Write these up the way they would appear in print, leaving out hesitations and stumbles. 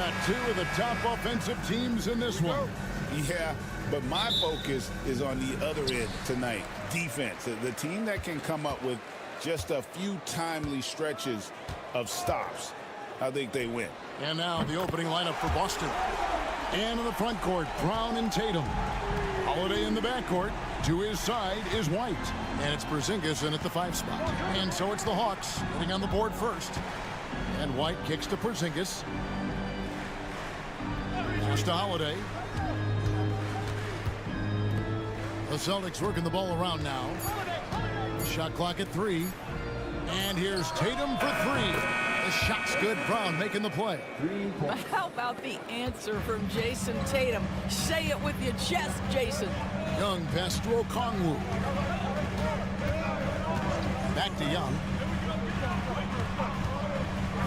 got two of the top offensive teams in this one. Yeah, but my focus is on the other end tonight, defense. The team that can come up with just a few timely stretches of stops, I think they win. And now the opening lineup for Boston. And in the front court, Brown and Tatum. Holiday in the backcourt. To his side is White. And it's Porzingis in at the 5 spot. And so it's the Hawks getting on the board first. And White kicks to Porzingis. Here's to Holiday. The Celtics working the ball around now. Shot clock at 3. And here's Tatum for 3. The shot's good. Brown making the play. But how about the answer from Jason Tatum? Say it with your chest, Jason. Young pass to Okongwu. Back to Young.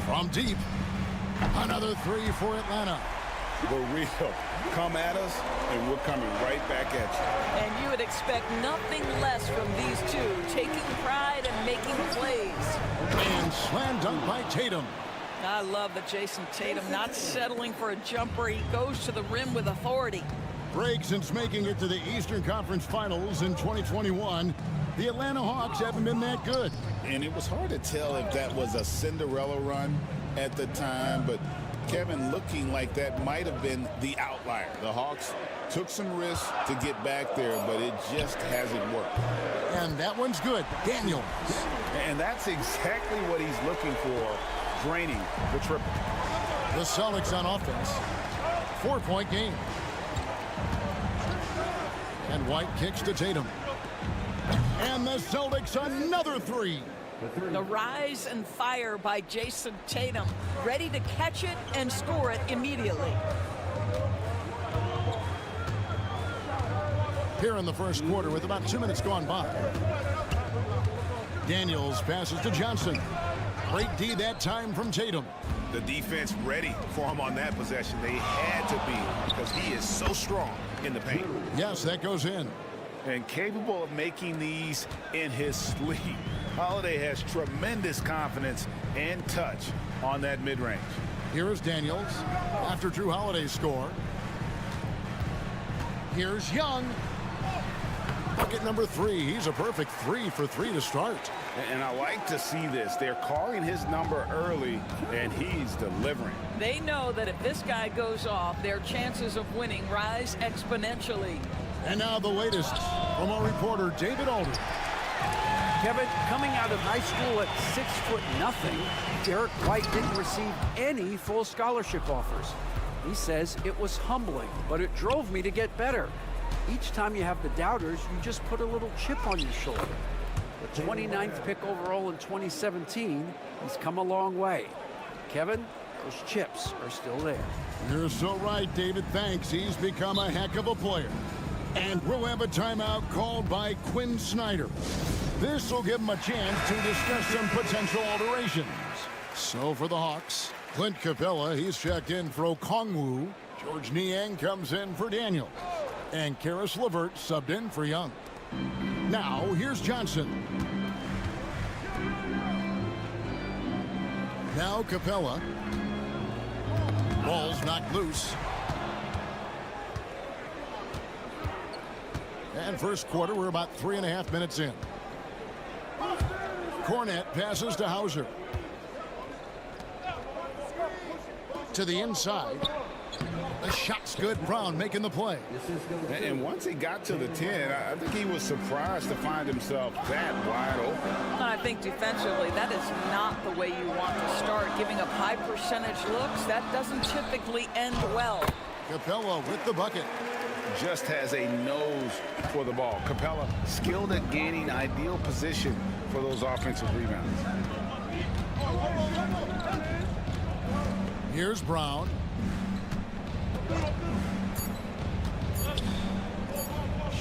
From deep. Another 3 for Atlanta. We're real. Come at us, and we're coming right back at you. And you would expect nothing less from these two, taking pride and making plays. And slam dunk by Tatum. I love that Jason Tatum not settling for a jumper. He goes to the rim with authority. Break since making it to the Eastern Conference Finals in 2021. The Atlanta Hawks haven't been that good. And it was hard to tell if that was a Cinderella run at the time, but Kevin, looking like that might have been the outlier. The Hawks took some risks to get back there, but it just hasn't worked. And that one's good. Daniels. And that's exactly what he's looking for, draining the triple. The Celtics on offense. 4-point game. And White kicks to Tatum. And the Celtics another 3. The rise and fire by Jason Tatum, ready to catch it and score it immediately. Here in the first quarter with about 2 minutes gone by. Daniels passes to Johnson. Great D that time from Tatum. The defense ready for him on that possession. They had to be, because he is so strong in the paint. Yes, that goes in. And capable of making these in his sleep. Holiday has tremendous confidence and touch on that mid-range. Here is Daniels after Drew Holiday's score. Here's Young. Bucket number 3. He's a perfect 3 for 3 to start. And I like to see this. They're calling his number early, and he's delivering. They know that if this guy goes off, their chances of winning rise exponentially. And now the latest from our reporter, David Alder. Kevin, coming out of high school at 6'0", Derek White didn't receive any full scholarship offers. He says it was humbling, but it drove me to get better. Each time you have the doubters, you just put a little chip on your shoulder. The 29th pick overall in 2017, he's come a long way. Kevin, those chips are still there. You're so right, David. Thanks. He's become a heck of a player. And we'll have a timeout called by Quinn Snyder. This will give him a chance to discuss some potential alterations. So for the Hawks, Clint Capella, he's checked in for Okongwu. George Niang comes in for Daniels. And Karis LeVert subbed in for Young. Now, here's Johnson. Now Capella. Ball's knocked loose. And first quarter, we're about 3.5 minutes in. Cornette passes to Hauser. To the inside. The shot's good. Brown making the play. And once he got to the 10, I think he was surprised to find himself that wide open. I think defensively, that is not the way you want to start. Giving up high percentage looks, that doesn't typically end well. Capella with the bucket. Just has a nose for the ball. Capella skilled at gaining ideal position for those offensive rebounds. Here's Brown.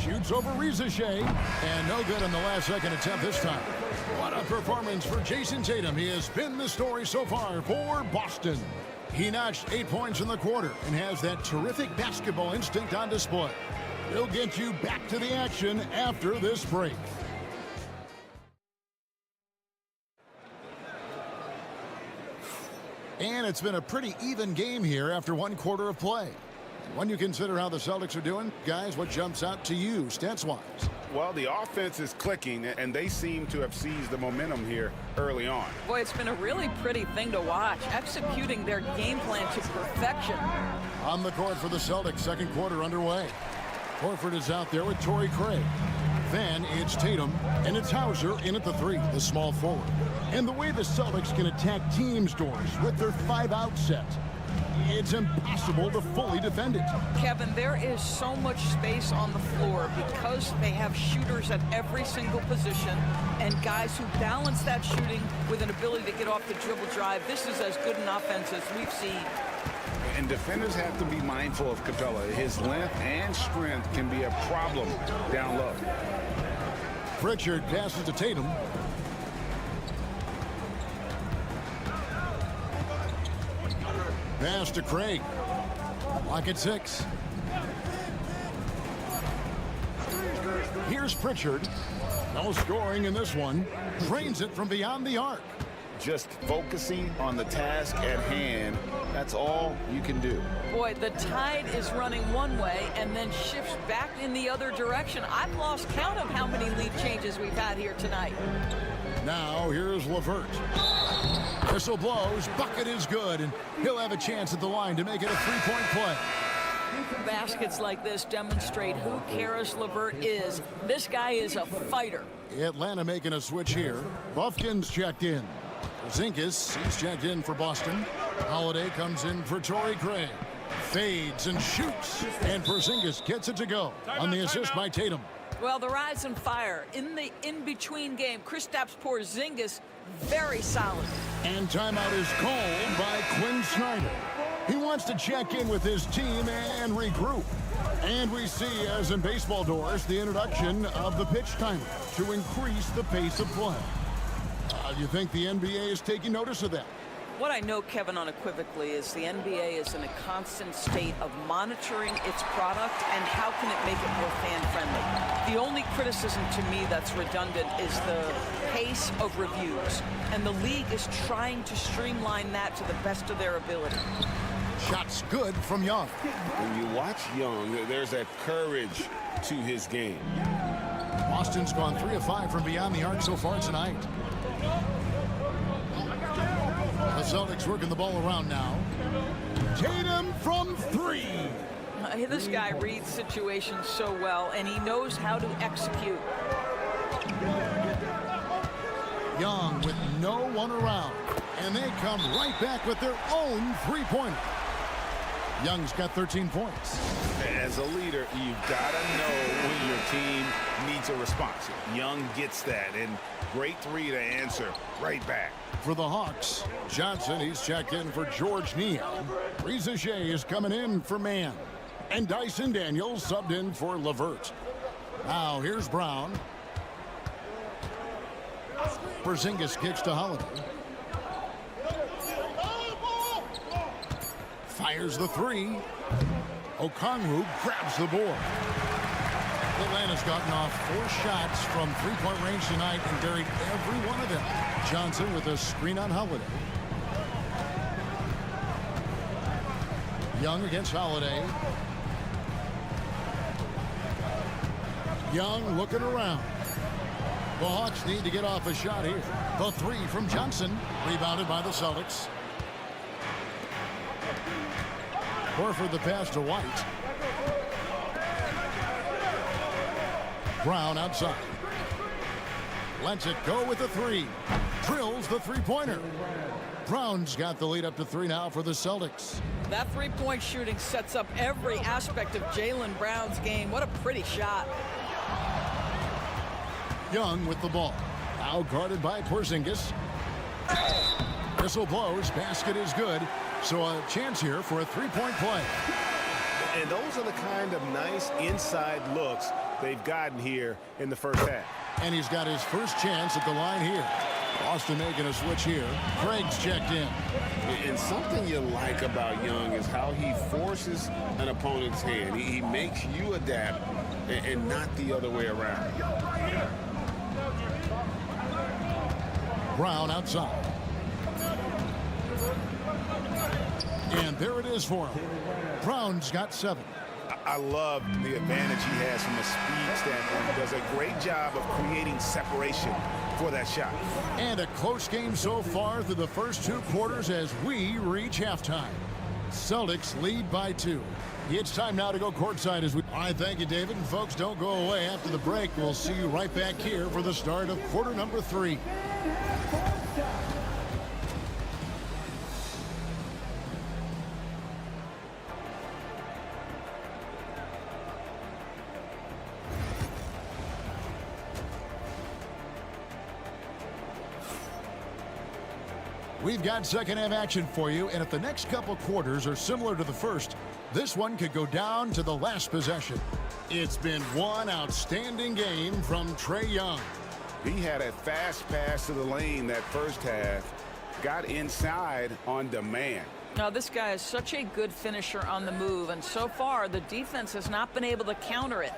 Shoots over Rizachet, and no good on the last second attempt this time. What a performance for Jason Tatum. He has been the story so far for Boston. He notched 8 points in the quarter and has that terrific basketball instinct on display. He'll get you back to the action after this break. And it's been a pretty even game here after one quarter of play. When you consider how the Celtics are doing, guys, what jumps out to you stats-wise? Well, the offense is clicking, and they seem to have seized the momentum here early on. Boy, it's been a really pretty thing to watch, executing their game plan to perfection. On the court for the Celtics, second quarter underway. Horford is out there with Torrey Craig. Then it's Tatum, and it's Hauser in at the 3, the small forward. And the way the Celtics can attack teams' doors with their 5-out set, it's impossible to fully defend it. Kevin, there is so much space on the floor because they have shooters at every single position and guys who balance that shooting with an ability to get off the dribble drive. This is as good an offense as we've seen. And defenders have to be mindful of Capella. His length and strength can be a problem down low. Pritchard passes to Tatum. Pass to Craig. Lock at 6. Here's Pritchard. No scoring in this one. Drains it from beyond the arc. Just focusing on the task at hand, that's all you can do. Boy, the tide is running one way and then shifts back in the other direction. I've lost count of how many lead changes we've had here tonight. Now here's LeVert. Whistle blows, bucket is good, and he'll have a chance at the line to make it a 3-point play. Baskets like this demonstrate who Karis LeVert is. This guy is a fighter. Atlanta making a switch here. Buffkin's checked in. Zinkis, he's checked in for Boston. Holiday comes in for Torrey Craig. Fades and shoots, and Porzingis gets it to go on the assist by Tatum. Well, the rise and fire in the in-between game. Kristaps Porzingis, very solid. And timeout is called by Quinn Snyder. He wants to check in with his team and regroup. And we see, as in baseball doors, the introduction of the pitch timer to increase the pace of play. Do you think the NBA is taking notice of that? What I know, Kevin, unequivocally is the NBA is in a constant state of monitoring its product and how can it make it more fan-friendly. The only criticism to me that's redundant is the pace of reviews, and the league is trying to streamline that to the best of their ability. Shots good from Young. When you watch Young, there's a courage to his game. Boston's gone 3 of 5 from beyond the arc so far tonight. The Celtics working the ball around now. Tatum from 3. This guy reads situations so well, and he knows how to execute. Young with no one around, and they come right back with their own 3-pointer. Young's got 13 points. As a leader, you've got to know when your team needs a response. Young gets that, and great 3 to answer right back. For the Hawks, Johnson, he's checked in for George Niang. Reza Shea is coming in for Mann. And Dyson Daniels subbed in for LeVert. Now here's Brown. Porzingis kicks to Holiday. Fires the 3. Okongwu grabs the board. Atlanta's gotten off 4 shots from 3-point range tonight and buried every one of them. Johnson with a screen on Holiday. Young against Holiday. Young looking around. The Hawks need to get off a shot here. The 3 from Johnson, rebounded by the Celtics. Horford the pass to White. Brown outside. Lets it go with the 3. Drills the 3-pointer. Brown's got the lead up to 3 now for the Celtics. That 3-point shooting sets up every aspect of Jaylen Brown's game. What a pretty shot. Young with the ball. Now guarded by Porzingis. Whistle blows. Basket is good. So a chance here for a 3-point play. And those are the kind of nice inside looks they've gotten here in the first half. And he's got his first chance at the line here. Boston making a switch here. Craig's checked in. And something you like about Young is how he forces an opponent's hand. He makes you adapt and not the other way around. Brown outside. there it is for him. Brown's got 7. I love the advantage he has from a speed standpoint. He does a great job of creating separation for that shot. And a close game so far through the first 2 quarters as we reach halftime. Celtics lead by 2. It's time now to go courtside as we... I thank you, David. And folks, don't go away after the break. We'll see you right back here for the start of quarter number 3. We've got second half action for you, and if the next couple quarters are similar to the first, this one could go down to the last possession. It's been one outstanding game from Trae Young. He had a fast pass to the lane that first half, got inside on demand. Now, this guy is such a good finisher on the move, and so far the defense has not been able to counter it.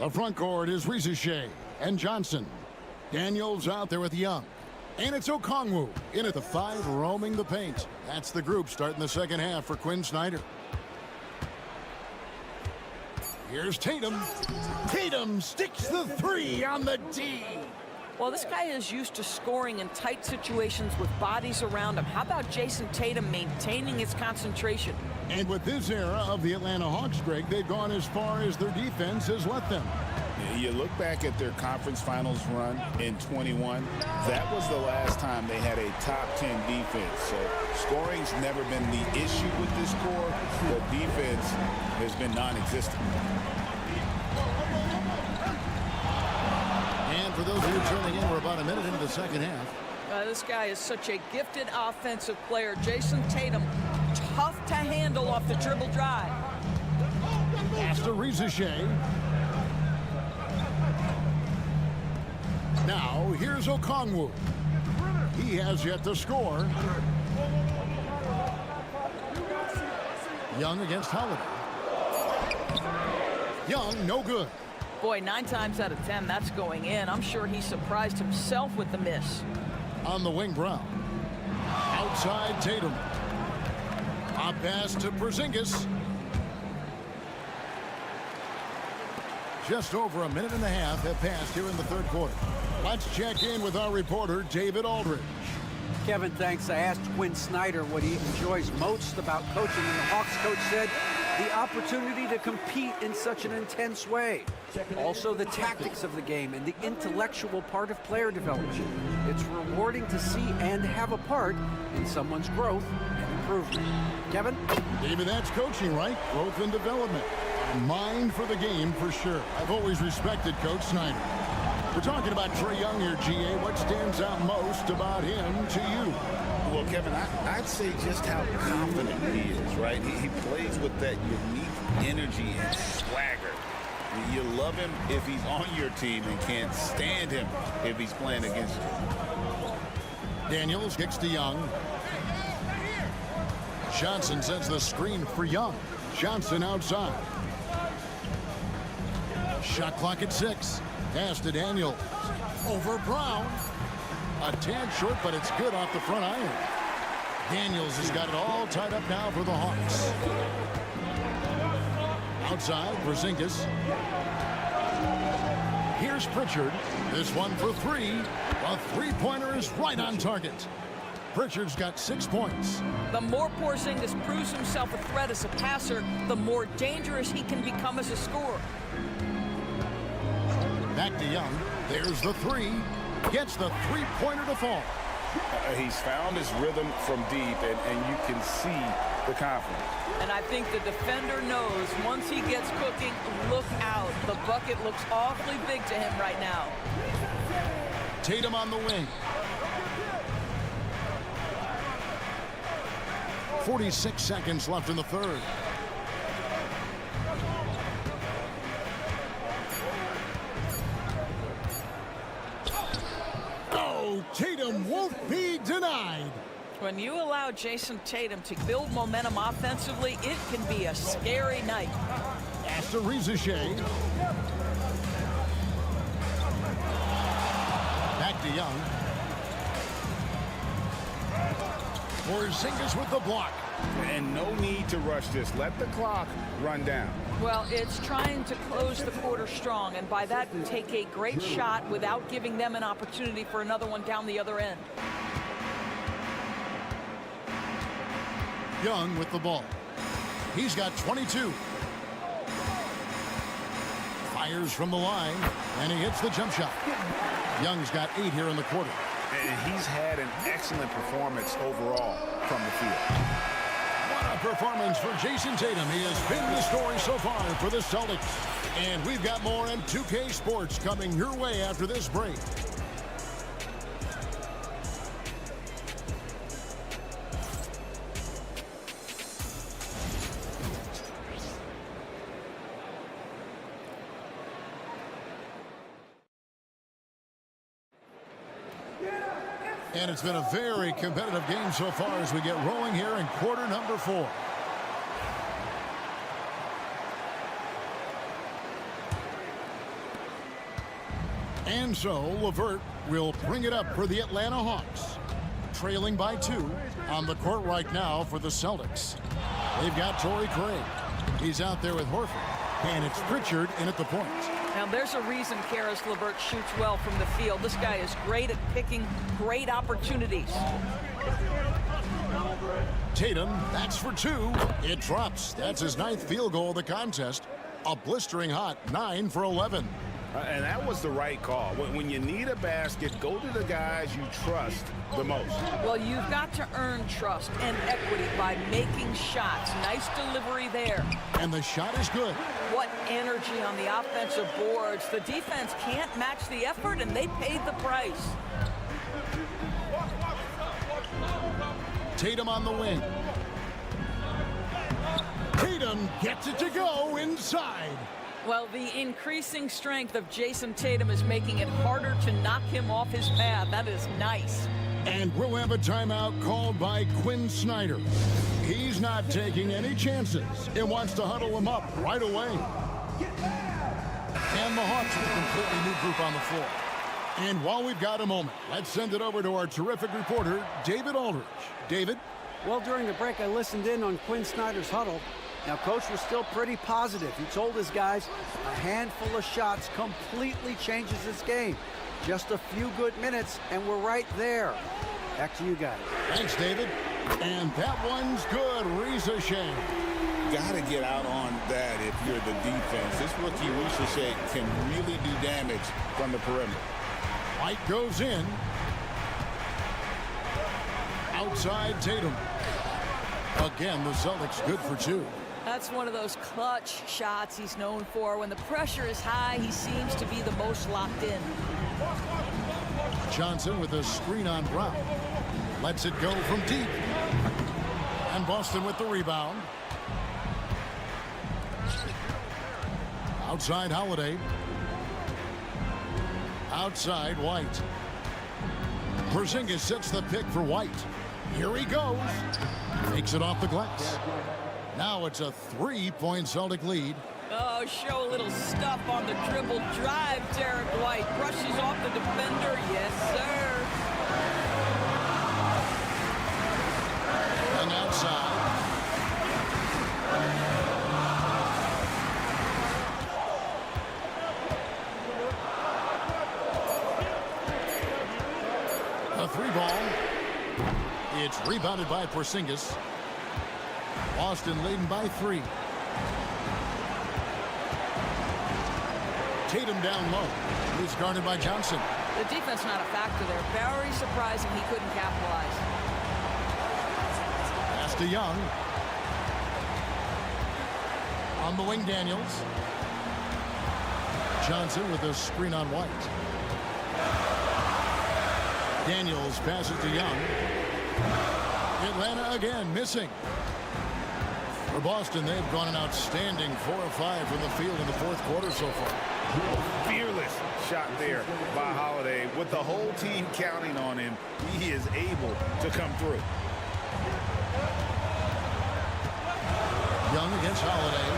The front court is Rizachet and Johnson. Daniels out there with Young. And it's Okongwu in at the 5, roaming the paint. That's the group starting the second half for Quinn Snyder. Here's Tatum. Tatum sticks the 3 on the D. Well, this guy is used to scoring in tight situations with bodies around him. How about Jason Tatum maintaining his concentration? And with this era of the Atlanta Hawks, Greg, they've gone as far as their defense has let them. You look back at their conference finals run in 21, that was the last time they had a top 10 defense. So scoring's never been the issue with this core. The defense has been non-existent. And for those of you tuning in, we're about a minute into the second half. This guy is such a gifted offensive player. Jason Tatum, tough to handle off the dribble drive. Pass to Rizachet. Now, here's Okongwu. He has yet to score. Young against Holiday. Young, no good. Boy, 9 times out of 10, that's going in. I'm sure he surprised himself with the miss. On the wing, Brown. Outside, Tatum. A pass to Porzingis. Just over a minute and a half have passed here in the third quarter. Let's check in with our reporter, David Aldridge. Kevin, thanks. I asked Quinn Snyder what he enjoys most about coaching, and the Hawks coach said the opportunity to compete in such an intense way. Also, the tactics of the game and the intellectual part of player development. It's rewarding to see and have a part in someone's growth and improvement. Kevin? David, that's coaching, right? Growth and development. A mind for the game, for sure. I've always respected Coach Snyder. We're talking about Trae Young here, GA. What stands out most about him to you? Well, Kevin, I'd say just how confident he is, right? He plays with that unique energy and swagger. You love him if he's on your team and can't stand him if he's playing against you. Daniels kicks to Young. Johnson sends the screen for Young. Johnson outside. Shot clock at 6. Pass to Daniels. Over Brown. A tad short, but it's good off the front iron. Daniels has got it all tied up now for the Hawks. Outside, Porzingis. Here's Pritchard. This one for 3. A three-pointer is right on target. Pritchard's got 6 points. The more Porzingis proves himself a threat as a passer, the more dangerous he can become as a scorer. Back to Young. There's the 3. Gets the three-pointer to fall. He's found his rhythm from deep, and you can see the confidence. And I think the defender knows once he gets cooking, look out. The bucket looks awfully big to him right now. Tatum on the wing. 46 seconds left in the third. Oh, Tatum won't be denied. When you allow Jason Tatum to build momentum offensively, it can be a scary night. Pass to Rizachet. Back to Young. Porzingis with the block. And no need to rush this. Let the clock run down. Well, it's trying to close the quarter strong, and by that, take a great shot without giving them an opportunity for another one down the other end. Young with the ball. He's got 22. Fires from the line, and he hits the jump shot. Young's got 8 here in the quarter. And he's had an excellent performance overall from the field. What a performance for Jason Tatum. He has been the story so far for the Celtics. And we've got more on 2K Sports coming your way after this break. And it's been a very competitive game so far as we get rolling here in quarter number 4. And so LeVert will bring it up for the Atlanta Hawks. Trailing by 2 on the court right now for the Celtics. They've got Torrey Craig. He's out there with Horford. And it's Pritchard in at the point. Now, there's a reason Karis LeVert shoots well from the field. This guy is great at picking great opportunities. Tatum, that's for 2. It drops. That's his 9th field goal of the contest. A blistering hot 9 for 11. And that was the right call. When you need a basket, go to the guys you trust the most. Well, you've got to earn trust and equity by making shots. Nice delivery there. And the shot is good. What energy on the offensive boards. The defense can't match the effort, and they paid the price. Tatum on the wing. Tatum gets it to go inside. Well, the increasing strength of Jason Tatum is making it harder to knock him off his path. That is nice. And we'll have a timeout called by Quinn Snyder. He's not taking any chances. He wants to huddle him up right away. And the Hawks with a completely new group on the floor. And while we've got a moment, let's send it over to our terrific reporter, David Aldridge. David? Well, during the break, I listened in on Quinn Snyder's huddle. Now, Coach was still pretty positive. He told his guys a handful of shots completely changes this game. Just a few good minutes, and we're right there. Back to you guys. Thanks, David. And that one's good. Ricochet. Got to get out on that if you're the defense. This rookie Ricochet can really do damage from the perimeter. White goes in. Outside Tatum. Again, the Celtics good for 2. That's one of those clutch shots he's known for. When the pressure is high, he seems to be the most locked in. Johnson with a screen on Brown. Lets it go from deep. And Boston with the rebound. Outside Holiday. Outside White. Porzingis sets the pick for White. Here he goes. Takes it off the glass. Now it's a 3-point Celtic lead. Oh, show a little stuff on the dribble drive. Derek White brushes off the defender. Yes, sir. And outside. A 3 ball. It's rebounded by Porzingis. Boston leading by 3. Tatum down low. He's guarded by Johnson. The defense not a factor there. Very surprising he couldn't capitalize. Pass to Young. On the wing, Daniels. Johnson with a screen on White. Daniels passes to Young. Atlanta again missing. For Boston, they've gone an outstanding 4 of 5 from the field in the 4th quarter so far. Fearless shot there by Holiday. With the whole team counting on him, he is able to come through. Young against Holiday.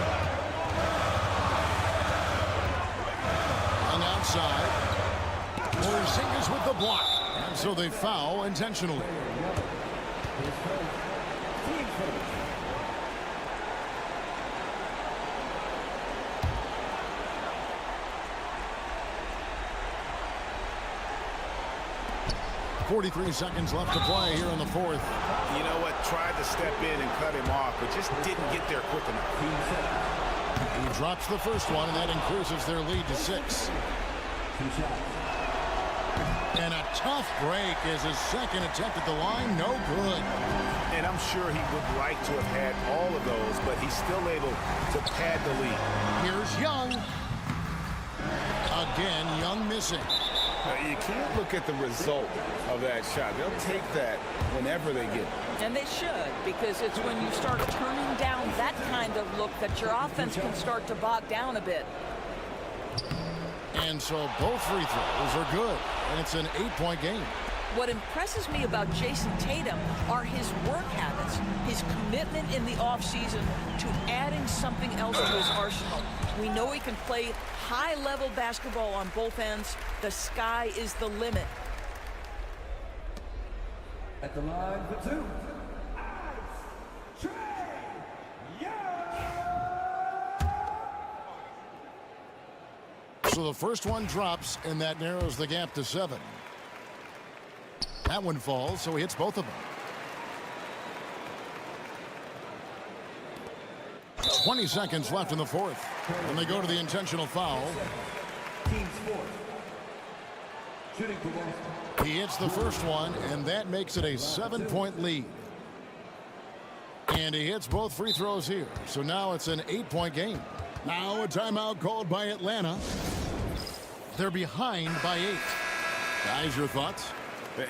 Young outside. Porzingis with the block. And so they foul intentionally. .43 seconds left to play here in the fourth. You know what? Tried to step in and cut him off, but just didn't get there quick enough. He drops the first one, and that increases their lead to 6. And a tough break as his second attempt at the line, no good. And I'm sure he would like to have had all of those, but he's still able to pad the lead. Here's Young. Again, Young missing. You can't look at the result of that shot. They'll take that whenever they get it. And they should, because it's when you start turning down that kind of look that your offense can start to bog down a bit. And so both free throws are good, and it's an 8-point game. What impresses me about Jason Tatum are his work habits, his commitment in the offseason to adding something else to his arsenal. We know he can play high-level basketball on both ends. The sky is the limit. At the line for 2, So the first one drops, and that narrows the gap to 7. That one falls, so he hits both of them. 20 seconds left in the fourth. And they go to the intentional foul. Team sport. Shooting for Boston. He hits the first one, and that makes it a 7-point lead. And he hits both free throws here. So now it's an 8-point game. Now a timeout called by Atlanta. They're behind by 8. Guys, your thoughts?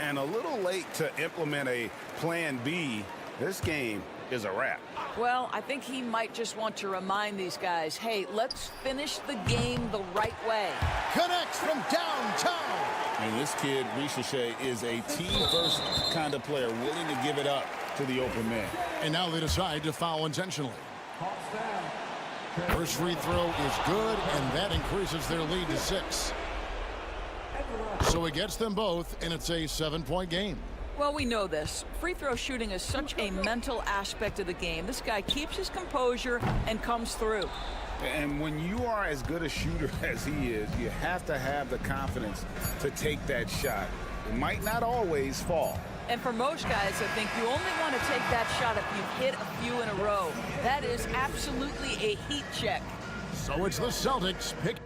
And a little late to implement a plan B. This game is a wrap. Well, I think he might just want to remind these guys, hey, let's finish the game the right way. Connects from downtown. And this kid, Ricochet, is a team-first kind of player, willing to give it up to the open man. And now they decide to foul intentionally. First free throw is good, and that increases their lead to 6. So he gets them both, and it's a 7-point game. Well, we know this. Free throw shooting is such a mental aspect of the game. This guy keeps his composure and comes through. And when you are as good a shooter as he is, you have to have the confidence to take that shot. It might not always fall. And for most guys, I think you only want to take that shot if you've hit a few in a row. That is absolutely a heat check. So it's the Celtics pick.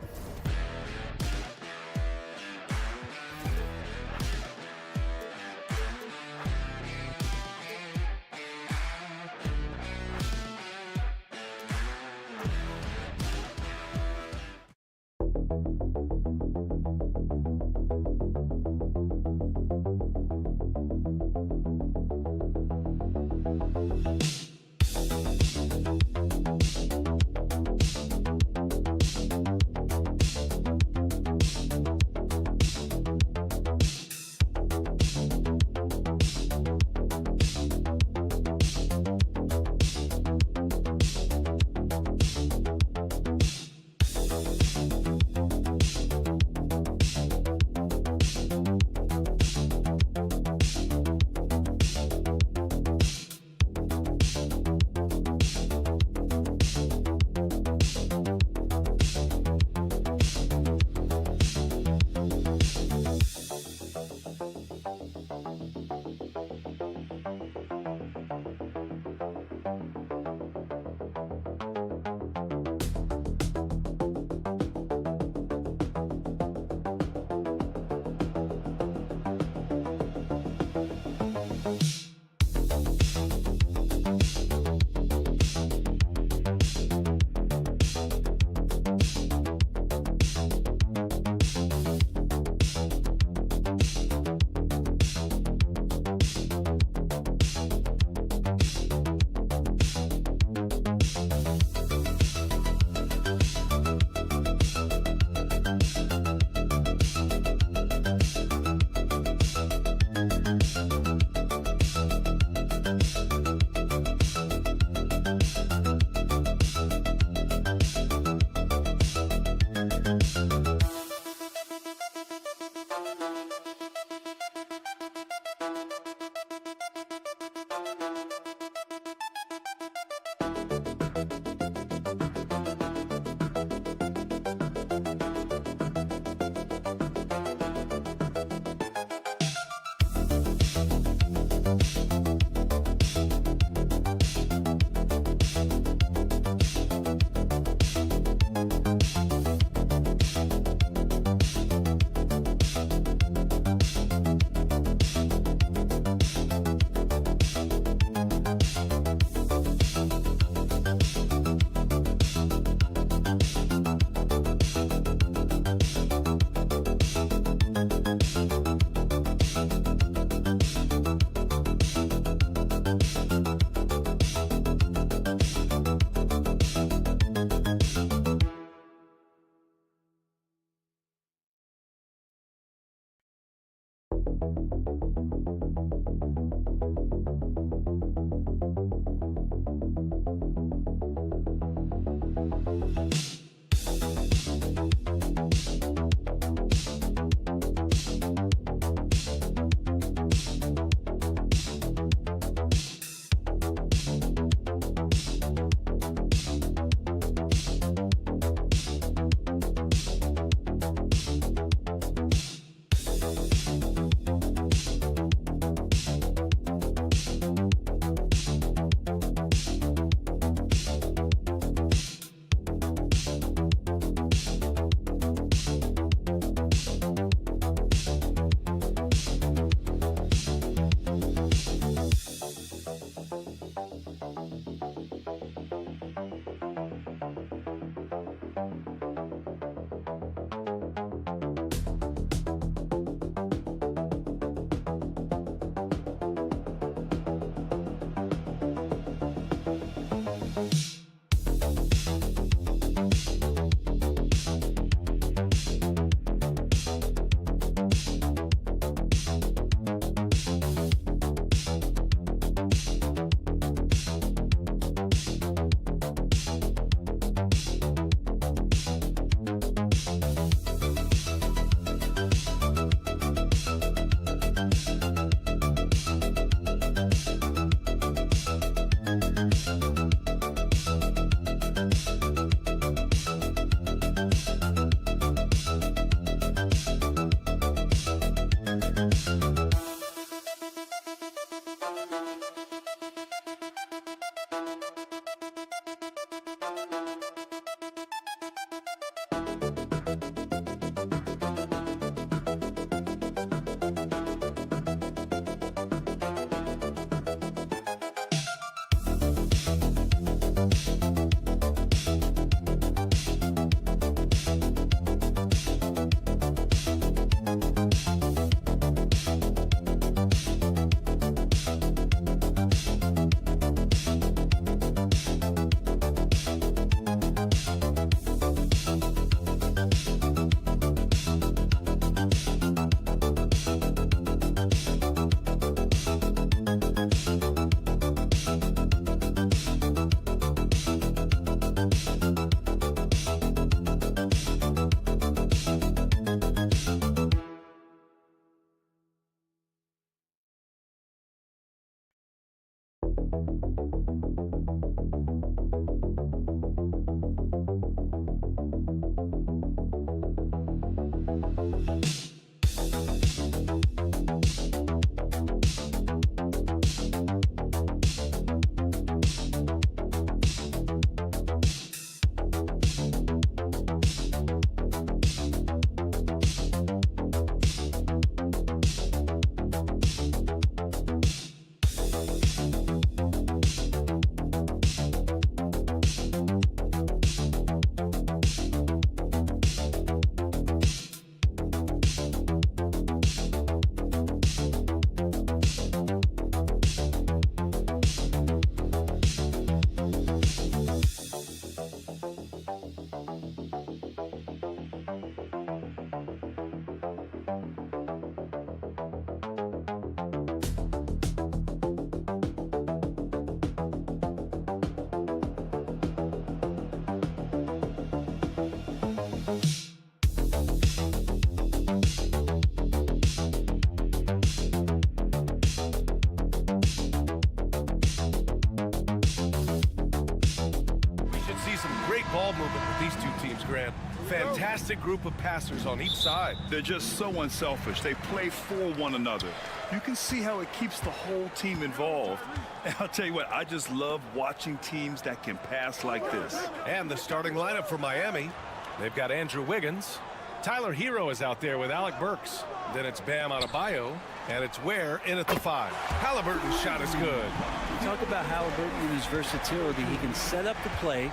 ball movement with these two teams, Grant. Fantastic group of passers on each side. They're just so unselfish. They play for one another. You can see how it keeps the whole team involved. And I'll tell you what, I just love watching teams that can pass like this. And the starting lineup for Miami. They've got Andrew Wiggins. Tyler Hero is out there with Alec Burks. Then it's Bam Adebayo. And it's Ware in at the 5. Halliburton's shot is good. You talk about Halliburton and his versatility. He can set up the play,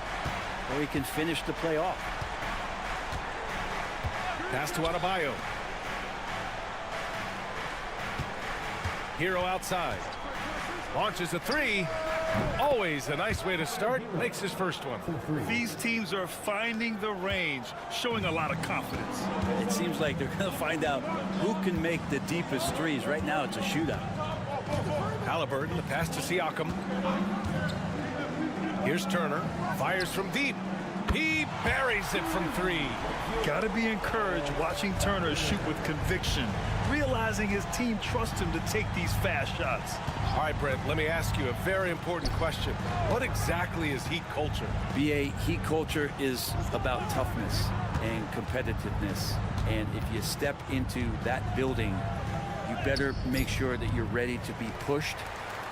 or he can finish the play off. Pass to Adebayo. Hero outside. Launches a 3. Always a nice way to start. Makes his first one. These teams are finding the range, showing a lot of confidence. It seems like they're going to find out who can make the deepest threes. Right now, it's a shootout. Halliburton, the pass to Siakam. Here's Turner. Fires from deep. He buries it from 3. Got to be encouraged watching Turner shoot with conviction, realizing his team trusts him to take these fast shots. All right, Brent, let me ask you a very important question. What exactly is Heat culture? BA, Heat culture is about toughness and competitiveness. And if you step into that building, you better make sure that you're ready to be pushed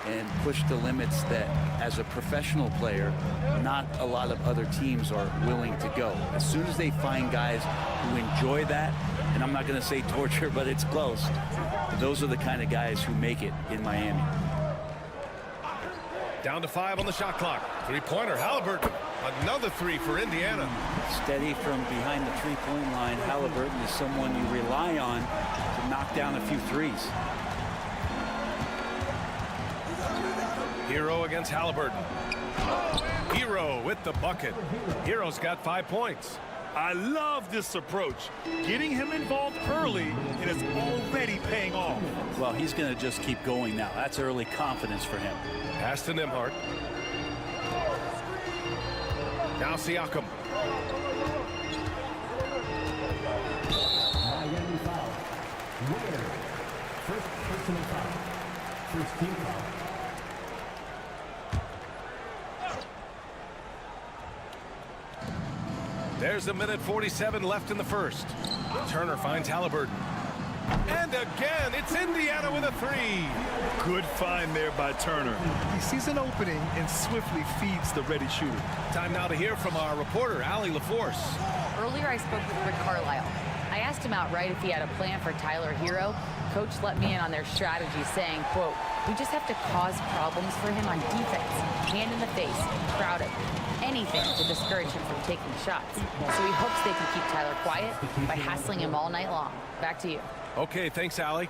and push the limits that, as a professional player, not a lot of other teams are willing to go. As soon as they find guys who enjoy that, and I'm not going to say torture, but it's close, those are the kind of guys who make it in Miami. Down to 5 on the shot clock. Three-pointer, Halliburton. Another 3 for Indiana. Steady from behind the three-point line. Halliburton is someone you rely on to knock down a few threes. Hero against Halliburton. Hero with the bucket. Hero's got 5 points. I love this approach. Getting him involved early, and it's already paying off. Well, he's going to just keep going now. That's early confidence for him. Pass to Nembhard. Now Siakam. Miami foul. Ware. First personal foul. First team foul. There's a minute 47 left in the first. Turner finds Halliburton. And again, it's Indiana with a 3. Good find there by Turner. He sees an opening and swiftly feeds the ready shooter. Time now to hear from our reporter, Allie LaForce. Earlier, I spoke with Rick Carlisle. I asked him outright if he had a plan for Tyler Hero. Coach let me in on their strategy, saying, quote, "We just have to cause problems for him on defense. Hand in the face, crowd him, anything to discourage him from taking shots. So he hopes they can keep Tyler quiet by hassling him all night long." Back to you. Okay, thanks, Allie.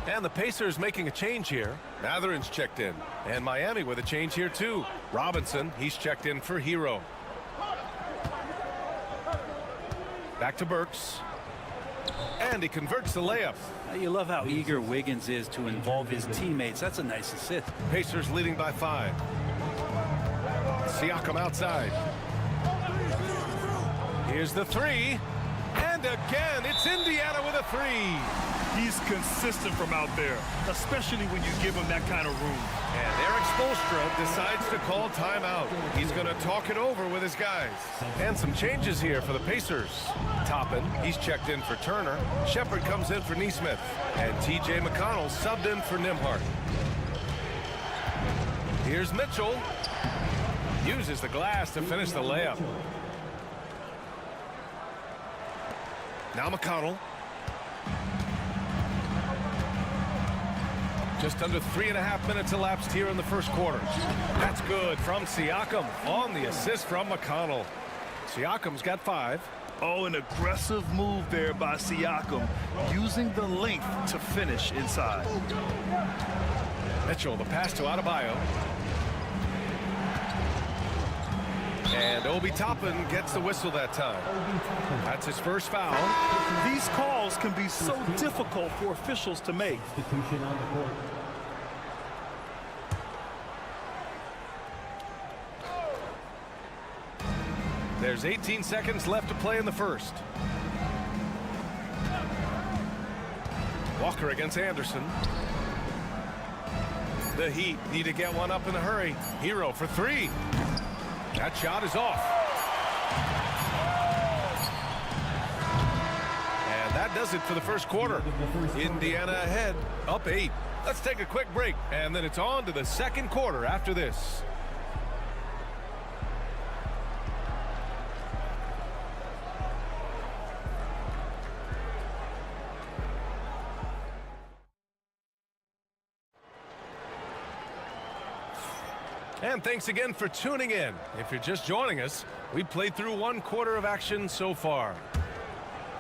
And the Pacers making a change here. Mathurin's checked in. And Miami with a change here, too. Robinson, he's checked in for Hero. Back to Burks. And he converts the layup. You love how eager Wiggins is to involve his teammates. That's a nice assist. Pacers leading by 5. Siakam outside. Here's the 3. And again, it's Indiana with a 3. He's consistent from out there, especially when you give him that kind of room. And Eric Spoelstra decides to call timeout. He's going to talk it over with his guys. And some changes here for the Pacers. Toppin, he's checked in for Turner. Shepard comes in for Nesmith. And T.J. McConnell subbed in for Nembhard. Here's Mitchell. Uses the glass to finish the layup. Now McConnell. Just under 3.5 minutes elapsed here in the first quarter. That's good from Siakam on the assist from McConnell. Siakam's got 5. Oh, an aggressive move there by Siakam, using the length to finish inside. Mitchell, the pass to Adebayo. And Obi Toppin gets the whistle that time. That's his first foul. These calls can be so difficult for officials to make. Substitution on the court. There's 18 seconds left to play in the first. Walker against Anderson. The Heat need to get one up in a hurry. Hero for 3. That shot is off. that does it for the first quarter. Indiana ahead, up 8. Let's take a quick break, and then it's on to the second quarter after this. And thanks again for tuning in. If you're just joining us, we played through one quarter of action so far.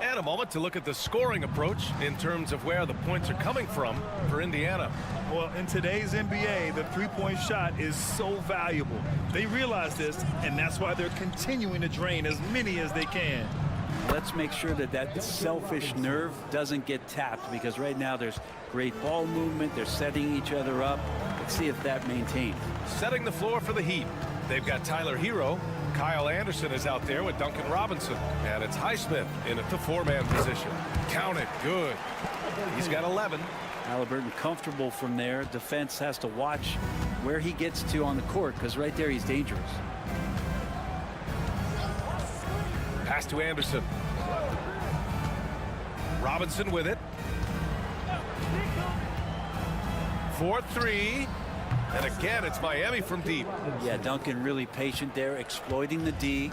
And a moment to look at the scoring approach in terms of where the points are coming from for Indiana. Well, in today's NBA, the three-point shot is so valuable. They realize this, and that's why they're continuing to drain as many as they can. Let's make sure that that selfish nerve doesn't get tapped, because right now there's great ball movement. They're setting each other up. Let's see if that maintains. Setting the floor for the Heat. They've got Tyler Hero. Kyle Anderson is out there with Duncan Robinson. And it's Highsmith in at the 4-man position. Count it. Good. He's got 11. Halliburton comfortable from there. Defense has to watch where he gets to on the court, because right there he's dangerous. Pass to Anderson. Robinson with it. 4-3. And again, it's Miami from deep. Yeah, Duncan really patient there, exploiting the D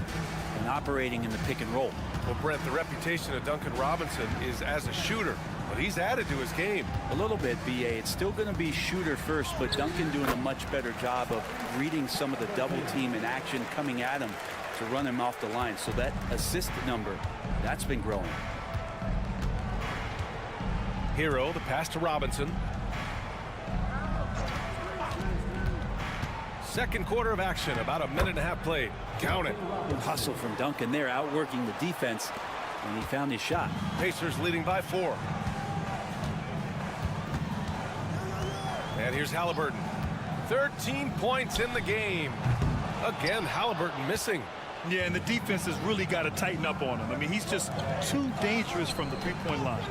and operating in the pick and roll. Well, Brent, the reputation of Duncan Robinson is as a shooter, but he's added to his game. A little bit, BA. It's still going to be shooter first, but Duncan doing a much better job of reading some of the double team in action coming at him to run him off the line. So that assist number, that's been growing. Hero, the pass to Robinson. Second quarter of action, about a minute and a half played. Count it. Hustle from Duncan there, outworking the defense, and he found his shot. Pacers leading by 4. And here's Halliburton. 13 points in the game. Again, Halliburton missing. Yeah, and the defense has really got to tighten up on him. I mean, he's just too dangerous from the three-point line.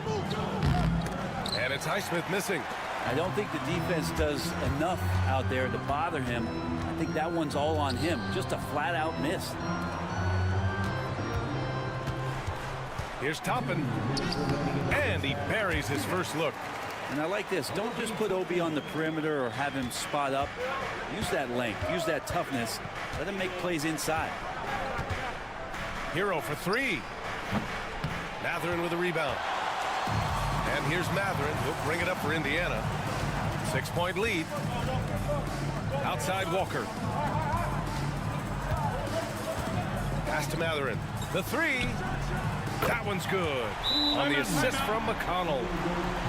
And it's Highsmith missing. I don't think the defense does enough out there to bother him. I think that one's all on him. Just a flat-out miss. Here's Toppin. And he buries his first look. And I like this. Don't just put Obi on the perimeter or have him spot up. Use that length. Use that toughness. Let him make plays inside. Hero for 3. Matherin with a rebound. And here's Matherin. He'll bring it up for Indiana. 6-point lead. Outside Walker. Pass to Matherin. The 3. That one's good. On the assist from McConnell.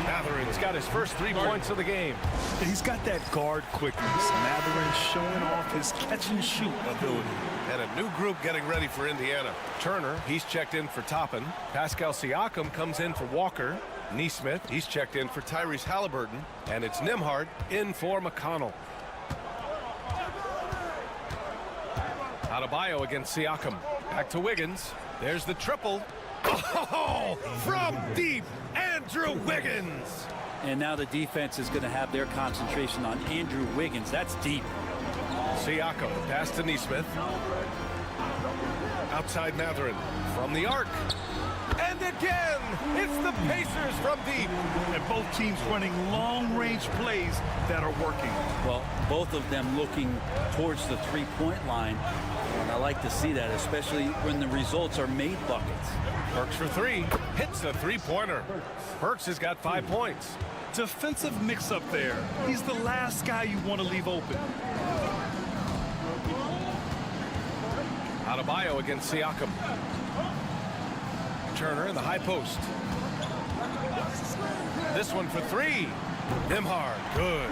Matherin's got his first 3 points of the game. He's got that guard quickness. Matherin showing off his catch-and-shoot ability. And a new group getting ready for Indiana. Turner, he's checked in for Toppin. Pascal Siakam comes in for Walker. Neesmith, he's checked in for Tyrese Halliburton. And it's Nembhard in for McConnell. Adebayo against Siakam. Back to Wiggins. There's the triple. Oh, from deep, Andrew Wiggins. And now the defense is going to have their concentration on Andrew Wiggins. That's deep. Siakam, pass to Neesmith. Outside Matherin from the arc. And again, it's the Pacers from deep. And both teams running long-range plays that are working. Well, both of them looking towards the three-point line. And I like to see that, especially when the results are made buckets. Burks for 3. Hits a three-pointer. Burks has got 5 points. Defensive mix-up there. He's the last guy you want to leave open. Adebayo against Siakam. Turner in the high post. This one for 3. Nembhard, good.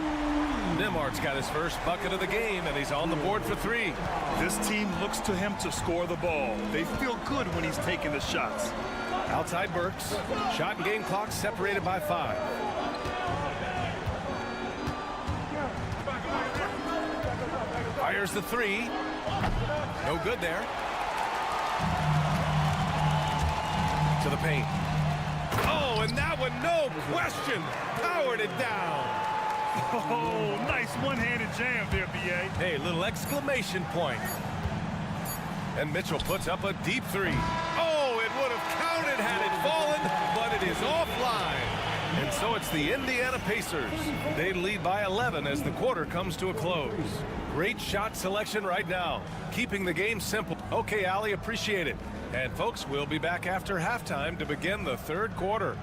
Nembhard's got his first bucket of the game, and he's on the board for 3. This team looks to him to score the ball. They feel good when he's taking the shots. Outside Burks. Shot and game clock separated by 5. Fires the 3. No good there. To the paint. Oh, and that one, no question, powered it down. Oh, nice one-handed jam there, B.A. Hey, little exclamation point. And Mitchell puts up a deep 3. Oh, it would have counted had it fallen, but it is offline. And so it's the Indiana Pacers. They lead by 11 as the quarter comes to a close. Great shot selection right now, keeping the game simple. Okay, Allie, appreciate it. And folks, we'll be back after halftime to begin the third quarter.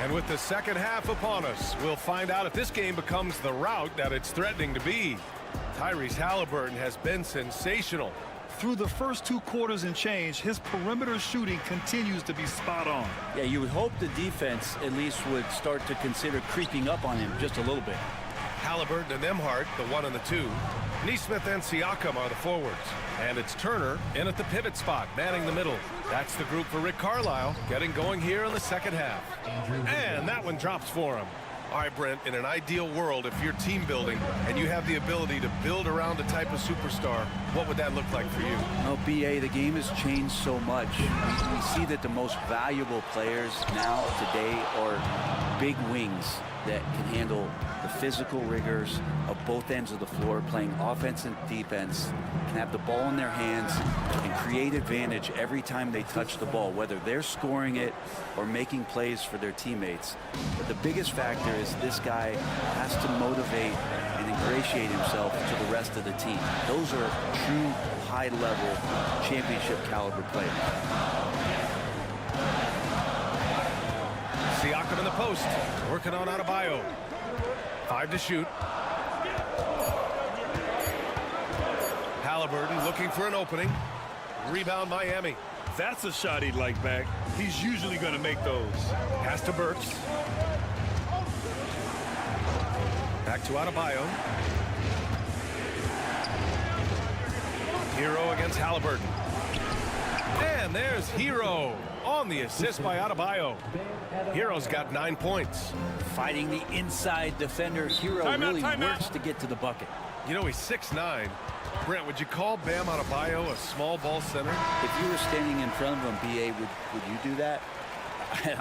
And with the second half upon us, we'll find out if this game becomes the rout that it's threatening to be. Tyrese Halliburton has been sensational. Through the first 2 quarters and change, his perimeter shooting continues to be spot on. Yeah, you would hope the defense at least would start to consider creeping up on him just a little bit. Halliburton and Nembhard, the 1 and the 2. Nesmith and Siakam are the forwards. And it's Turner in at the pivot spot, manning the middle. That's the group for Rick Carlisle, getting going here in the second half. And that one drops for him. All right, Brent, in an ideal world, if you're team building and you have the ability to build around a type of superstar, what would that look like for you? Well, BA, the game has changed so much. We see that the most valuable players now today are big wings that can handle the physical rigors of both ends of the floor, playing offense and defense, can have the ball in their hands and create advantage every time they touch the ball, whether they're scoring it or making plays for their teammates. But the biggest factor is this guy has to motivate and ingratiate himself to the rest of the team. Those are true high-level championship caliber players. Siakam in the post, working on Adebayo. 5 to shoot. Halliburton looking for an opening. Rebound Miami. That's a shot he'd like back. He's usually going to make those. Pass to Burks. Back to Adebayo. Hero against Halliburton. And there's Hero on the assist by Adebayo. Hero's got 9 points. Fighting the inside defender, Hero really works to get to the bucket. You know, he's 6'9". Brent, would you call Bam Adebayo a small ball center? If you were standing in front of him, BA, would you do that?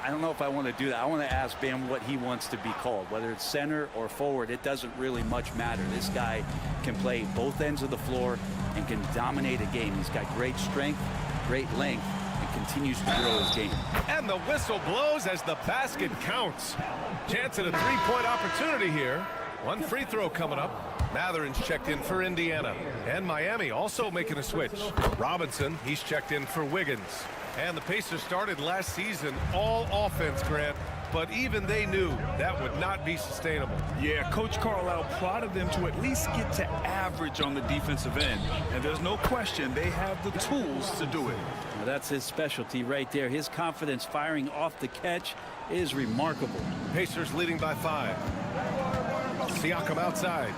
I don't know if I want to do that. I want to ask Bam what he wants to be called. Whether it's center or forward, it doesn't really much matter. This guy can play both ends of the floor and can dominate a game. He's got great strength, great length, and continues to grow his game. And the whistle blows as the basket counts. Chance at a three-point opportunity here. One free throw coming up. Matherin's checked in for Indiana. And Miami also making a switch. Robinson, he's checked in for Wiggins. And the Pacers started last season all offense, Grant, but even they knew that would not be sustainable. Yeah, Coach Carlisle prodded them to at least get to average on the defensive end. And there's no question they have the tools to do it. Well, that's his specialty right there. His confidence firing off the catch is remarkable. Pacers leading by 5. Siakam outside.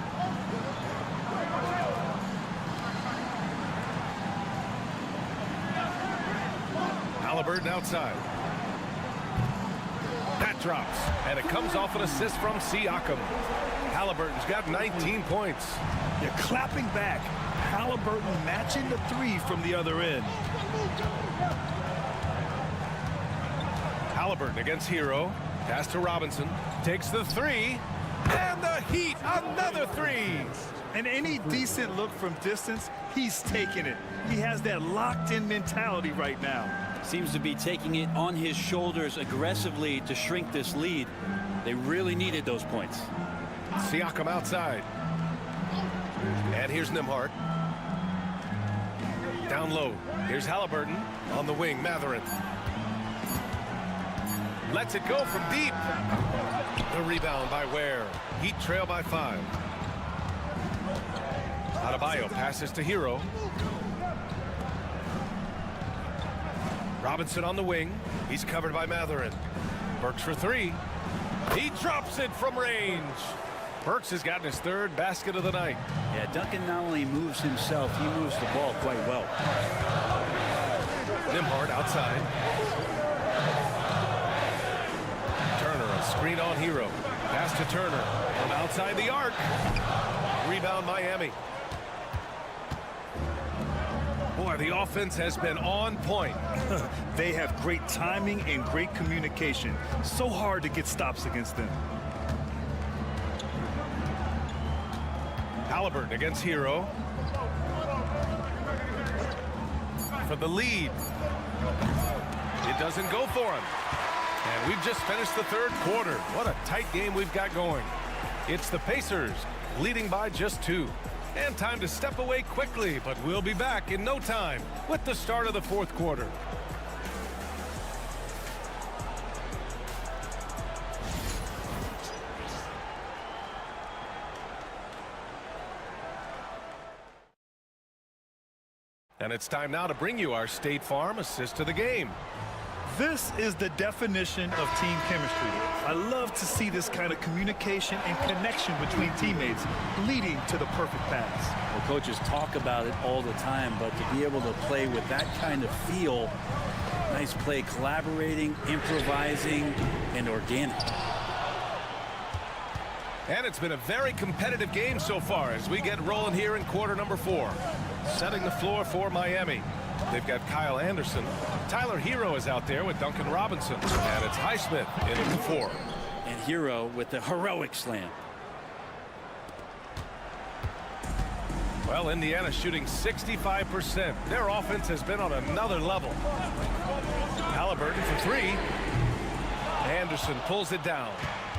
Halliburton outside. That drops, and it comes off an assist from Siakam. Halliburton's got 19 points. They're clapping back. Halliburton matching the 3 from the other end. Halliburton against Hero. Pass to Robinson. Takes the 3. And the Heat, another 3. And any decent look from distance, he's taking it. He has that locked-in mentality right now. Seems to be taking it on his shoulders aggressively to shrink this lead. They really needed those points. Siakam outside. And here's Nembhard. Down low. Here's Halliburton on the wing. Matherin. Lets it go from deep. The rebound by Ware. Heat trail by 5. Adebayo passes to Hero. Robinson on the wing. He's covered by Matherin. Burks for 3. He drops it from range. Burks has gotten his 3rd basket of the night. Yeah, Duncan not only moves himself, he moves the ball quite well. Nimhard outside. Turner, a screen on Hero. Pass to Turner from outside the arc. Rebound Miami. Boy, the offense has been on point. They have great timing and great communication. So hard to get stops against them. Halliburton against Hero. For the lead. It doesn't go for him. And we've just finished the third quarter. What a tight game we've got going. It's the Pacers leading by just 2. And time to step away quickly, but we'll be back in no time with the start of the fourth quarter. And it's time now to bring you our State Farm assist of the game. This is the definition of team chemistry. I love to see this kind of communication and connection between teammates leading to the perfect pass. Well, coaches talk about it all the time, but to be able to play with that kind of feel, nice play, collaborating, improvising, and organic. And it's been a very competitive game so far as we get rolling here in quarter number 4. Setting the floor for Miami. They've got Kyle Anderson. Tyler Hero is out there with Duncan Robinson. And it's Highsmith in at the 4. And Hero with the heroic slam. Well, Indiana shooting 65%. Their offense has been on another level. Halliburton for 3. Anderson pulls it down.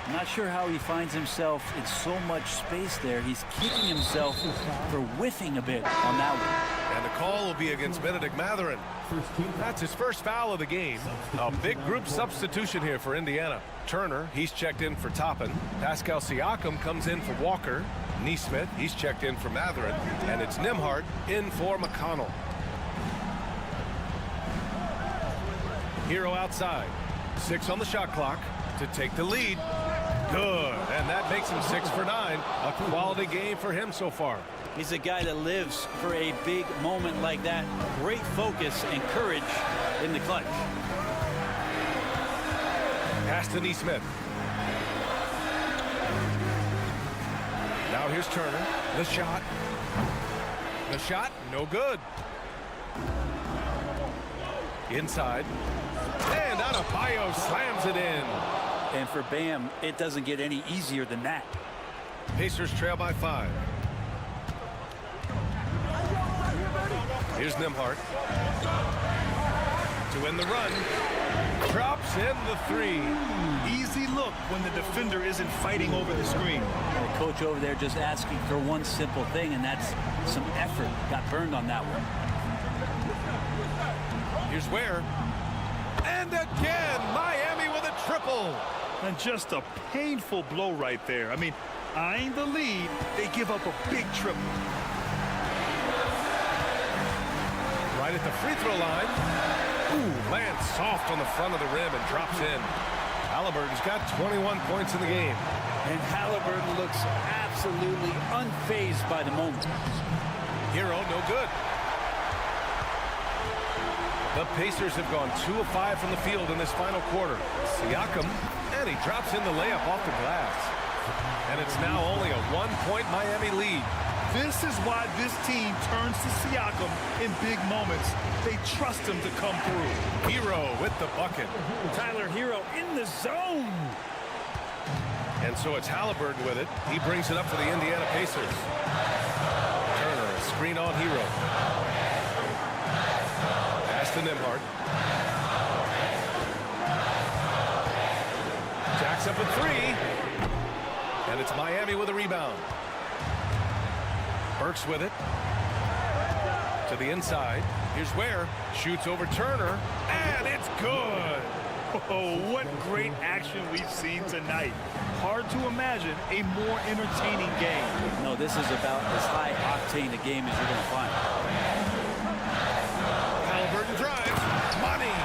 I'm not sure how he finds himself in so much space there. He's kicking himself for whiffing a bit on that one. And the call will be against Benedict Mathurin. That's his first foul of the game. A big group substitution here for Indiana. Turner, he's checked in for Toppin. Pascal Siakam comes in for Walker. Neesmith, he's checked in for Mathurin. And it's Nimhard in for McConnell. Hero outside. 6 on the shot clock to take the lead. Good, and that makes him 6 for 9. A quality game for him so far. He's a guy that lives for a big moment like that. Great focus and courage in the clutch. Pass to Neesmith. Now here's Turner. The shot. The shot, no good. Inside. And Adebayo slams it in. And for Bam, it doesn't get any easier than that. Pacers trail by 5. Here's Nimhard. To win the run. Drops in the 3. Easy look when the defender isn't fighting over the screen. The coach over there just asking for one simple thing, and that's some effort. Got burned on that one. Here's Ware. And again, Miami with a triple. And just a painful blow right there. I mean, eyeing the lead, they give up a big triple. Right at the free throw line. Ooh, lands soft on the front of the rim and drops in. Halliburton's got 21 points in the game. And Halliburton looks absolutely unfazed by the moment. Hero, no good. The Pacers have gone 2 of 5 from the field in this final quarter. Siakam, and he drops in the layup off the glass. And it's now only a 1-point Miami lead. This is why this team turns to Siakam in big moments. They trust him to come through. Hero with the bucket. Tyler Hero in the zone. And so it's Halliburton with it. He brings it up for the Indiana Pacers. Turner, a screen on Hero. Pass to Nimhard. Jacks up a 3. And it's Miami with a rebound. Burks with it. To the inside. Here's Ware. Shoots over Turner. And it's good. Oh, what great action we've seen tonight. Hard to imagine a more entertaining game. No, this is about as high-octane a game as you're going to find. Halliburton drives. Money.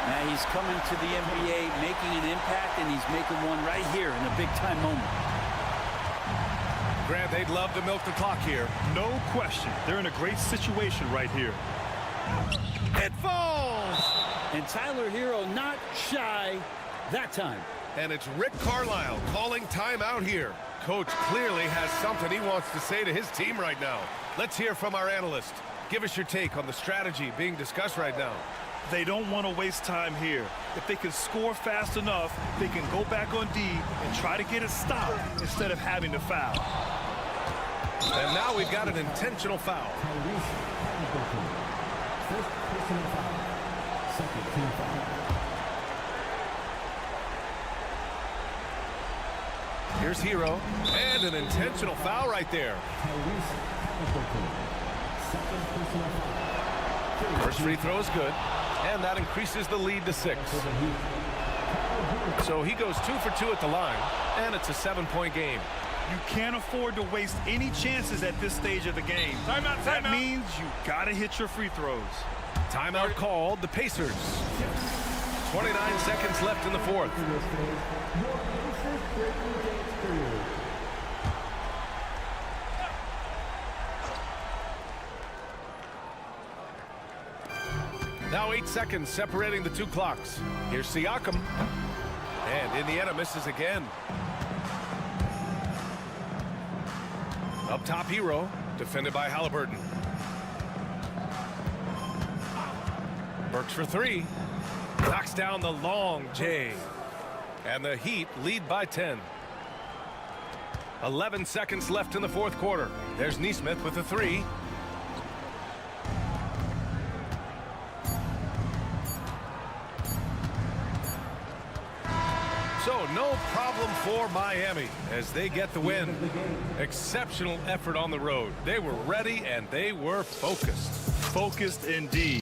Now he's coming to the NBA, making an impact, and he's making one right here in a big-time moment. Grant, they'd love to milk the clock here. No question. They're in a great situation right here. It falls. And Tyler Hero not shy that time. And it's Rick Carlisle calling timeout here. Coach clearly has something he wants to say to his team right now. Let's hear from our analyst. Give us your take on the strategy being discussed right now. They don't want to waste time here. If they can score fast enough, they can go back on D and try to get a stop instead of having to foul. And now we've got an intentional foul. First personal foul. Second team foul. Here's Hero, and an intentional foul right there. First free throw is good, and that increases the lead to 6. So he goes 2 for 2 at the line, and it's a 7-point game. You can't afford to waste any chances at this stage of the game. That means you got to hit your free throws. Timeout called, the Pacers. 29 seconds left in the fourth. Now 8 seconds separating the two clocks. Here's Siakam. And Indiana misses again. Up top, Hero, defended by Halliburton. Burks for 3. Knocks down the long J. And the Heat lead by 10. 11 seconds left in the fourth quarter. There's Nesmith with a 3. So no problem for Miami as they get the win. Exceptional effort on the road. They were ready and they were focused. Focused indeed.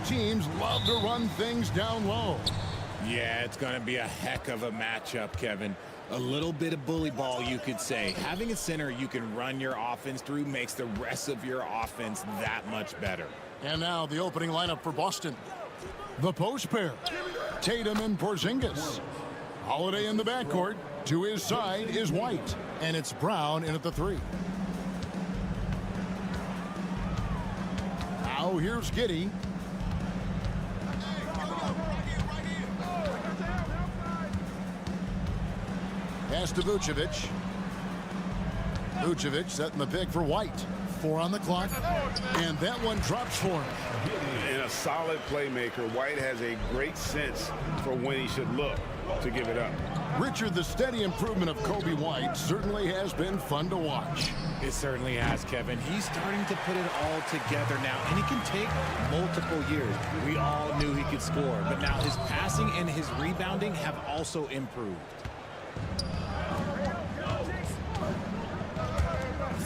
teams love to run things down low. Yeah, it's going to be a heck of a matchup, Kevin. A little bit of bully ball, you could say. Having a center you can run your offense through makes the rest of your offense that much better. And now the opening lineup for Boston. The post pair, Tatum and Porzingis. Holiday in the backcourt. To his side is White, and it's Brown in at the 3. Now here's Giddey. Pass to Vucevic. Vucevic setting the pick for White. 4 on the clock, and that one drops for him. And a solid playmaker, White has a great sense for when he should look to give it up. Richard, the steady improvement of Kobe White certainly has been fun to watch. It certainly has, Kevin. He's starting to put it all together now, and it can take multiple years. We all knew he could score, but now his passing and his rebounding have also improved.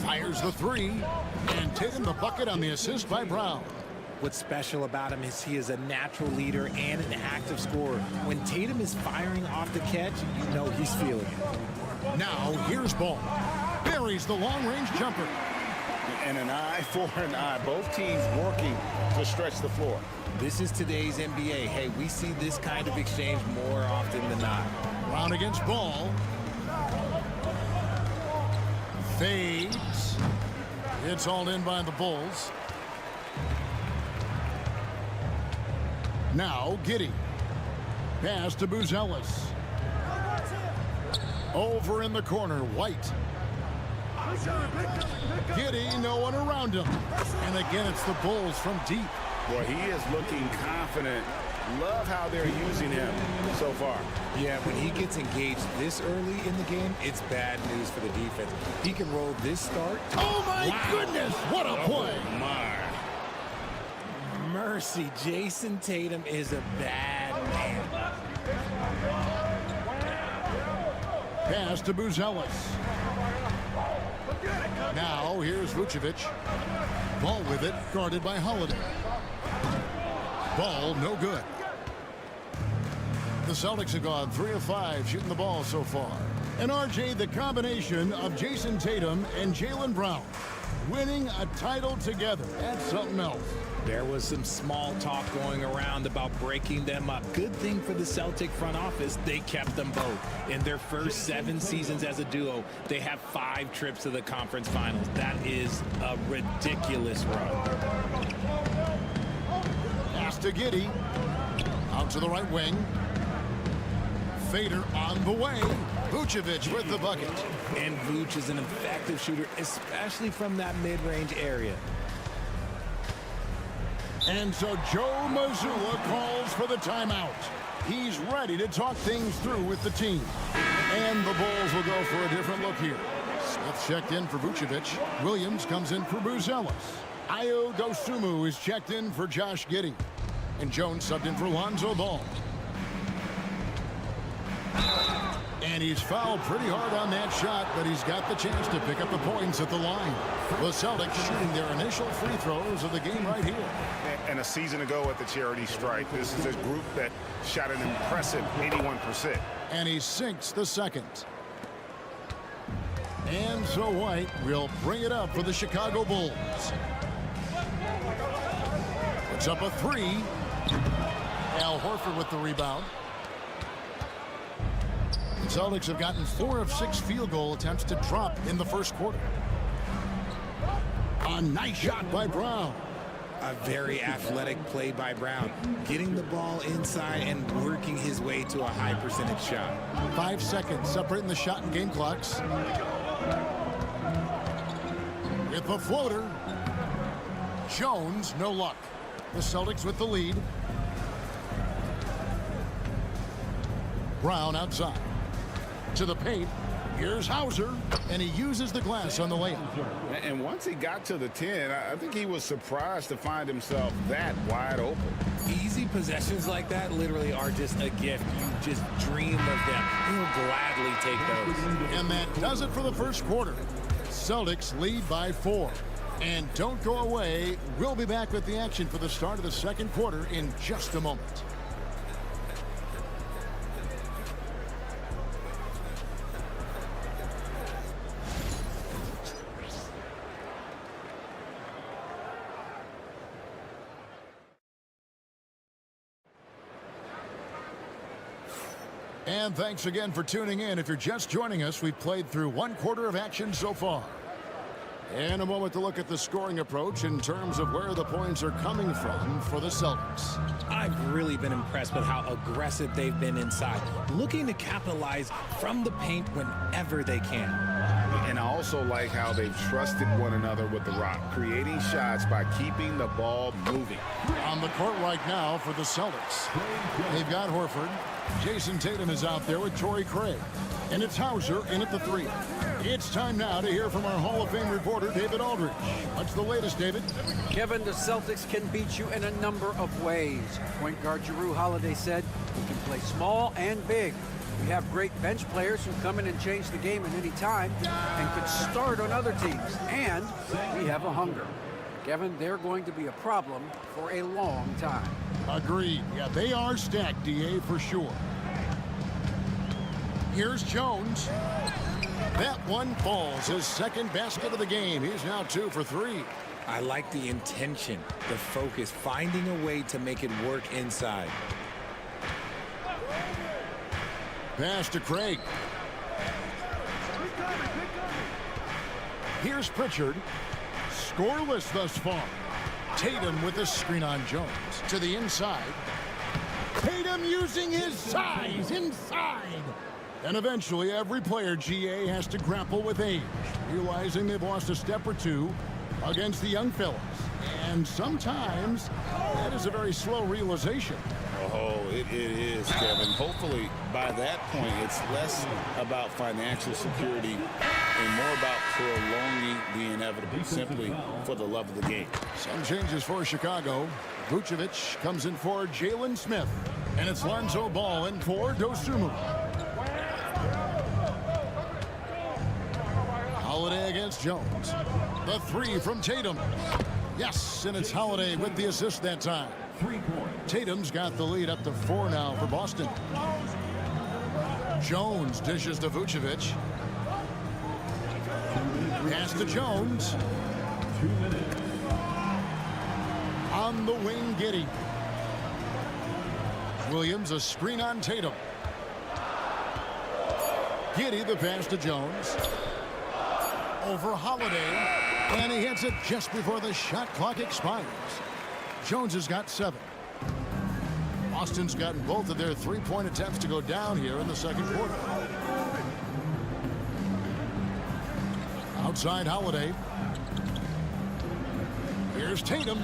Fires the 3, and Tatum the bucket on the assist by Brown. What's special about him is he is a natural leader and an active scorer. When Tatum is firing off the catch, you know he's feeling it. Now here's Ball. Buries the long-range jumper. And an eye for an eye. Both teams working to stretch the floor. This is today's NBA. Hey, we see this kind of exchange more often than not. Brown against Ball. Fades. It's hauled in by the Bulls. Now Giddey. Pass to Buzelis. Over in the corner, White. Giddey, no one around him. And again, it's the Bulls from deep. Boy, he is looking confident. Love how they're using him so far. Yeah, when he gets engaged this early in the game, it's bad news for the defense. He can roll this start. Oh, my goodness. What a play. Oh, my. Mercy, Jason Tatum is a bad man. Pass to Buzelis. Now here's Vucevic. Ball with it, guarded by Holiday. Ball no good. The Celtics have gone 3 of 5 shooting the ball so far. And RJ, the combination of Jason Tatum and Jaylen Brown winning a title together. That's something else. There was some small talk going around about breaking them up. Good thing for the Celtic front office, they kept them both. In their first 7 seasons as a duo, they have 5 trips to the conference finals. That is a ridiculous run. Pass to Giddey. Out to the right wing. Fader on the way. Vucevic with the bucket. And Vuce is an effective shooter, especially from that mid-range area. And so Joe Mazzulla calls for the timeout. He's ready to talk things through with the team. And the Bulls will go for a different look here. Smith checked in for Vucevic. Williams comes in for Buzelis. Ayo Dosunmu is checked in for Josh Giddey. And Jones subbed in for Lonzo Ball. And he's fouled pretty hard on that shot, but he's got the chance to pick up the points at the line. The Celtics shooting their initial free throws of the game right here. And a season ago at the charity stripe, this is a group that shot an impressive 81%. And he sinks the second. And so White will bring it up for the Chicago Bulls. Puts up a 3. Al Horford with the rebound. The Celtics have gotten 4 of 6 field goal attempts to drop in the first quarter. A nice shot by Brown. A very athletic play by Brown, getting the ball inside and working his way to a high percentage shot. 5 seconds separating the shot and game clocks. With the floater. Jones, no luck. The Celtics with the lead. Brown outside. To the paint. Here's Hauser, and he uses the glass on the layup. And once he got to the 10, I think he was surprised to find himself that wide open. Easy possessions like that literally are just a gift. You just dream of them. He'll gladly take those. And that does it for the first quarter. Celtics lead by 4. And don't go away. We'll be back with the action for the start of the second quarter in just a moment. And thanks again for tuning in. If you're just joining us, we've played through 1 quarter of action so far. And a moment to look at the scoring approach in terms of where the points are coming from for the Celtics. I've really been impressed with how aggressive they've been inside, looking to capitalize from the paint whenever they can. And I also like how they've trusted one another with the rock, creating shots by keeping the ball moving. On the court right now for the Celtics. They've got Horford. Jason Tatum is out there with Torrey Craig. And it's Hauser in at the 3. It's time now to hear from our Hall of Fame reporter, David Aldridge. What's the latest, David? Kevin, the Celtics can beat you in a number of ways. Point guard Jrue Holiday said he can play small and big. We have great bench players who come in and change the game at any time and could start on other teams. And we have a hunger. Kevin, they're going to be a problem for a long time. Agreed. Yeah, they are stacked, DA, for sure. Here's Jones. That one falls. His second basket of the game. He's now 2 for 3. I like the intention, the focus, finding a way to make it work inside. Pass to Craig. Here's Pritchard. Scoreless thus far. Tatum with a screen on Jones. To the inside. Tatum using his size inside. And eventually, every player, GA, has to grapple with age, realizing they've lost a step or two against the young fellas. And sometimes, that is a very slow realization. Oh, it is, Kevin. Hopefully, by that point, it's less about financial security and more about prolonging the inevitable, simply for the love of the game. Some changes for Chicago. Vucevic comes in for Jalen Smith. And it's Lonzo Ball in for Dosunmu. Holiday against Jones. The three from Tatum. Yes, and it's Holiday with the assist that time. Tatum's got the lead up to 4 now for Boston. Jones dishes to Vucevic. Pass to Jones. 2 minutes. On the wing, Giddey. Williams, a screen on Tatum. Giddey, the pass to Jones. Over Holiday. And he hits it just before the shot clock expires. Jones has got 7. Boston's gotten both of their three-point attempts to go down here in the second quarter. Outside Holiday. Here's Tatum.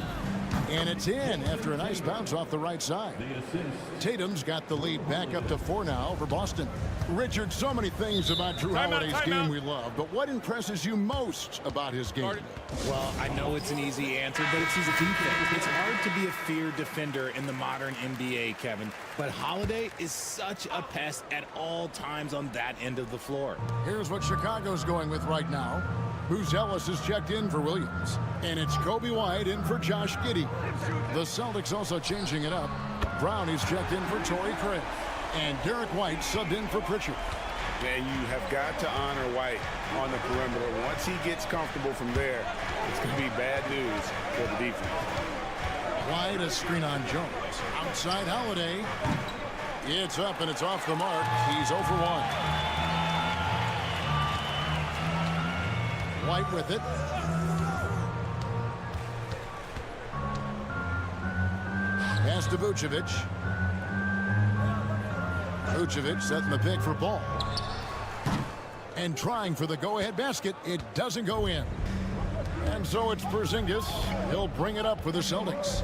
And it's in after a nice bounce off the right side. Tatum's got the lead back up to 4 now for Boston. Richard, so many things about Drew Holiday's game we love, but what impresses you most about his game? Well, I know it's an easy answer, but it's his defense. It's hard to be a feared defender in the modern NBA, Kevin. But Holiday is such a pest at all times on that end of the floor. Here's what Chicago's going with right now. Buzelis is checked in for Williams. And it's Kobe White in for Josh Giddey. The Celtics also changing it up. Brown is checked in for Torrey Craig. And Derek White subbed in for Pritchard. And you have got to honor White on the perimeter. Once he gets comfortable from there, it's going to be bad news for the defense. White, a screen on Jones. Outside Holiday. It's up and it's off the mark. He's 0 for 1. White with it. Pass to Vucevic. Vucevic setting the pick for Ball. And trying for the go-ahead basket. It doesn't go in. And so it's Porzingis. He'll bring it up for the Celtics.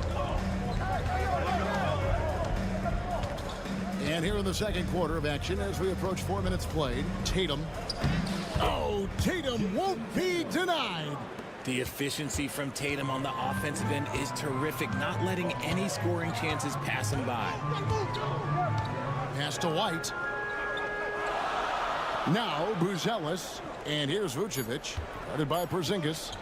And here in the second quarter of action, as we approach 4 minutes played, Tatum. Oh, Tatum won't be denied. The efficiency from Tatum on the offensive end is terrific, not letting any scoring chances pass him by. Pass to White. Now Buzelis. And here's Vucevic. Guarded by Porzingis.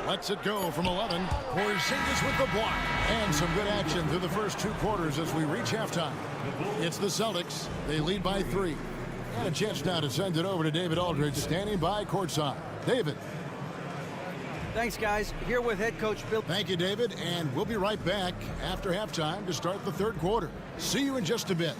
Lets it go from 11. Porzingis with the block. And some good action through the first 2 quarters as we reach halftime. It's the Celtics. They lead by 3. And a chance now to send it over to David Aldridge, standing by courtside. David. Thanks, guys. Here with head coach Bill. Thank you, David. And we'll be right back after halftime to start the third quarter. See you in just a bit.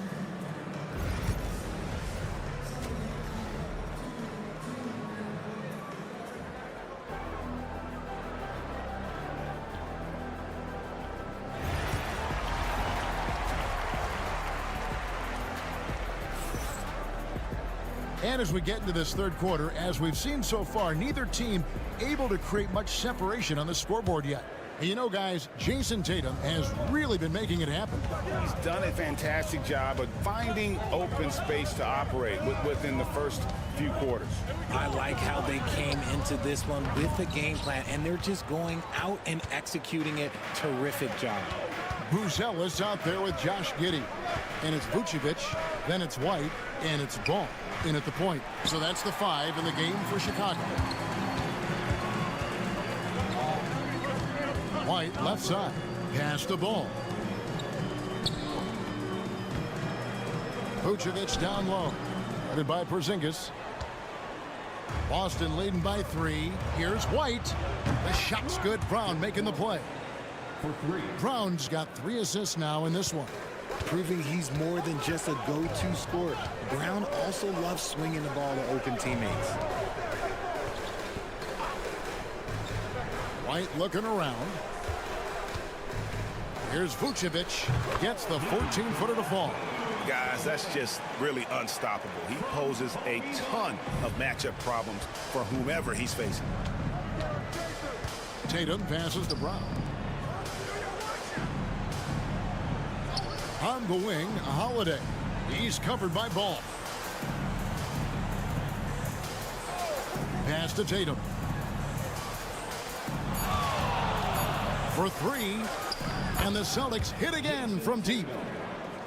And as we get into this third quarter, as we've seen so far, neither team able to create much separation on the scoreboard yet. And you know, guys, Jason Tatum has really been making it happen. He's done a fantastic job of finding open space to operate within the first few quarters. I like how they came into this one with a game plan, and they're just going out and executing it. Terrific job. Buzelis out there with Josh Giddey. And it's Vucevic, then it's White, and it's Ball in at the point. So that's the 5 in the game for Chicago. White left side. Pass the Ball. Vucevic down low. Guarded by Porzingis. Boston leading by 3. Here's White. The shot's good. Brown making the play. For 3. Brown's got 3 assists now in this one. Proving he's more than just a go-to scorer. Brown also loves swinging the ball to open teammates. White looking around. Here's Vucevic. Gets the 14-footer to fall. Guys, that's just really unstoppable. He poses a ton of matchup problems for whomever he's facing. Tatum passes to Brown. On the wing, Holiday. He's covered by Ball. Pass to Tatum. For three. And the Celtics hit again from deep.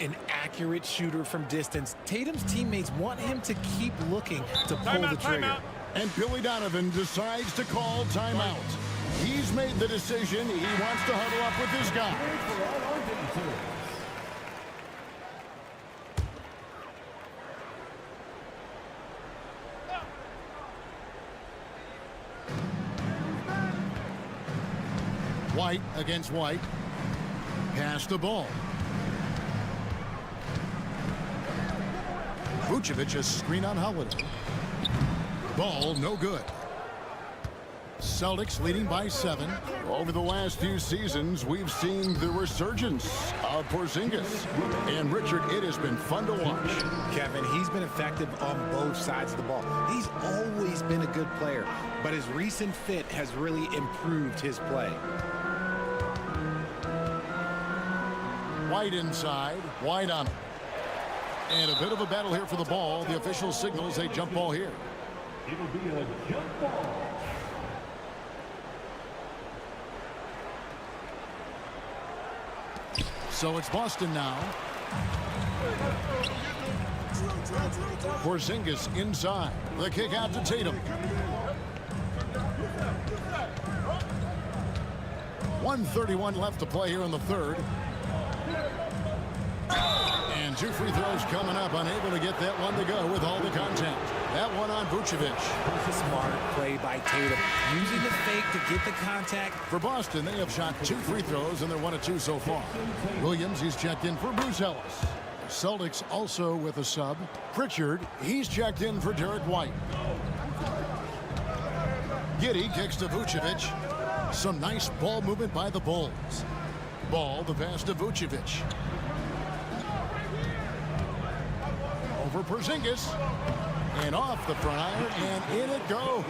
An accurate shooter from distance. Tatum's teammates want him to keep looking to pull the trigger. And Billy Donovan decides to call timeout. He's made the decision. He wants to huddle up with his guy. White against White. Pass the ball. Vucevic, a screen on Holiday. Ball no good. Celtics leading by 7. Over the last few seasons, we've seen the resurgence of Porzingis. And Richard, it has been fun to watch. Kevin, he's been effective on both sides of the ball. He's always been a good player, but his recent fit has really improved his play. White inside, White on it. And a bit of a battle here for the ball. The official signals a jump ball here. It'll be a jump ball. So it's Boston now. Porzingis inside. The kick out to Tatum. 1:31 left to play here in the third. And 2 free throws coming up. Unable to get that one to go with all the contact. That one on Vucevic. Smart play by Tatum. Using the fake to get the contact. For Boston, they have shot 2 free throws, and they're 1 of 2 so far. Williams, he's checked in for Bruce Ellis. Celtics also with a sub. Pritchard, he's checked in for Derek White. Giddey kicks to Vucevic. Some nice ball movement by the Bulls. Ball, the pass to Vucevic. Over Porzingis. And off the front iron, and in it goes.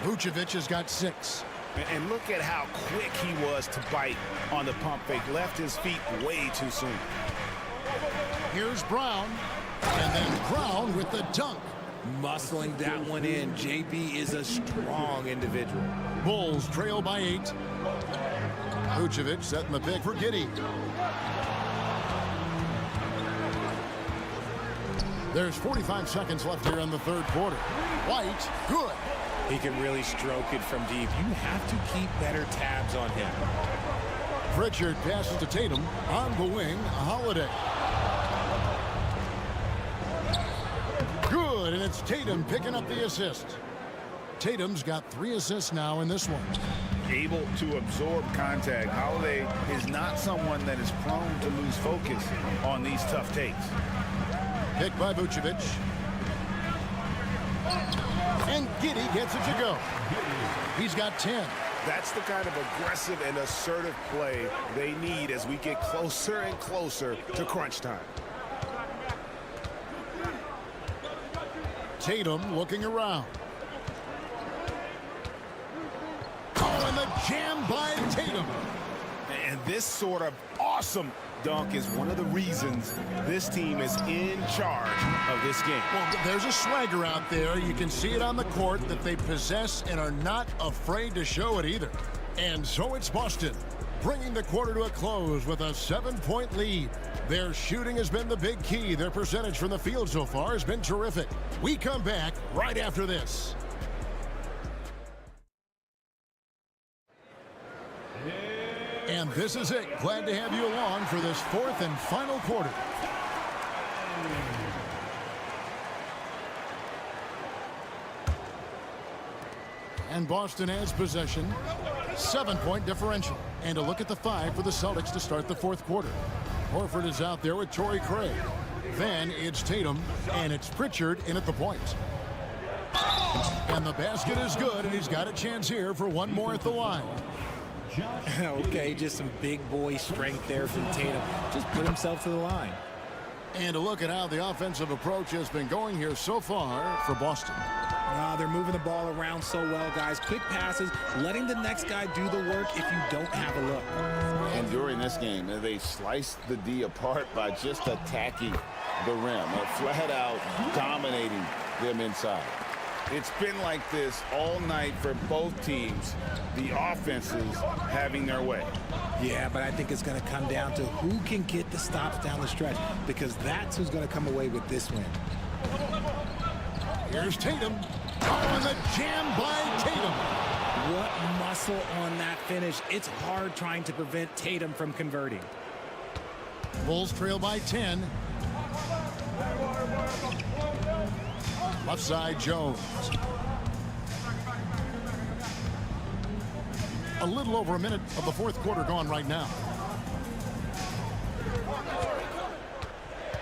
Vucevic has got 6. And look at how quick he was to bite on the pump fake. Left his feet way too soon. Here's Brown. And then Brown with the dunk. Muscling that one in. JB is a strong individual. Bulls trail by 8. Vucevic setting the pick for Giddey. There's 45 seconds left here in the third quarter. White, good. He can really stroke it from deep. You have to keep better tabs on him. Pritchard passes to Tatum. On the wing, Holiday. Good, and it's Tatum picking up the assist. Tatum's got 3 assists now in this one. Able to absorb contact. Holiday is not someone that is prone to lose focus on these tough takes. Pick by Vucevic. And Giddey gets it to go. He's got 10. That's the kind of aggressive and assertive play they need as we get closer and closer to crunch time. Tatum looking around. Oh, and the jam by Tatum. And this sort of awesome dunk is one of the reasons this team is in charge of this game. Well, there's a swagger out there. You can see it on the court that they possess and are not afraid to show it either. And so it's Boston, bringing the quarter to a close with a 7-point lead. Their shooting has been the big key. Their percentage from the field so far has been terrific. We come back right after this. And this is it. Glad to have you along for this 4th and final quarter. And Boston has possession. 7-point differential. And a look at the 5 for the Celtics to start the 4th quarter. Horford is out there with Torrey Craig. Then it's Tatum, and it's Pritchard in at the point. And the basket is good, and he's got a chance here for one more at the line. Okay, just some big boy strength there from Tatum. Just put himself to the line. And a look at how the offensive approach has been going here so far for Boston. They're moving the ball around so well, guys. Quick passes, letting the next guy do the work if you don't have a look. And during this game, they sliced the D apart by just attacking the rim, flat out dominating them inside. It's been like this all night for both teams, the offenses having their way. Yeah, but I think it's going to come down to who can get the stops down the stretch, because that's who's going to come away with this win. Here's Tatum. Oh, and the jam by Tatum. What muscle on that finish. It's hard trying to prevent Tatum from converting. Bulls trail by 10. Left side, Jones. A little over a minute of the fourth quarter gone right now.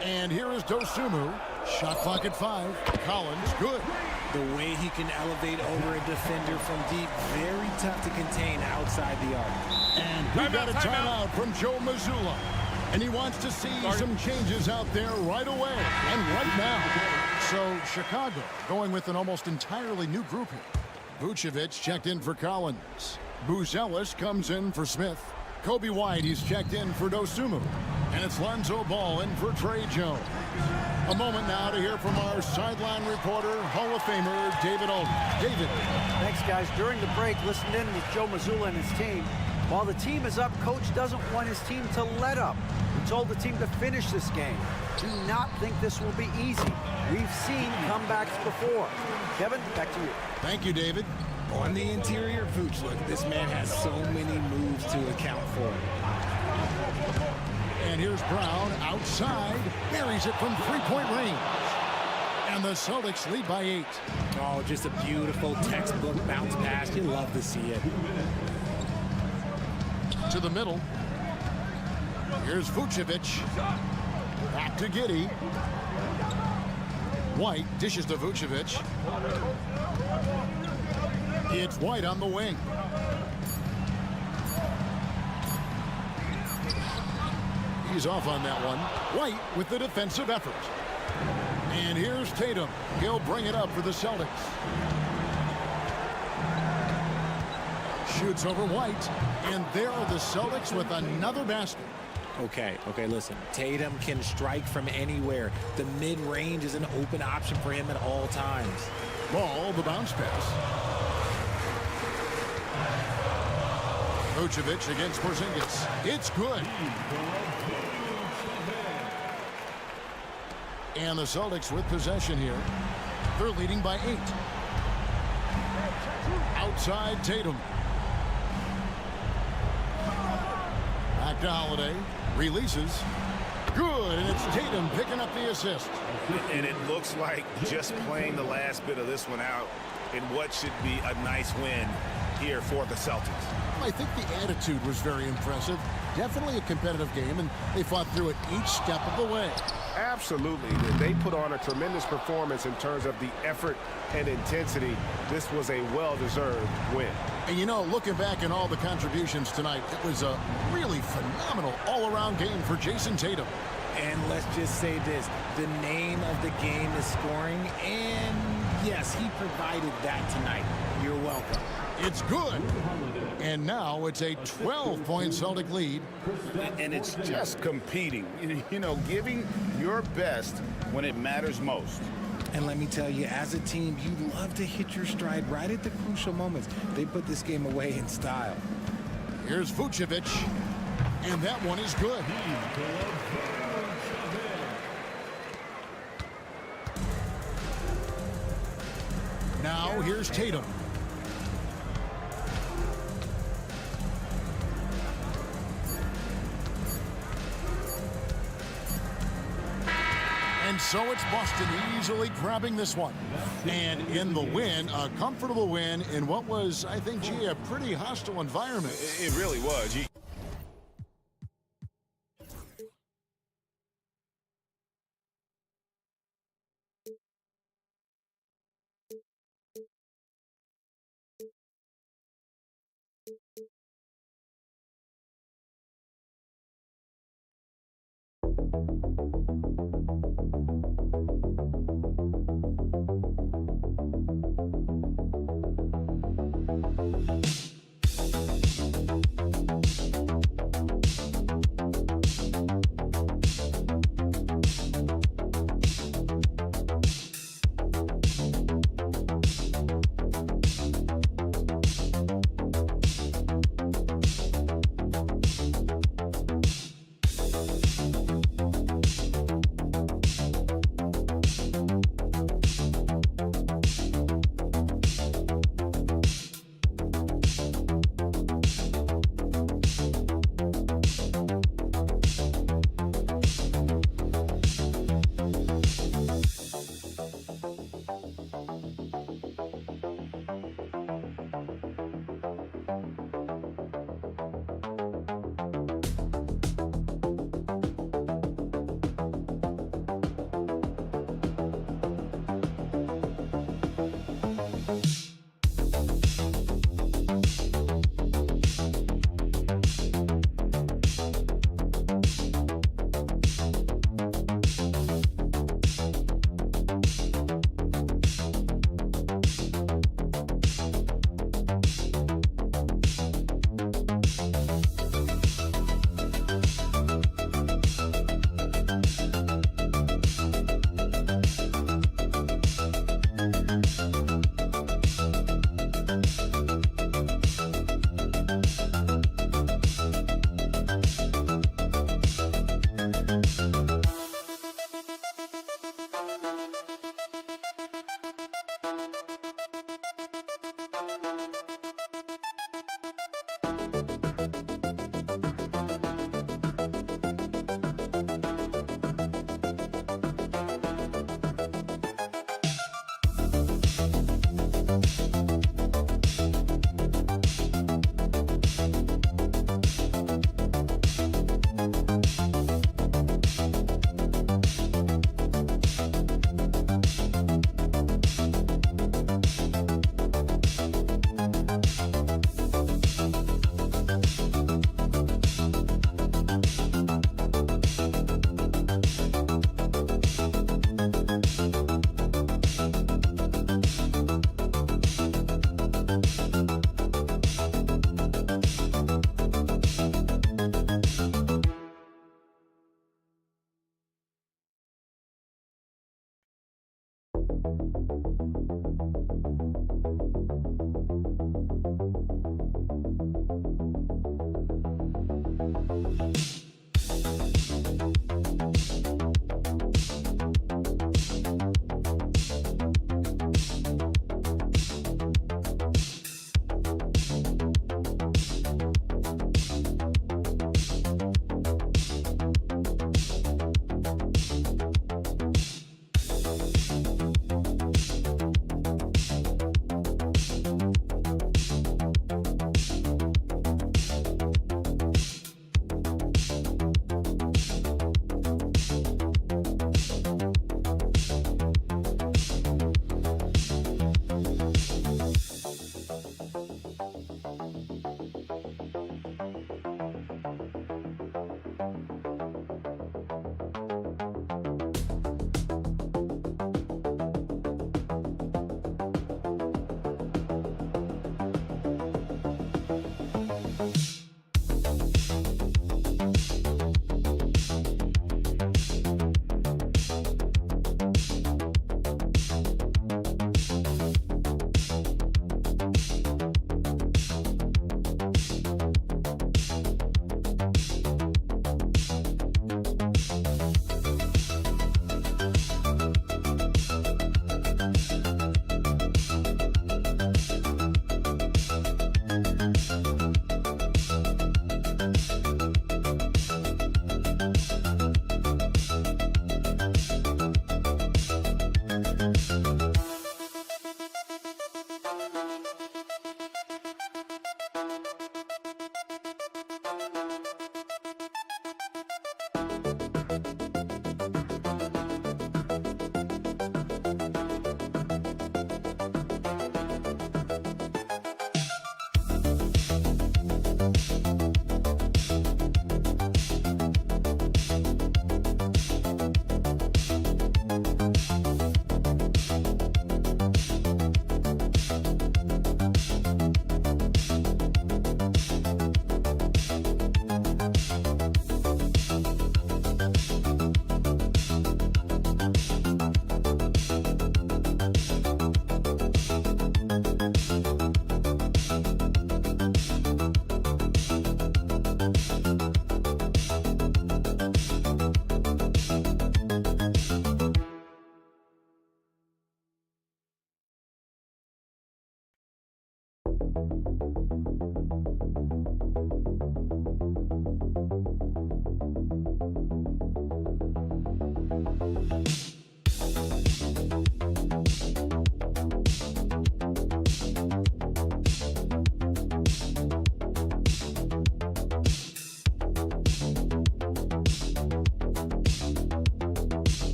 And here is Dosunmu. Shot clock at 5. Collins, good. The way he can elevate over a defender from deep, very tough to contain outside the arc. And we got a timeout from Joe Mazzulla. And he wants to see some changes out there right away and right now. So Chicago going with an almost entirely new group here. Vucevic checked in for Collins. Buzelis comes in for Smith. Kobe White, he's checked in for Dosunmu. And it's Lonzo Ball in for Trey Jones. A moment now to hear from our sideline reporter, Hall of Famer David Aldridge. David. Thanks, guys. During the break, listened in with Joe Mazzulla and his team. While the team is up, Coach doesn't want his team to let up. He told the team to finish this game. Do not think this will be easy. We've seen comebacks before. Kevin, back to you. Thank you, David. On the interior, Vooch, look, this man has so many moves to account for. And here's Brown outside. Buries it from three-point range. And the Celtics lead by 8. Oh, just a beautiful textbook bounce pass. You love to see it. To the middle. Here's Vucevic. Back to Giddey. White dishes to Vucevic. It's White on the wing. He's off on that one. White with the defensive effort. And here's Tatum. He'll bring it up for the Celtics. Shoots over White. And there are the Celtics with another basket. Okay, listen. Tatum can strike from anywhere. The mid-range is an open option for him at all times. Ball, the bounce pass. Vucevic against Porzingis. It's good. And the Celtics with possession here. They're leading by 8. Outside Tatum. Back to Holiday. Releases. Good, and it's Tatum picking up the assist. And it looks like just playing the last bit of this one out in what should be a nice win here for the Celtics. I think the attitude was very impressive. Definitely a competitive game, and they fought through it each step of the way. Absolutely. They put on a tremendous performance in terms of the effort and intensity. This was a well-deserved win. And you know, looking back in all the contributions tonight, it was a really phenomenal all-around game for Jason Tatum. And let's just say this, the name of the game is scoring, and yes, he provided that tonight. You're welcome. It's good. And now it's a 12-point Celtic lead. And it's just competing, you know, giving your best when it matters most. And let me tell you, as a team, you love to hit your stride right at the crucial moments. They put this game away in style. Here's Vucevic, and that one is good. Now here's Tatum. And so it's Boston easily grabbing this one. And in the win, a comfortable win in what was, I think, gee, a pretty hostile environment. It really was.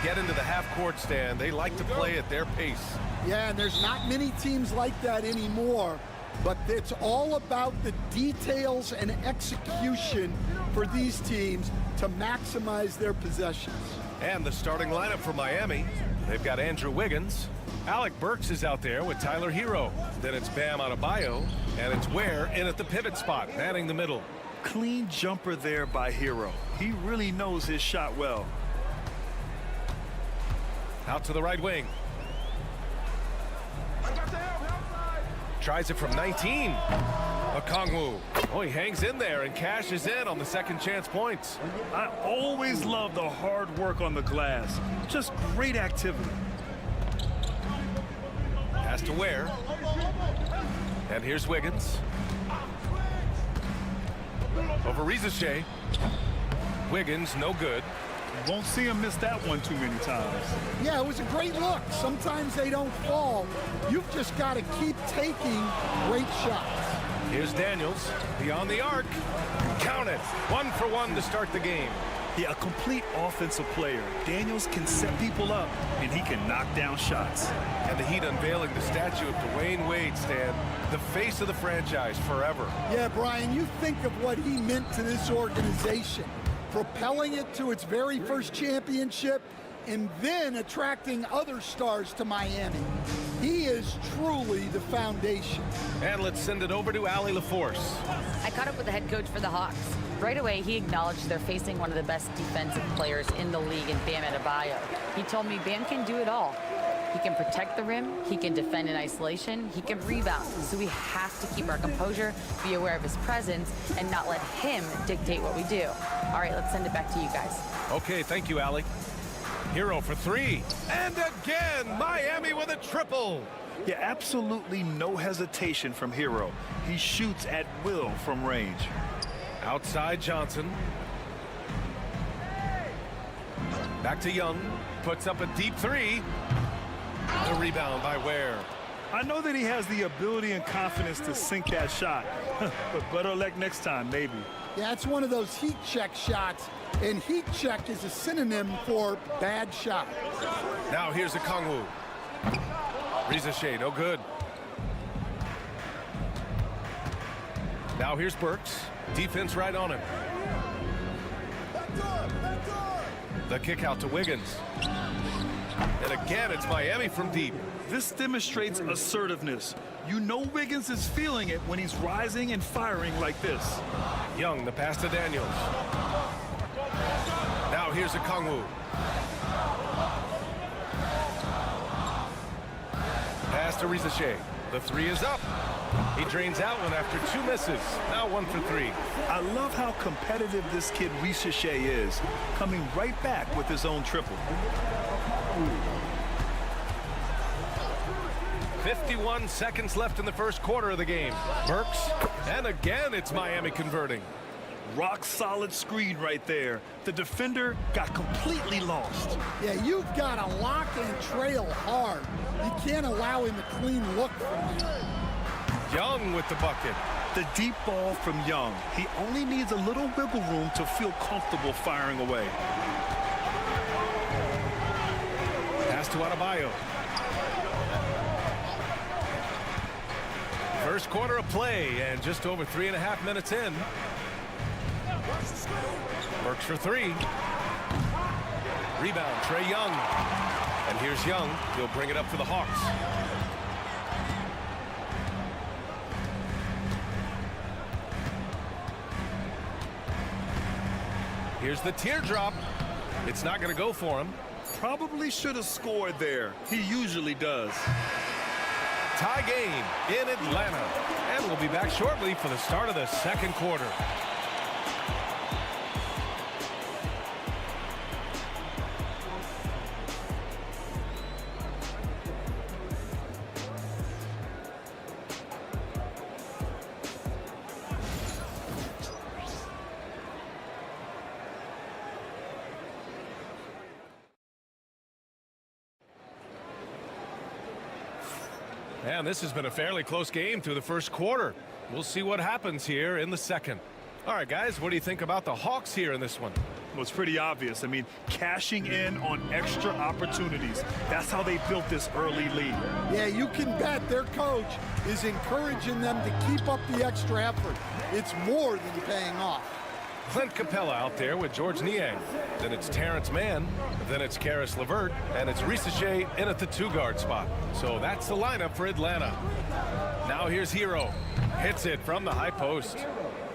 get into the half-court stand. They like to play at their pace. Yeah, and there's not many teams like that anymore, but it's all about the details and execution for these teams to maximize their possessions. And the starting lineup for Miami, they've got Andrew Wiggins. Alec Burks is out there with Tyler Hero. Then it's Bam Adebayo, and it's Ware in at the pivot spot, manning the middle. Clean jumper there by Hero. He really knows his shot well. Out to the right wing. Tries it from 19. Okongwu. Oh, he hangs in there and cashes in on the second chance points. I always love the hard work on the glass. Just great activity. Has to Ware. And here's Wiggins. Over Rizachet. Wiggins, no good. Won't see him miss that one too many times. Yeah, it was a great look. Sometimes they don't fall. You've just got to keep taking great shots. Here's Daniels, beyond the arc. Count it. 1 for 1 to start the game. Yeah, a complete offensive player. Daniels can set people up, and he can knock down shots. And the Heat unveiling the statue of Dwayne Wade, Stan, the face of the franchise forever. Yeah, Brian, you think of what he meant to this organization, propelling it to its very first championship, and then attracting other stars to Miami. He is truly the foundation. And let's send it over to Allie LaForce. I caught up with the head coach for the Hawks. Right away, he acknowledged they're facing one of the best defensive players in the league in Bam Adebayo. He told me Bam can do it all. He can protect the rim, he can defend in isolation, he can rebound. So we have to keep our composure, be aware of his presence, and not let him dictate what we do. All right, let's send it back to you guys. Okay, thank you, Allie. Hero for 3. And again, Miami with a triple. Yeah, absolutely no hesitation from Hero. He shoots at will from range. Outside Johnson. Back to Young. Puts up a deep 3. The rebound by Ware. I know that he has the ability and confidence to sink that shot. But better luck next time, maybe. Yeah, it's one of those heat check shots. And heat check is a synonym for bad shot. Now here's Okongwu. Rizachet, no good. Now here's Burks. Defense right on him. The kick out to Wiggins. And again, it's Miami from deep. This demonstrates assertiveness. You know Wiggins is feeling it when he's rising and firing like this. Young, the pass to Daniels. Now here's Okongwu. Pass to Rizachet. The 3 is up. He drains out one after 2 misses. Now 1 for 3. I love how competitive this kid Rizachet is, coming right back with his own triple. 51 seconds left in the first quarter of the game. Burks, and again it's Miami converting. Rock solid screen right there. The defender got completely lost. Yeah, you've got to lock and trail hard. You can't allow him a clean look from you. Young with the bucket. The deep ball from Young. He only needs a little wiggle room to feel comfortable firing away. Pass to Adebayo. First quarter of play, and just over 3.5 minutes in. Works for 3. Rebound, Trae Young. And here's Young. He'll bring it up for the Hawks. Here's the teardrop. It's not going to go for him. Probably should have scored there. He usually does. Tie game in Atlanta. And we'll be back shortly for the start of the second quarter. And this has been a fairly close game through the first quarter. We'll see what happens here in the second. All right, guys, what do you think about the Hawks here in this one? Well, it's pretty obvious. I mean, cashing in on extra opportunities. That's how they built this early lead. Yeah, you can bet their coach is encouraging them to keep up the extra effort. It's more than paying off. Clint Capella out there with George Niang. Then it's Terrence Mann. Then it's Karis LeVert. And it's Risacher in at the 2-guard spot. So that's the lineup for Atlanta. Now here's Hero. Hits it from the high post.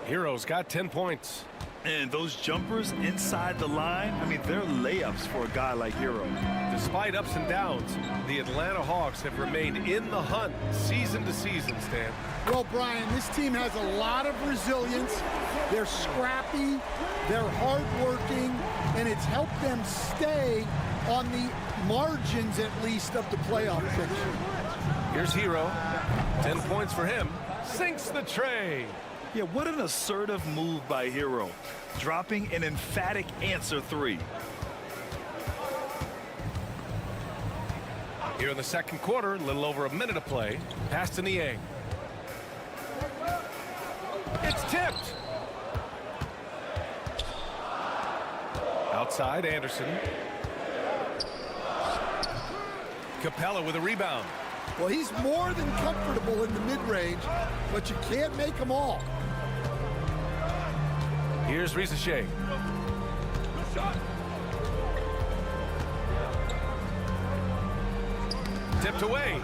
Hero's got 10 points. And those jumpers inside the line, I mean, they're layups for a guy like Hero. Despite ups and downs, the Atlanta Hawks have remained in the hunt season to season, Stan. Well, Brian, this team has a lot of resilience. They're scrappy, they're hardworking, and it's helped them stay on the margins, at least, of the playoff picture. Here's Hero. 10 points for him. Sinks the tray. Yeah, what an assertive move by Hero, dropping an emphatic answer 3. Here in the second quarter, a little over a minute to play. Pass to Niang. It's tipped. Outside, Anderson. Capella with a rebound. Well, he's more than comfortable in the mid-range, but you can't make them all. Here's Risacher. Tipped away.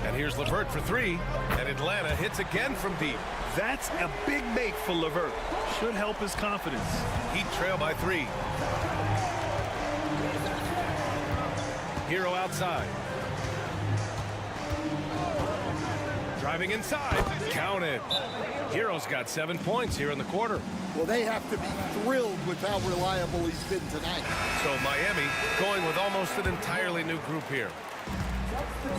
And here's LeVert for 3. And Atlanta hits again from deep. That's a big make for LeVert. Should help his confidence. Heat trail by 3. Hero outside. Driving inside. Count it. Hero's got 7 points here in the quarter. Well, they have to be thrilled with how reliable he's been tonight. So Miami going with almost an entirely new group here.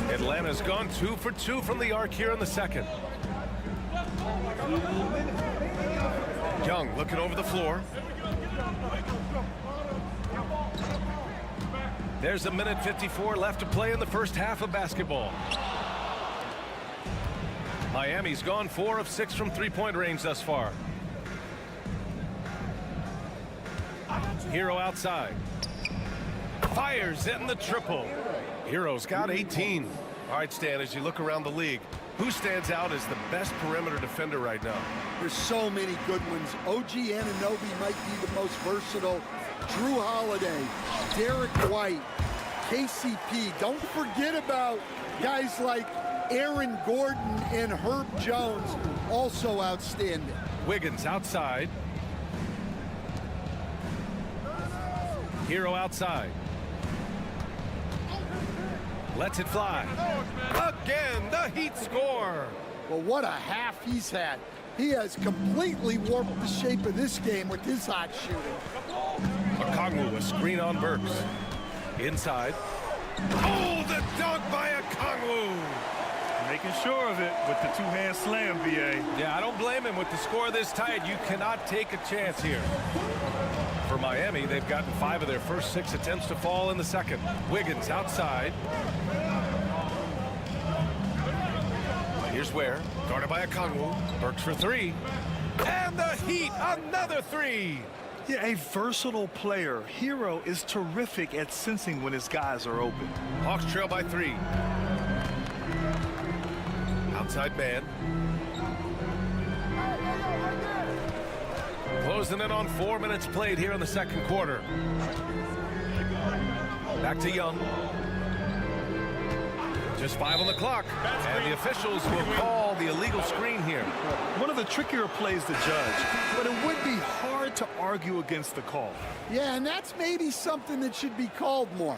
Atlanta's gone 2 for 2 from the arc here in the second. Young looking over the floor. There's a minute 54 left to play in the first half of basketball. Miami's gone 4 of 6 from three-point range thus far. Hero outside. Fires in the triple. Hero's got 18. All right, Stan, as you look around the league, who stands out as the best perimeter defender right now? There's so many good ones. OG Anunoby might be the most versatile. Drew Holiday, Derek White, KCP. Don't forget about guys like Aaron Gordon and Herb Jones, also outstanding. Wiggins outside. Hero outside. Lets it fly. Again, the Heat score. Well, what a half he's had. He has completely warped the shape of this game with his hot shooting. Okongwu, a screen on Burks. Inside. Oh, the dunk by Okongwu. Making sure of it with the two-hand slam, BA. Yeah, I don't blame him with the score this tight. You cannot take a chance here. For Miami, they've gotten 5 of their first 6 attempts to fall in the second. Wiggins outside. Here's Ware, guarded by Okongwu. Burks for 3. And the Heat, another 3. Yeah, a versatile player. Hero is terrific at sensing when his guys are open. Hawks trail by 3. Outside man. Closing in on 4 minutes played here in the second quarter. Back to Young. Just 5 on the clock. And the officials will call the illegal screen here. One of the trickier plays to judge, but it would be hard to argue against the call. Yeah, and that's maybe something that should be called more.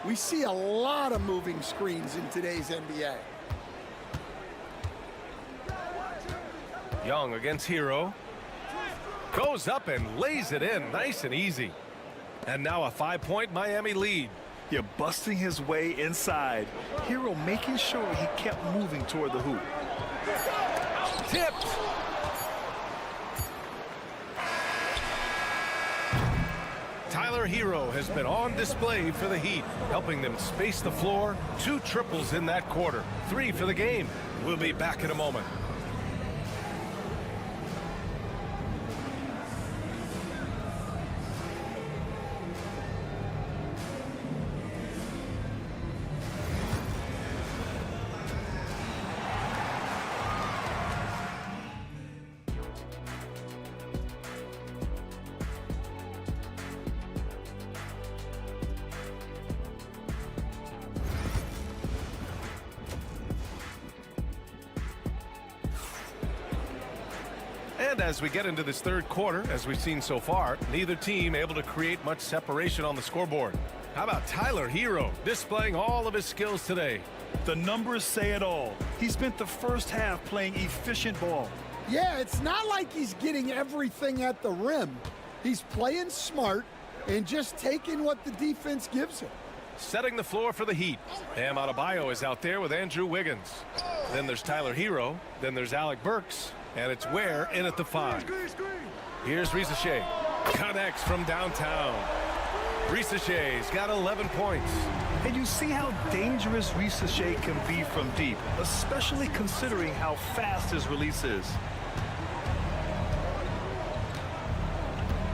We see a lot of moving screens in today's NBA. Young against Hero. Goes up and lays it in nice and easy. And now a 5-point Miami lead. Yeah, busting his way inside. Hero making sure he kept moving toward the hoop. Tipped. Tyler Hero has been on display for the Heat, helping them space the floor. 2 triples in that quarter. 3 for the game. We'll be back in a moment. And as we get into this third quarter, as we've seen so far, neither team able to create much separation on the scoreboard. How about Tyler Hero displaying all of his skills today? The numbers say it all. He spent the first half playing efficient ball. Yeah, it's not like he's getting everything at the rim. He's playing smart and just taking what the defense gives him. Setting the floor for the Heat. Bam Adebayo is out there with Andrew Wiggins. Then there's Tyler Hero. Then there's Alec Burks. And it's Ware in at the 5. Here's Risacher. Connects from downtown. Risacher's got 11 points. And you see how dangerous Risacher can be from deep, especially considering how fast his release is.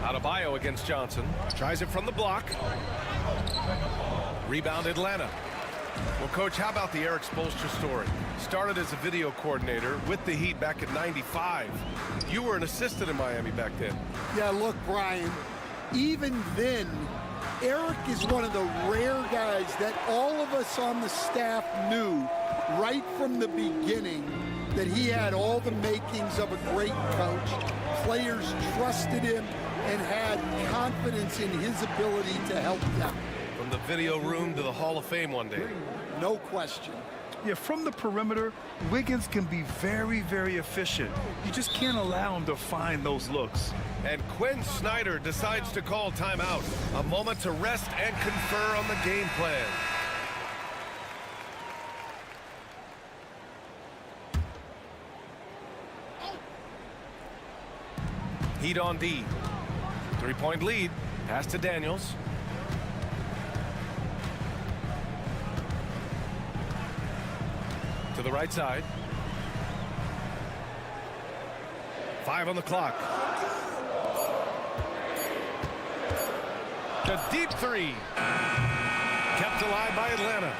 Adebayo against Johnson. Tries it from the block. Rebound Atlanta. Well, Coach, how about the Eric Spoelstra story? Started as a video coordinator with the Heat back in '95. You were an assistant in Miami back then. Yeah, look, Brian, even then, Eric is one of the rare guys that all of us on the staff knew right from the beginning that he had all the makings of a great coach. Players trusted him and had confidence in his ability to help them. From the video room to the Hall of Fame one day. No question. Yeah, from the perimeter, Wiggins can be very, very efficient. You just can't allow him to find those looks. And Quinn Snyder decides to call timeout. A moment to rest and confer on the game plan. Heat on D. 3-point lead. Pass to Daniels. To the right side. 5 on the clock. The deep 3. Kept alive by Atlanta.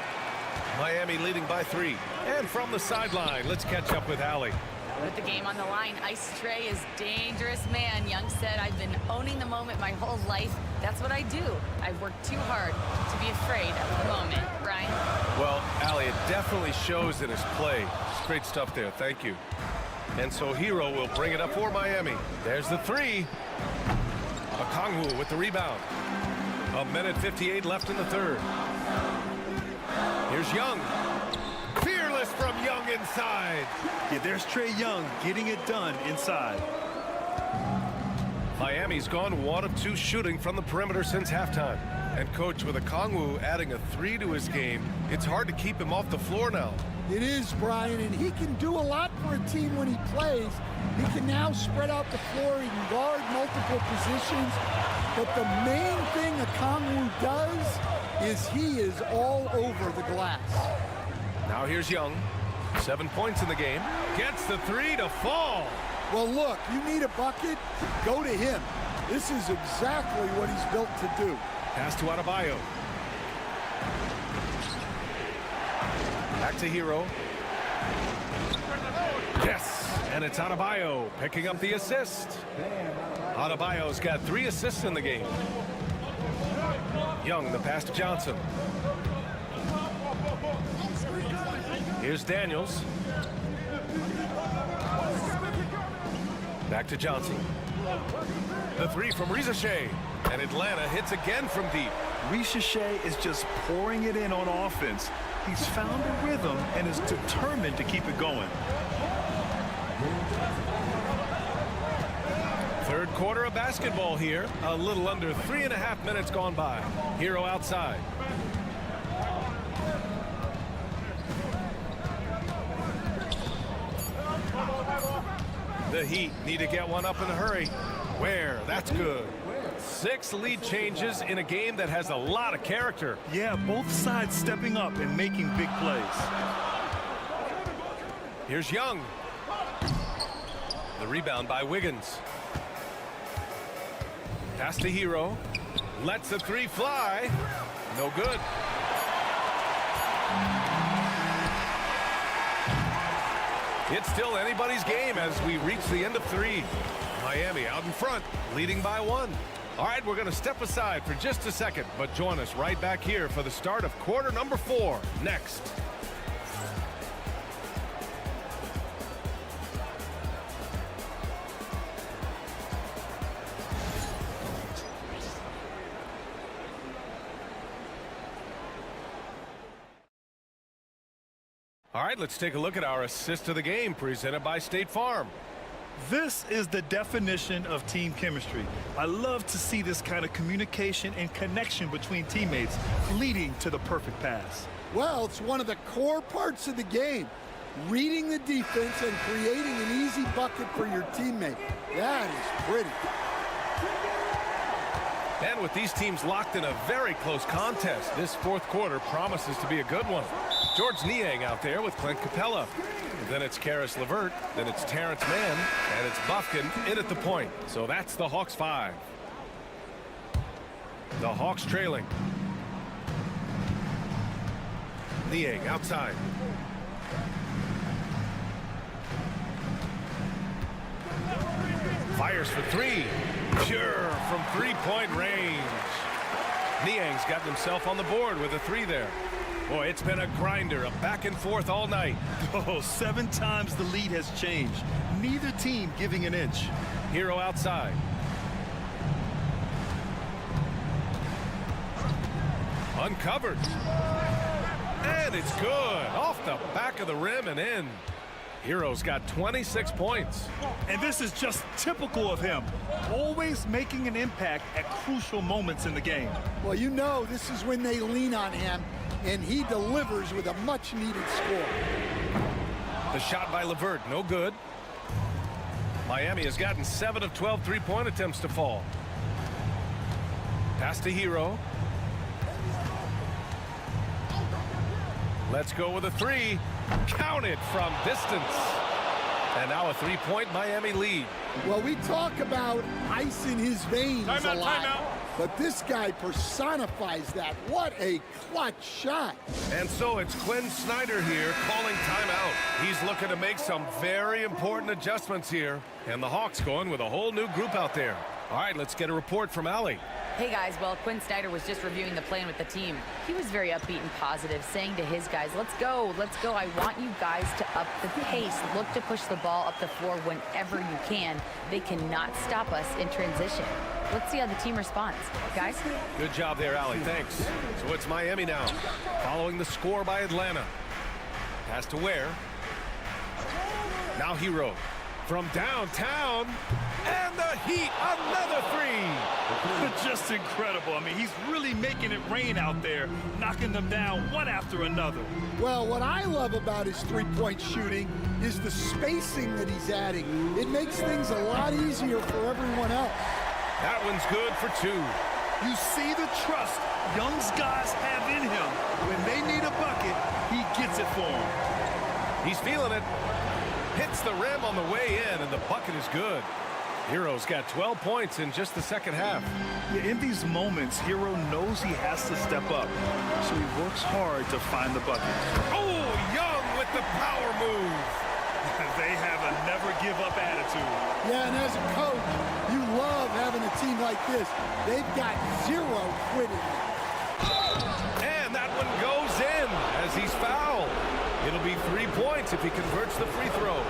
Miami leading by 3. And from the sideline, let's catch up with Allie. With the game on the line, Ice Trey is dangerous man. Young said, I've been owning the moment my whole life. That's what I do. I've worked too hard to be afraid of the moment. Brian? Well, Allie, it definitely shows in his play. Great stuff there. Thank you. And so Hero will bring it up for Miami. There's the 3. Okongwu with the rebound. 1:58 left in the third. Here's Young. Fearless from Young inside. Yeah, there's Trae Young getting it done inside. Miami's gone 1 of 2 shooting from the perimeter since halftime. And Coach, with Okongwu adding a 3 to his game, it's hard to keep him off the floor now. It is, Brian, and he can do a lot for a team when he plays. He can now spread out the floor. He can guard multiple positions. But the main thing Okongwu does is he is all over the glass. Now here's Young. 7 points in the game. Gets the 3 to fall. Well, look, you need a bucket, go to him. This is exactly what he's built to do. Pass to Adebayo. Back to Hero. Yes, and it's Adebayo picking up the assist. Adebayo's got 3 assists in the game. Young, the pass to Johnson. Here's Daniels. Back to Johnson. The 3 from Risacher. And Atlanta hits again from deep. Risacher is just pouring it in on offense. He's found a rhythm and is determined to keep it going. Third quarter of basketball here. A little under 3.5 minutes gone by. Hero outside. The Heat need to get one up in a hurry. Where? That's good. 6 lead changes in a game that has a lot of character. Yeah, both sides stepping up and making big plays. Here's Young. The rebound by Wiggins. Pass to Hero. Lets the 3 fly. No good. It's still anybody's game as we reach the end of 3. Miami out in front, leading by 1. All right, we're going to step aside for just a second, but join us right back here for the start of quarter number 4 next. All right, let's take a look at our assist of the game presented by State Farm. This is the definition of team chemistry. I love to see this kind of communication and connection between teammates leading to the perfect pass. Well, it's one of the core parts of the game. Reading the defense and creating an easy bucket for your teammate. That is pretty. And with these teams locked in a very close contest, this fourth quarter promises to be a good one. George Niang out there with Clint Capella. Then it's Karis LeVert, then it's Terrence Mann, and it's Bufkin in at the point. So that's the Hawks 5. The Hawks trailing. Niang outside. Fires for three. Pure from three-point range. Niang's gotten himself on the board with a three there. Boy, it's been a grinder, a back and forth all night. Oh, 7 times the lead has changed. Neither team giving an inch. Hero outside. Uncovered. And it's good. Off the back of the rim and in. Hero's got 26 points. And this is just typical of him. Always making an impact at crucial moments in the game. Well, you know this is when they lean on him, and he delivers with a much-needed score. The shot by LeVert, no good. Miami has gotten 7 of 12 three-point attempts to fall. Pass to Hero. Let's go with a three. Counted from distance. And now a three-point Miami lead. Well, we talk about ice in his veins a lot, but this guy personifies that. What a clutch shot. And so it's Quinn Snyder here calling timeout. He's looking to make some very important adjustments here. And the Hawks going with a whole new group out there. All right, let's get a report from Allie. Hey guys, well, Quinn Snyder was just reviewing the plan with the team. He was very upbeat and positive, saying to his guys, let's go. I want you guys to up the pace. Look to push the ball up the floor whenever you can. They cannot stop us in transition. Let's see how the team responds. Guys? Good job there, Allie. Thanks. So it's Miami now, following the score by Atlanta. Pass to Ware. Now Hero from downtown. And the Heat, another three. Just incredible. I mean, he's really making it rain out there, knocking them down one after another. Well, what I love about his three-point shooting is the spacing that he's adding. It makes things a lot easier for everyone else. That one's good for 2. You see the trust Young's guys have in him. When they need a bucket, he gets it for them. He's feeling it. Hits the rim on the way in, and the bucket is good. Hero's got 12 points in just the second half. Yeah, in these moments, Hero knows he has to step up, so he works hard to find the bucket. Oh, Young with the power move. They have a never-give-up attitude. Yeah, and as a coach, you love having a team like this. They've got zero quitting. And that one goes in as he's fouled. It'll be 3 points if he converts the free throw.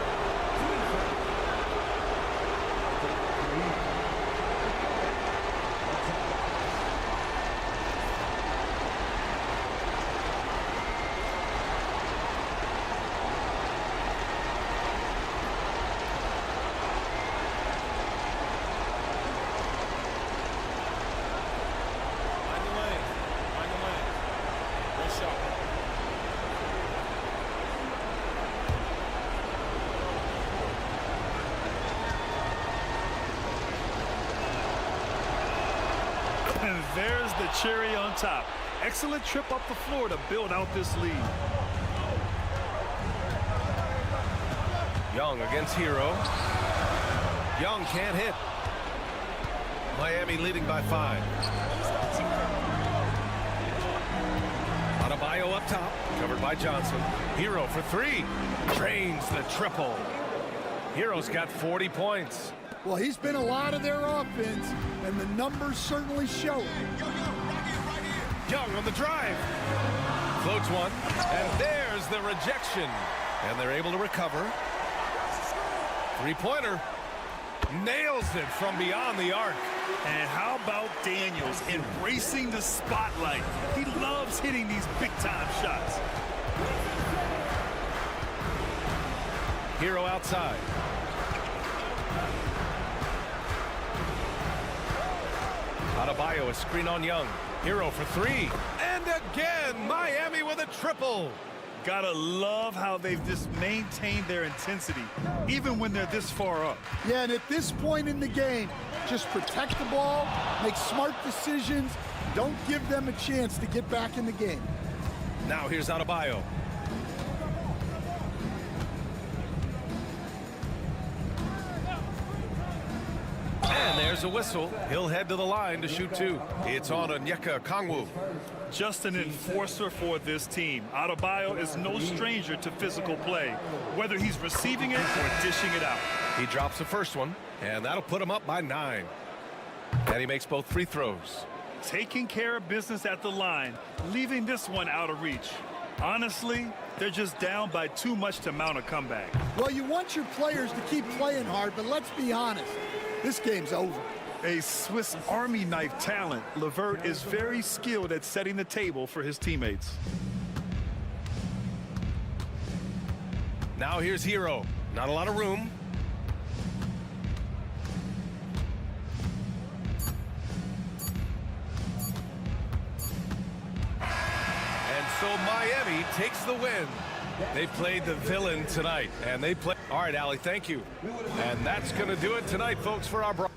And there's the cherry on top. Excellent trip up the floor to build out this lead. Young against Hero. Young can't hit. Miami leading by 5. Adebayo up top, covered by Johnson. Hero for 3. Drains the triple. Hero's got 40 points. Well, he's been a lot of their offense, and the numbers certainly show it. Young on the drive. Floats one, and there's the rejection. And they're able to recover. Three-pointer. Nails it from beyond the arc. And how about Daniels embracing the spotlight? He loves hitting these big-time shots. Hero outside. Adebayo, a screen on Young. Hero for three. And again, Miami with a triple. Gotta love how they've just maintained their intensity, even when they're this far up. Yeah, and at this point in the game, just protect the ball, make smart decisions, don't give them a chance to get back in the game. Now here's Adebayo. And there's a whistle. He'll head to the line to shoot two. It's on Onyeka Okongwu. Just an enforcer for this team. Adebayo is no stranger to physical play, whether he's receiving it or dishing it out. He drops the first one, and that'll put him up by 9. And he makes both free throws. Taking care of business at the line, leaving this one out of reach. Honestly, they're just down by too much to mount a comeback. Well, you want your players to keep playing hard, but let's be honest, this game's over. A Swiss Army knife talent, LeVert is very skilled at setting the table for his teammates. Now here's Hero. Not a lot of room. And so Miami takes the win. They played the villain tonight, and they play. All right, Allie, thank you. And that's going to do it tonight, folks, for our broadcast.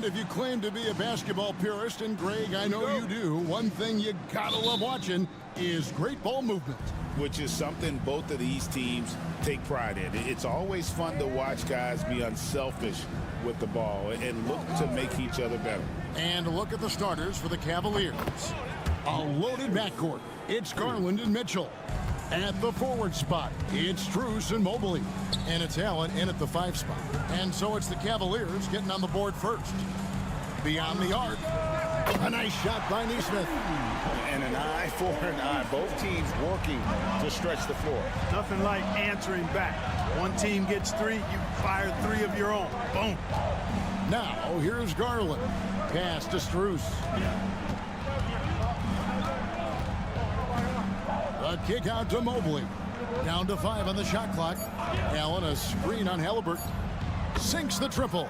And if you claim to be a basketball purist, and Greg, I know you do, one thing you gotta love watching is great ball movement. Which is something both of these teams take pride in. It's always fun to watch guys be unselfish with the ball and look to make each other better. And look at the starters for the Cavaliers. A loaded backcourt. It's Garland and Mitchell. At the forward spot, it's Strus and Mobley. And it's Allen in at the 5 spot. And so it's the Cavaliers getting on the board first. Beyond the arc, a nice shot by Nesmith. And an eye for an eye. Both teams working to stretch the floor. Nothing like answering back. One team gets 3, you fire 3 of your own. Boom. Now, here's Garland. Pass to Strus. A kick out to Mobley. Down to 5 on the shot clock. Allen, a screen on Halliburton. Sinks the triple.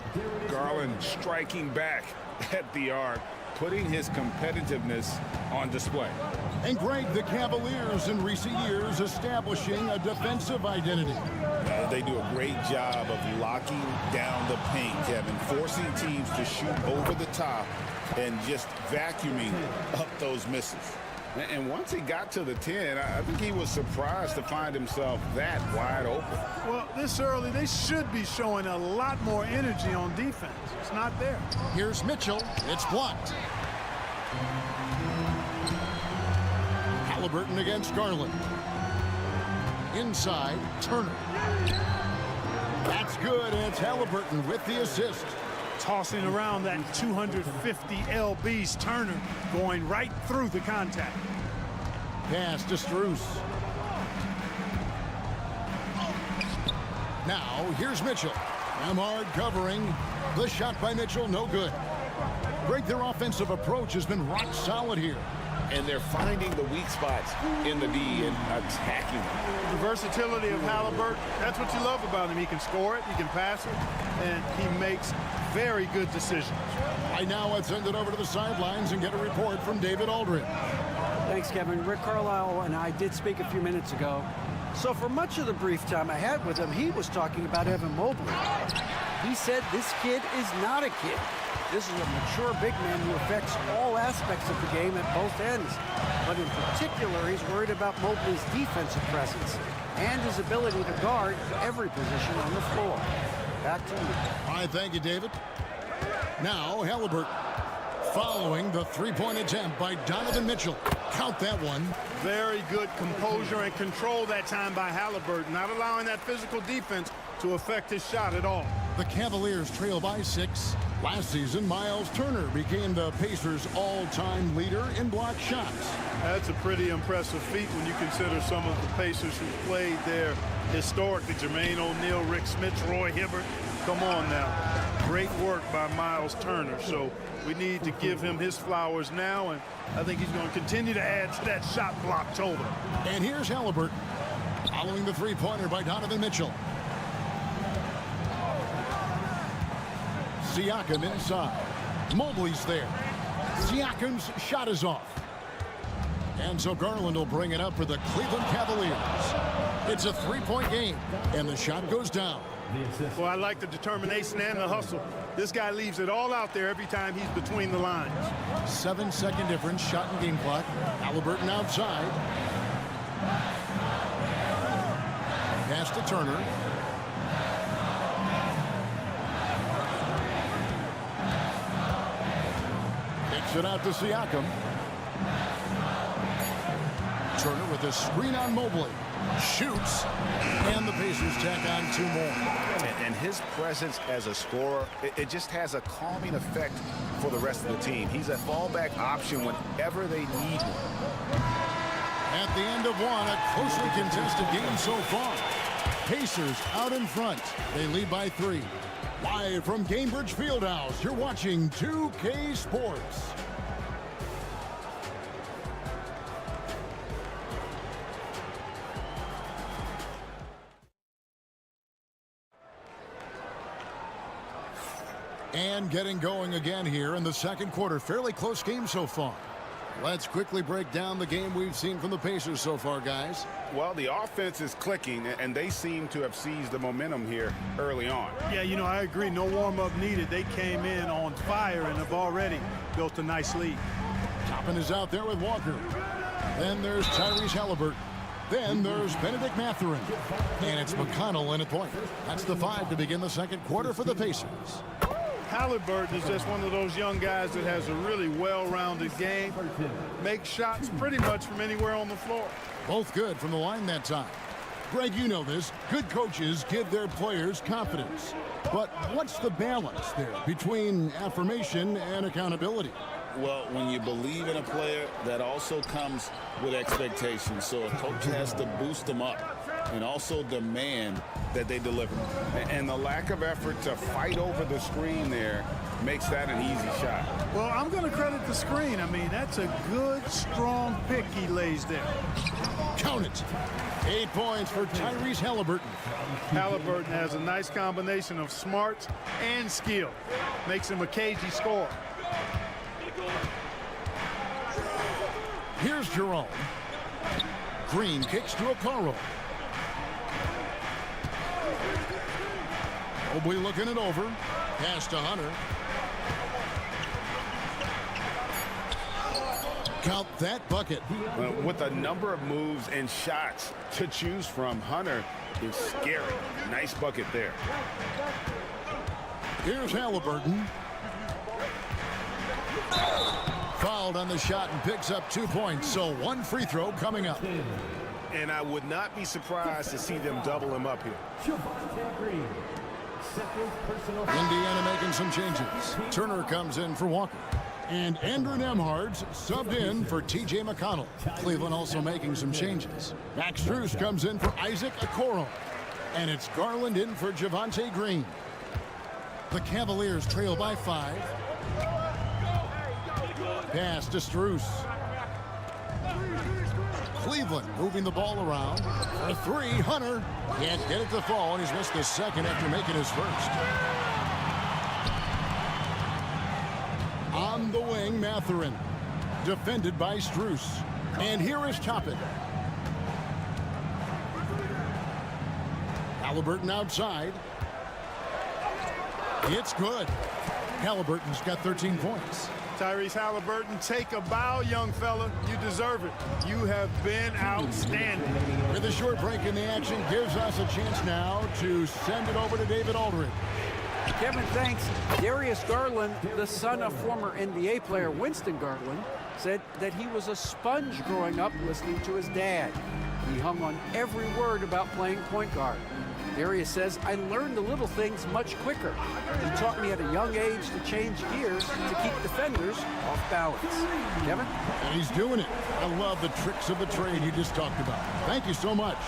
Garland striking back at the arc, putting his competitiveness on display. And Greg, the Cavaliers in recent years establishing a defensive identity. They do a great job of locking down the paint, Kevin, forcing teams to shoot over the top and just vacuuming up those misses. And once he got to the 10, I think he was surprised to find himself that wide open. Well, this early, they should be showing a lot more energy on defense. It's not there. Here's Mitchell. It's blocked. Halliburton against Garland. Inside, Turner. That's good, and it's Halliburton with the assist. Tossing around that 250 lbs, Turner going right through the contact. Pass to Strus. Now, here's Mitchell. Amard covering. The shot by Mitchell, no good. Greg, their offensive approach has been rock solid here. And they're finding the weak spots in the D and attacking them. The versatility of Halliburton, that's what you love about him. He can score it, he can pass it, and he makes very good decisions. Right now, let's send it over to the sidelines and get a report from David Aldridge. Thanks, Kevin. Rick Carlisle and I did speak a few minutes ago. So for much of the brief time I had with him, he was talking about Evan Mobley. He said this kid is not a kid. This is a mature big man who affects all aspects of the game at both ends. But in particular, he's worried about Mobley's defensive presence and his ability to guard every position on the floor. Back to you. All right, thank you, David. Now, Halliburton. Following the three-point attempt by Donovan Mitchell. Count that one. Very good composure and control that time by Halliburton, not allowing that physical defense to affect his shot at all. The Cavaliers trail by 6. Last season, Miles Turner became the Pacers' all-time leader in block shots. That's a pretty impressive feat when you consider some of the Pacers who played there historically. Jermaine O'Neal, Rick Smith, Roy Hibbert. Come on now. Great work by Miles Turner. So we need to give him his flowers now, and I think he's going to continue to add to that shot block total. And here's Halliburton following the three-pointer by Donovan Mitchell. Siakam inside. Mobley's there. Siakam's shot is off. And so Garland will bring it up for the Cleveland Cavaliers. It's a three-point game, and the shot goes down. Well, I like the determination and the hustle. This guy leaves it all out there every time he's between the lines. 7-second difference, shot and game clock. Halliburton outside. Pass to Turner. Kicks it out to Siakam. Turner with a screen on Mobley. Shoots, and the Pacers tack on 2 more. And his presence as a scorer, it just has a calming effect for the rest of the team. He's a fallback option whenever they need one. At the end of one, a closely contested game so far. Pacers out in front. They lead by 3. Live from Gainbridge Fieldhouse, you're watching 2K Sports. And getting going again here in the second quarter. Fairly close game so far. Let's quickly break down the game we've seen from the Pacers so far, guys. Well, the offense is clicking, and they seem to have seized the momentum here early on. Yeah, you know, I agree. No warm-up needed. They came in on fire and have already built a nice lead. Toppin is out there with Walker. Then there's Tyrese Halliburton. Then there's Benedict Mathurin. And it's McConnell in at point. That's the 5 to begin the second quarter for the Pacers. Halliburton is just one of those young guys that has a really well-rounded game. Makes shots pretty much from anywhere on the floor. Both good from the line that time. Greg, you know this. Good coaches give their players confidence. But what's the balance there between affirmation and accountability? Well, when you believe in a player, that also comes with expectations. So a coach has to boost them up and also demand that they deliver. And the lack of effort to fight over the screen there makes that an easy shot. Well, I'm going to credit the screen. I mean, that's a good, strong pick he lays there. Count it. 8 points for Tyrese Halliburton. Halliburton has a nice combination of smarts and skill. Makes him a cagey scorer. Here's Jerome. Green kicks to Okoro. Mobley looking it over. Pass to Hunter. Count that bucket. With a number of moves and shots to choose from, Hunter is scary. Nice bucket there. Here's Halliburton. Fouled on the shot and picks up 2 points. So 1 free throw coming up. And I would not be surprised to see them double him up here. Indiana making some changes. Turner comes in for Walker. And Andrew Nembhard's subbed in for T.J. McConnell. Cleveland also making some changes. Max Strus comes in for Isaac Okoro. And it's Garland in for Javonte Green. The Cavaliers trail by 5. Pass to Strus. Cleveland moving the ball around. For 3, Hunter can't get it to fall, and he's missed the second after making his first. On the wing, Mathurin. Defended by Strus. And here is Toppin. Halliburton outside. It's good. Halliburton's got 13 points. Tyrese Halliburton, take a bow, young fella. You deserve it. You have been outstanding. With a short break in the action, gives us a chance now to send it over to David Aldridge. Kevin, thanks. Darius Garland, the son of former NBA player Winston Garland, said that he was a sponge growing up listening to his dad. He hung on every word about playing point guard. Darius says, I learned the little things much quicker. He taught me at a young age to change gears to keep defenders off balance. Kevin? And he's doing it. I love the tricks of the trade you just talked about. Thank you so much.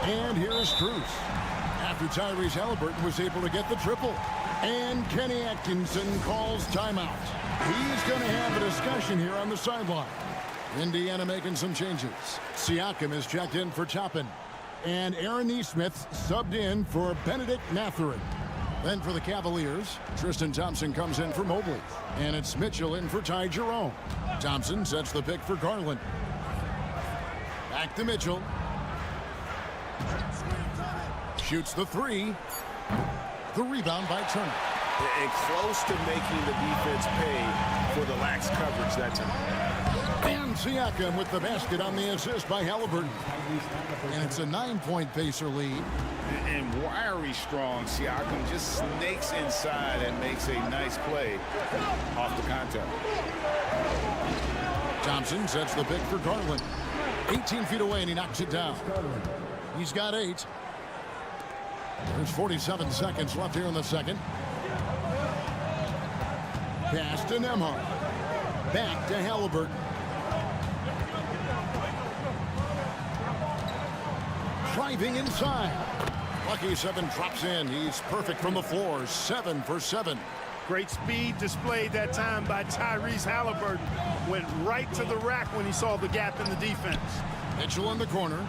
And here's Strus. After Tyrese Halliburton was able to get the triple. And Kenny Atkinson calls timeout. He's going to have a discussion here on the sideline. Indiana making some changes. Siakam is checked in for Toppin. And Aaron Nesmith subbed in for Benedict Mathurin. Then for the Cavaliers, Tristan Thompson comes in for Mobley. And it's Mitchell in for Ty Jerome. Thompson sets the pick for Garland. Back to Mitchell. Shoots the three. The rebound by Turner. And close to making the defense pay for the lax coverage that time. And Siakam with the basket on the assist by Halliburton. And it's a 9-point Pacer lead. And wiry strong, Siakam just snakes inside and makes a nice play off the contact. Thompson sets the pick for Garland. 18 feet away and he knocks it down. He's got 8. There's 47 seconds left here in the second. Pass to Nembhard. Back to Halliburton. Driving inside. Lucky 7 drops in. He's perfect from the floor. 7 for 7. Great speed displayed that time by Tyrese Halliburton. Went right to the rack when he saw the gap in the defense. Mitchell in the corner.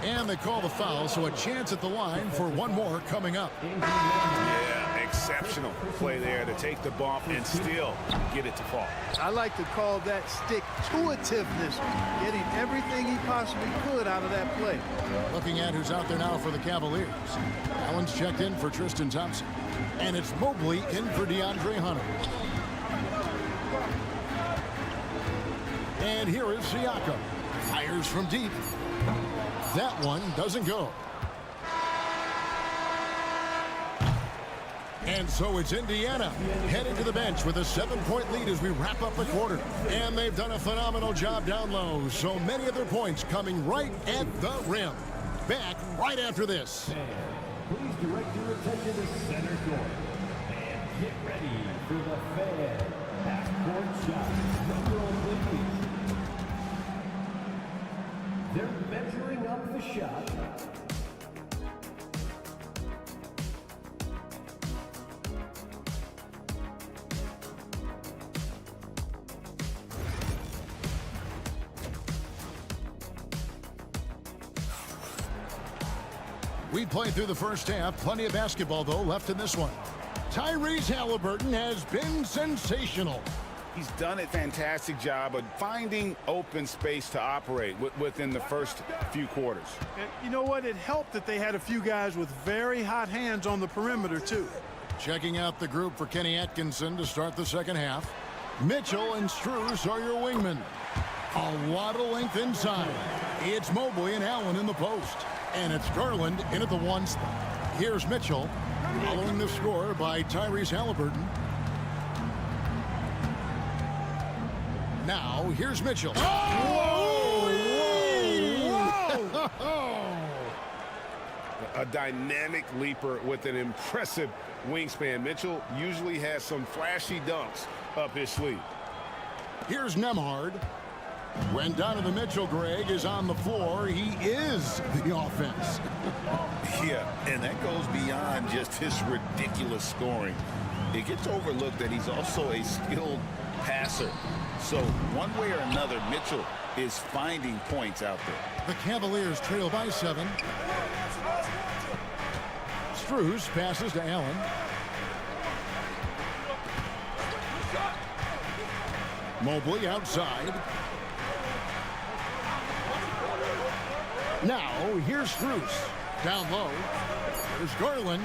And they call the foul, so a chance at the line for one more coming up. Yeah, exceptional play there to take the bump and still get it to fall. I like to call that stick-to-itiveness, getting everything he possibly could out of that play. Looking at who's out there now for the Cavaliers. Allen's checked in for Tristan Thompson. And it's Mobley in for DeAndre Hunter. And here is Siakam. Fires from deep. That one doesn't go. And so it's Indiana heading to the bench with a 7-point lead as we wrap up the quarter. And they've done a phenomenal job down low. So many of their points coming right at the rim. Back right after this. Please direct your attention to center court. And get ready for the fan half-court shot. Number 11. They're measuring up the shot. We played through the first half. Plenty of basketball, though, left in this one. Tyrese Halliburton has been sensational. He's done a fantastic job of finding open space to operate within the first few quarters. And you know what? It helped that they had a few guys with very hot hands on the perimeter, too. Checking out the group for Kenny Atkinson to start the second half. Mitchell and Strus are your wingmen. A lot of length inside. It's Mobley and Allen in the post. And it's Garland in at the 1 spot. Here's Mitchell, following the score by Tyrese Halliburton. Now, here's Mitchell. Whoa! A dynamic leaper with an impressive wingspan. Mitchell usually has some flashy dunks up his sleeve. Here's Nembhard. When Donovan Mitchell, Greg, is on the floor, he is the offense. Yeah, and that goes beyond just his ridiculous scoring. It gets overlooked that he's also a skilled passer. So one way or another, Mitchell is finding points out there. The Cavaliers trail by 7. Strus passes to Allen. Mobley outside. Now, here's Strus. Down low. There's Garland.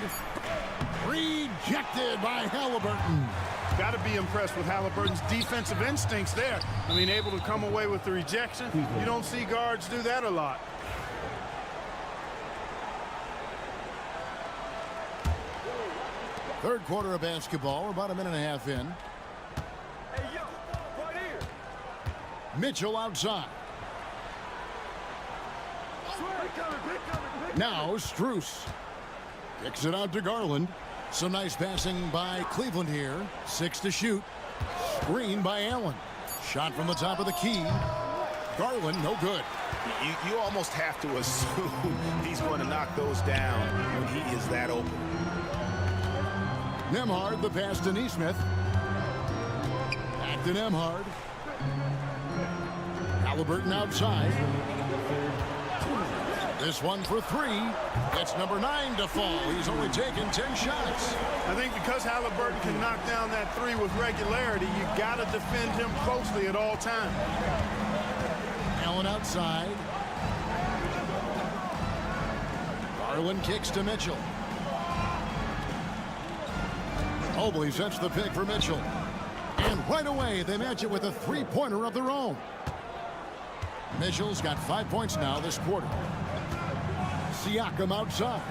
Rejected by Halliburton. Got to be impressed with Halliburton's defensive instincts there. I mean, able to come away with the rejection. You don't see guards do that a lot. Third quarter of basketball. We're about a minute and a half in. Mitchell outside. Now Strus kicks it out to Garland. Some nice passing by Cleveland here. 6 to shoot. Screen by Allen. Shot from the top of the key. Garland, no good. You almost have to assume he's going to knock those down when he is that open. Nembhard, the pass to Neesmith. Back to Nembhard. Halliburton outside. This one for 3. It's number 9 to fall. He's only taken 10 shots. I think because Halliburton can knock down that 3 with regularity, you got to defend him closely at all times. Allen outside. Garland kicks to Mitchell. Mobley sets the pick for Mitchell. And right away, they match it with a 3-pointer of their own. Mitchell's got 5 points now this quarter. Siakam outside.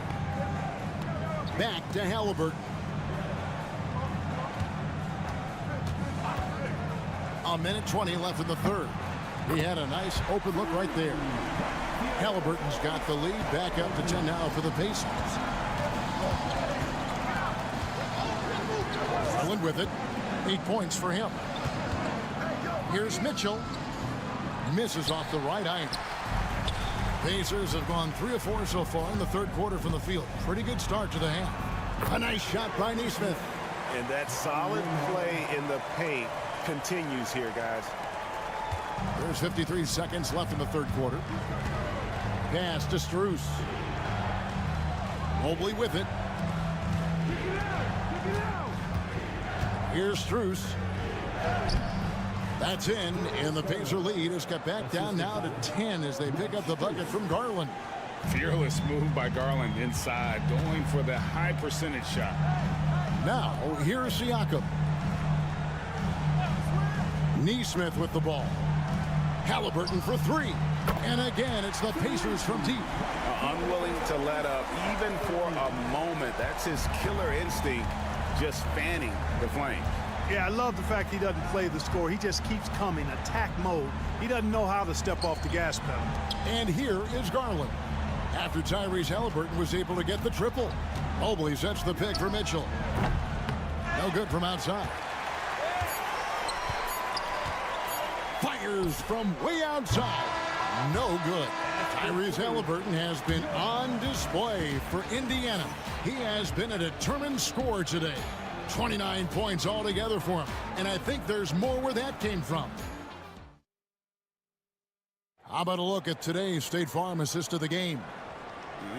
Back to Halliburton. A minute 20 left in the third. He had a nice open look right there. Halliburton's got the lead. Back up to 10 now for the Pacers. Garland with it. 8 points for him. Here's Mitchell. Misses off the right iron. Pacers have gone 3 of 4 so far in the third quarter from the field. Pretty good start to the half. A nice shot by Neesmith. And that solid play in the paint continues here, guys. There's 53 seconds left in the third quarter. Pass to Strus. Mobley with it. Here's Strus. That's in, and the Pacer lead has got back down now to 10 as they pick up the bucket from Garland. Fearless move by Garland inside, going for the high percentage shot. Now, here's Siakam. Neesmith with the ball. Halliburton for 3. And again, it's the Pacers from deep. Unwilling to let up, even for a moment. That's his killer instinct, just fanning the flame. Yeah, I love the fact he doesn't play the score. He just keeps coming, attack mode. He doesn't know how to step off the gas pedal. And here is Garland. After Tyrese Halliburton was able to get the triple. Mobley sets the pick for Mitchell. No good from outside. Fires from way outside. No good. Tyrese Halliburton has been on display for Indiana. He has been a determined scorer today. 29 points altogether for him. And I think there's more where that came from. How about a look at today's State Farm assist of the game?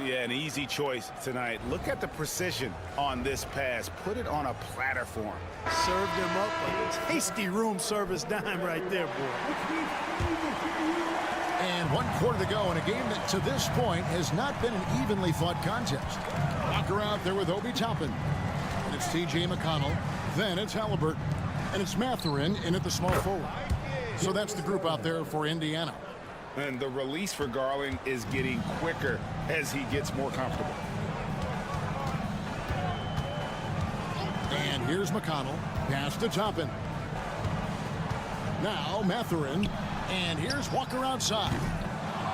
Yeah, an easy choice tonight. Look at the precision on this pass. Put it on a platter for him. Served him up a tasty room service dime right there, boy. And 1 quarter to go in a game that to this point has not been an evenly fought contest. Walker out there with Obi Toppin. And it's T.J. McConnell. Then it's Halliburton. And it's Mathurin in at the small forward. So that's the group out there for Indiana. And the release for Garland is getting quicker as he gets more comfortable. And here's McConnell. Pass to Toppin. Now Mathurin. And here's Walker outside.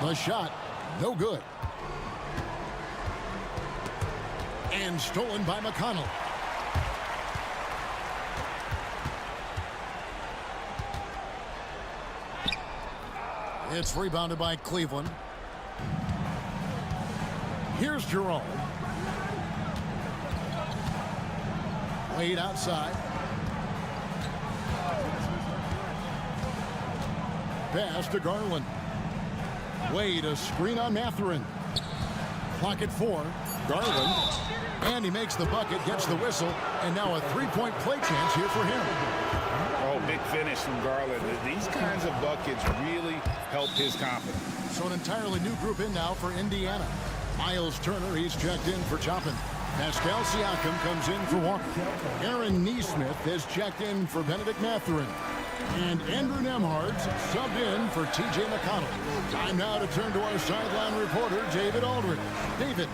The shot, no good. And stolen by McConnell. It's rebounded by Cleveland. Here's Jerome. Wade outside. Pass to Garland. Wade, a screen on Mathurin. Clock at 4. Garland. And he makes the bucket, gets the whistle, and now a three-point play chance here for him. Oh, big finish from Garland. These kinds of buckets really help his confidence. So an entirely new group in now for Indiana. Miles Turner, he's checked in for Toppin. Pascal Siakam comes in for Walker. Aaron Neesmith has checked in for Benedict Mathurin. And Andrew Nembhard's subbed in for T.J. McConnell. Time now to turn to our sideline reporter, David Aldridge. David.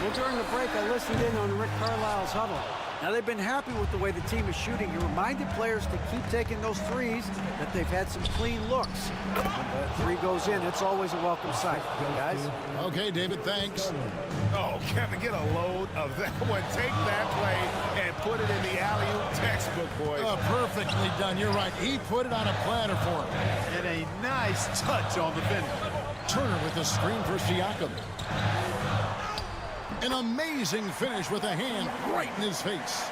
Well, during the break, I listened in on Rick Carlisle's huddle. Now, they've been happy with the way the team is shooting. He reminded players to keep taking those threes, that they've had some clean looks. When the three goes in, it's always a welcome sight. Guys? Okay, David, thanks. Oh, Kevin, get a load of that one. Take that play and put it in the alley-oop textbook, boys. Perfectly done. You're right. He put it on a platter for him. And a nice touch on the finish. Turner with the screen for Siakam. An amazing finish with a hand right in his face.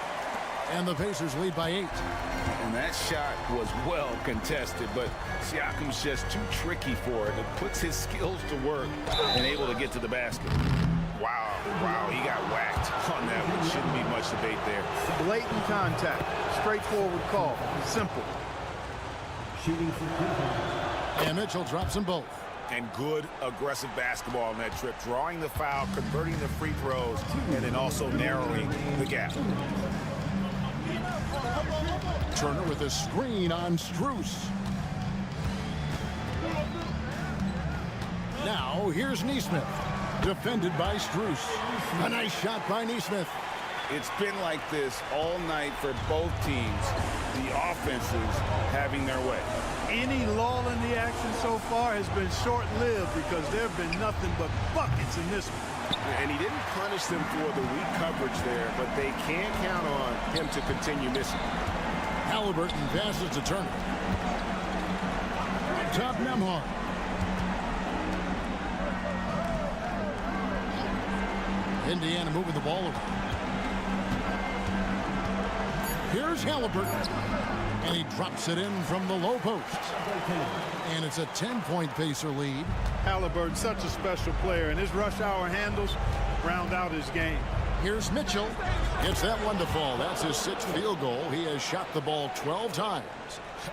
And the Pacers lead by 8. And that shot was well contested, but Siakam's just too tricky for it. It puts his skills to work and able to get to the basket. Wow, he got whacked on that one. Shouldn't be much debate there. Blatant contact. Straightforward call. Simple. Shooting for Cleveland. And Mitchell drops them both. And good aggressive basketball on that trip. Drawing the foul, converting the free throws, and then also narrowing the gap. Turner with a screen on Strus. Now here's Nesmith. Defended by Strus. A nice shot by Nesmith. It's been like this all night for both teams. The offenses having their way. Any lull in the action so far has been short-lived because there have been nothing but buckets in this one. And he didn't punish them for the weak coverage there, but they can't count on him to continue missing. Halliburton passes to Turner. Top Nembhard. Indiana moving the ball over. Here's Halliburton. And he drops it in from the low post. And it's a 10-point Pacer lead. Halliburton, such a special player, and his rush hour handles round out his game. Here's Mitchell. Gets that one to fall. That's his 6th field goal. He has shot the ball 12 times.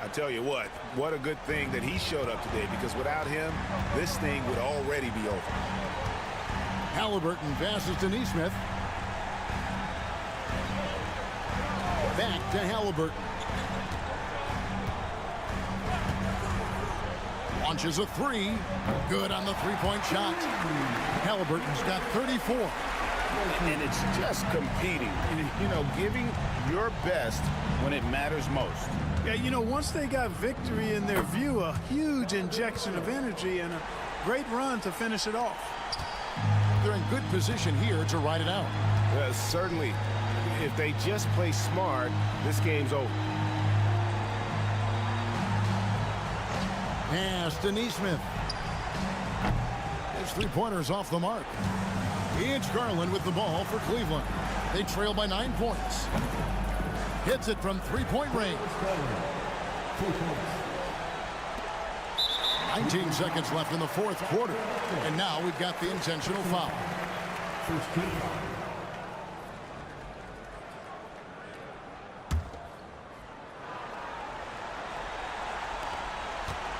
I tell you what a good thing that he showed up today, because without him, this thing would already be over. Halliburton passes to Nesmith. Back to Halliburton. Launches a 3. Good on the three-point shot. Halliburton's got 34. And it's just competing. You know, giving your best when it matters most. Yeah, you know, once they got victory in their view, a huge injection of energy and a great run to finish it off. They're in good position here to ride it out. Certainly, if they just play smart, this game's over. Pass to Nesmith. His three-pointer's off the mark. It's Garland with the ball for Cleveland. They trail by 9 points. Hits it from three-point range. 19 seconds left in the fourth quarter. And now we've got the intentional foul.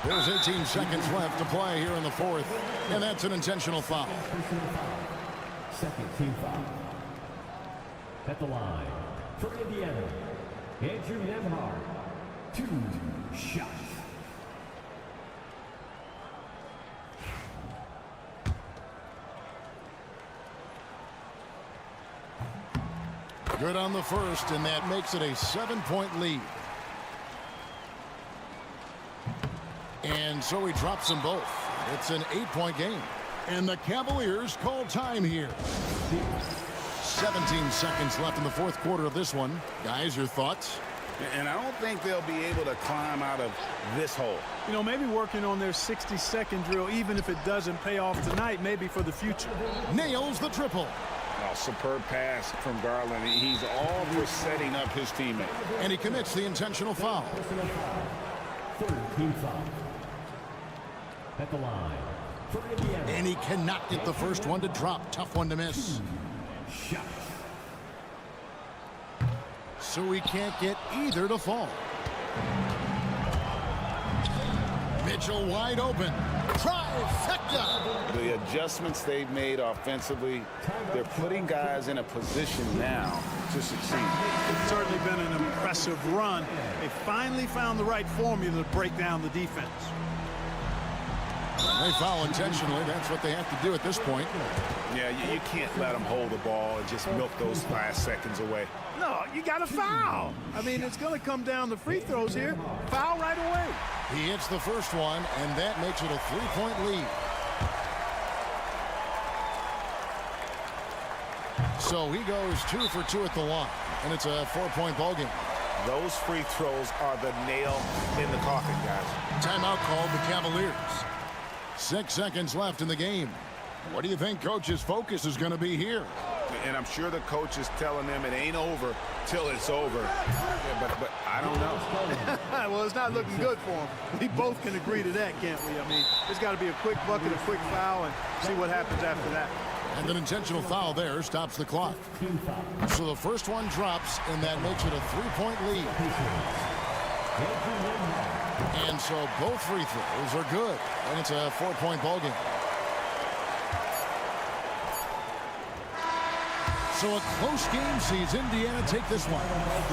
There's 18 seconds left to play here in the fourth, and that's an intentional foul. Second team foul. At the line for Indiana, Andrew Nembhard. 2 shots. Good on the first, and that makes it a 7-point lead. And so he drops them both. It's an 8-point game. And the Cavaliers call time here. 17 seconds left in the fourth quarter of this one. Guys, your thoughts? And I don't think they'll be able to climb out of this hole. You know, maybe working on their 60-second drill, even if it doesn't pay off tonight, maybe for the future. Nails the triple. Oh, superb pass from Garland. He's all for setting up his teammate. And he commits the intentional foul. Third team foul. At the line for Indiana. And he cannot get the first one to drop. Tough one to miss. Shots. So he can't get either to fall. Mitchell wide open. Trifecta. The adjustments they've made offensively, they're putting guys in a position now to succeed. It's certainly been an impressive run. They finally found the right formula to break down the defense. They foul intentionally. That's what they have to do at this point. Yeah, you can't let them hold the ball and just milk those last seconds away. No, you got to foul. I mean, it's going to come down to free throws here. Foul right away. He hits the first one, and that makes it a 3-point lead. So he goes 2 for 2 at the line, and it's a 4-point ball game. Those free throws are the nail in the coffin, guys. Timeout called the Cavaliers. 6 seconds left in the game. What do you think coach's focus is going to be here? And I'm sure the coach is telling them it ain't over till it's over. Yeah, but I don't know. Well, it's not looking good for him. We both can agree to that, can't we? I mean, there's got to be a quick bucket, a quick foul, and see what happens after that. And an intentional foul there stops the clock. So the first one drops, and that makes it a 3-point lead. And so both free throws are good, and it's a 4-point ball game. So a close game sees Indiana take this one.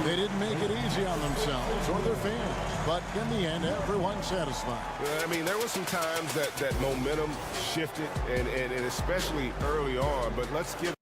They didn't make it easy on themselves or their fans, but in the end, everyone's satisfied. I mean, there were some times that momentum shifted, and especially early on, but let's give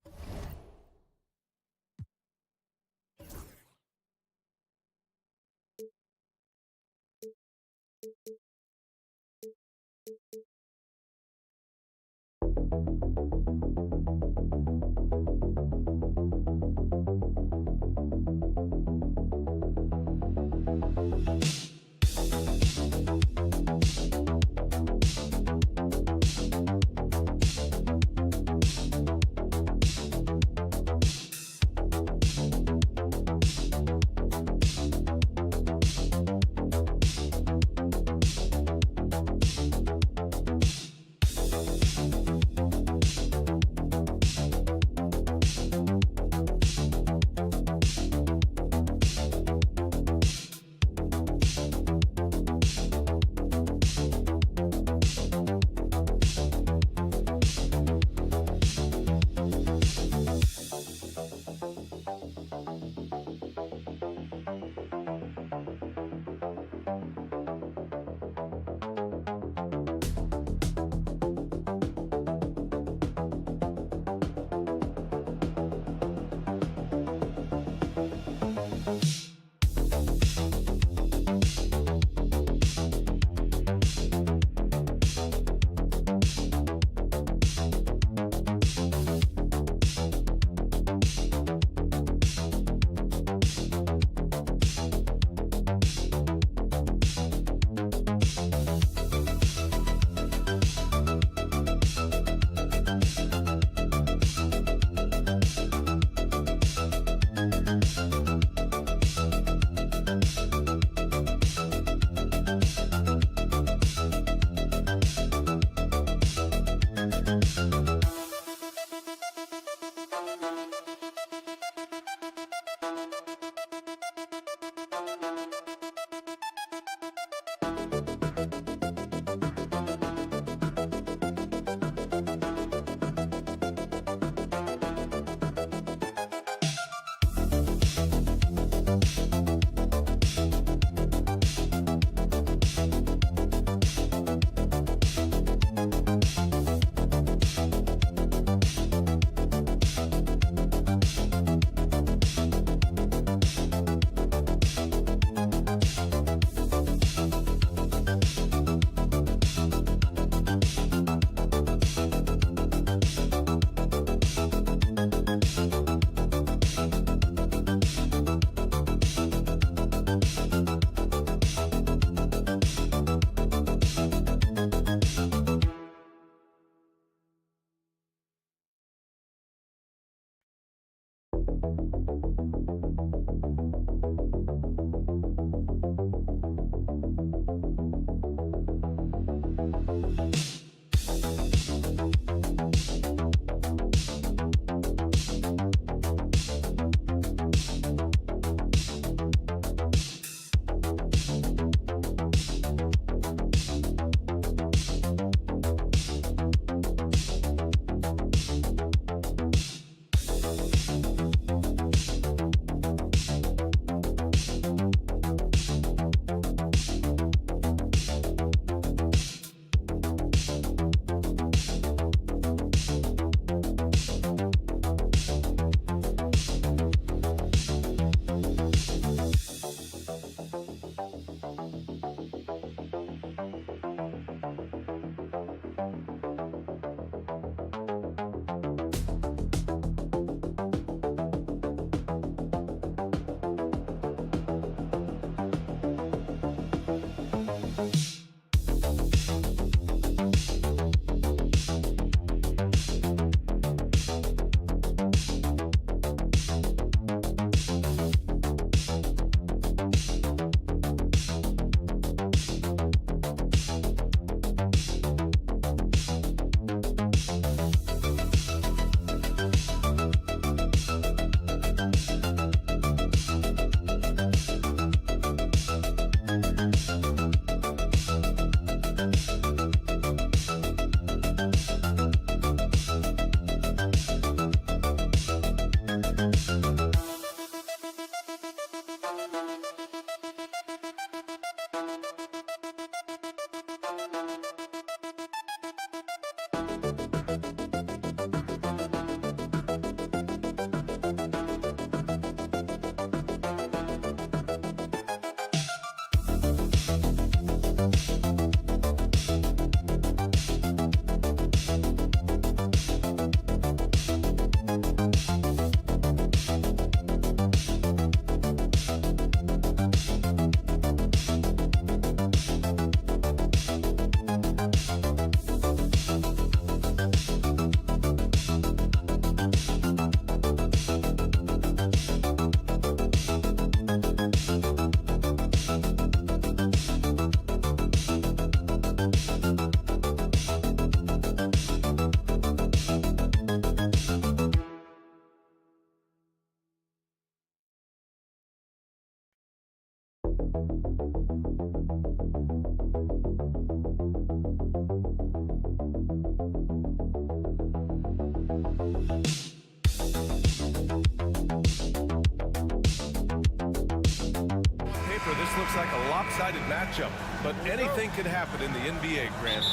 This looks like a lopsided matchup, but anything could happen in the NBA, Grant.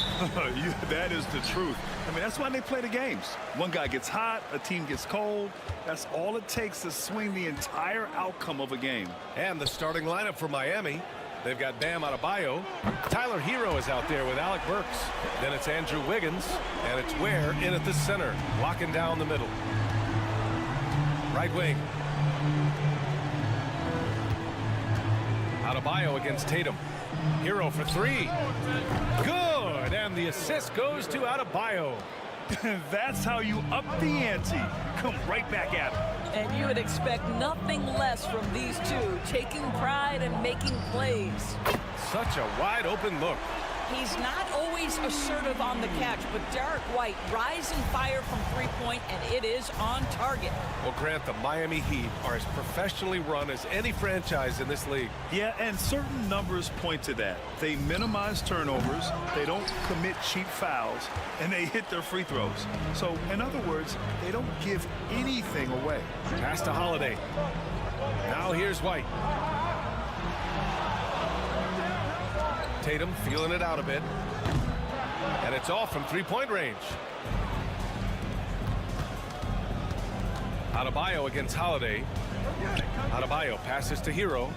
That is the truth. I mean, that's why they play the games. One guy gets hot, a team gets cold. That's all it takes to swing the entire outcome of a game. And the starting lineup for Miami. They've got Bam Adebayo. Tyler Hero is out there with Alec Burks. Then it's Andrew Wiggins, and it's Ware in at the center, locking down the middle. Right wing. Adebayo against Tatum. Hero for three. Good, and the assist goes to Adebayo. That's how you up the ante. Come right back at him. And you would expect nothing less from these two, taking pride and making plays. Such a wide open look. He's not always assertive on the catch, but Derek White rise and fire from three-point, and it is on target. Well, Grant, the Miami Heat are as professionally run as any franchise in this league. Yeah, and certain numbers point to that. They minimize turnovers, they don't commit cheap fouls, and they hit their free throws. So, in other words, they don't give anything away. Pass to Holiday. Now here's White. Tatum feeling it out a bit. And it's off from three-point range. Adebayo against Holiday. Adebayo passes to Hero.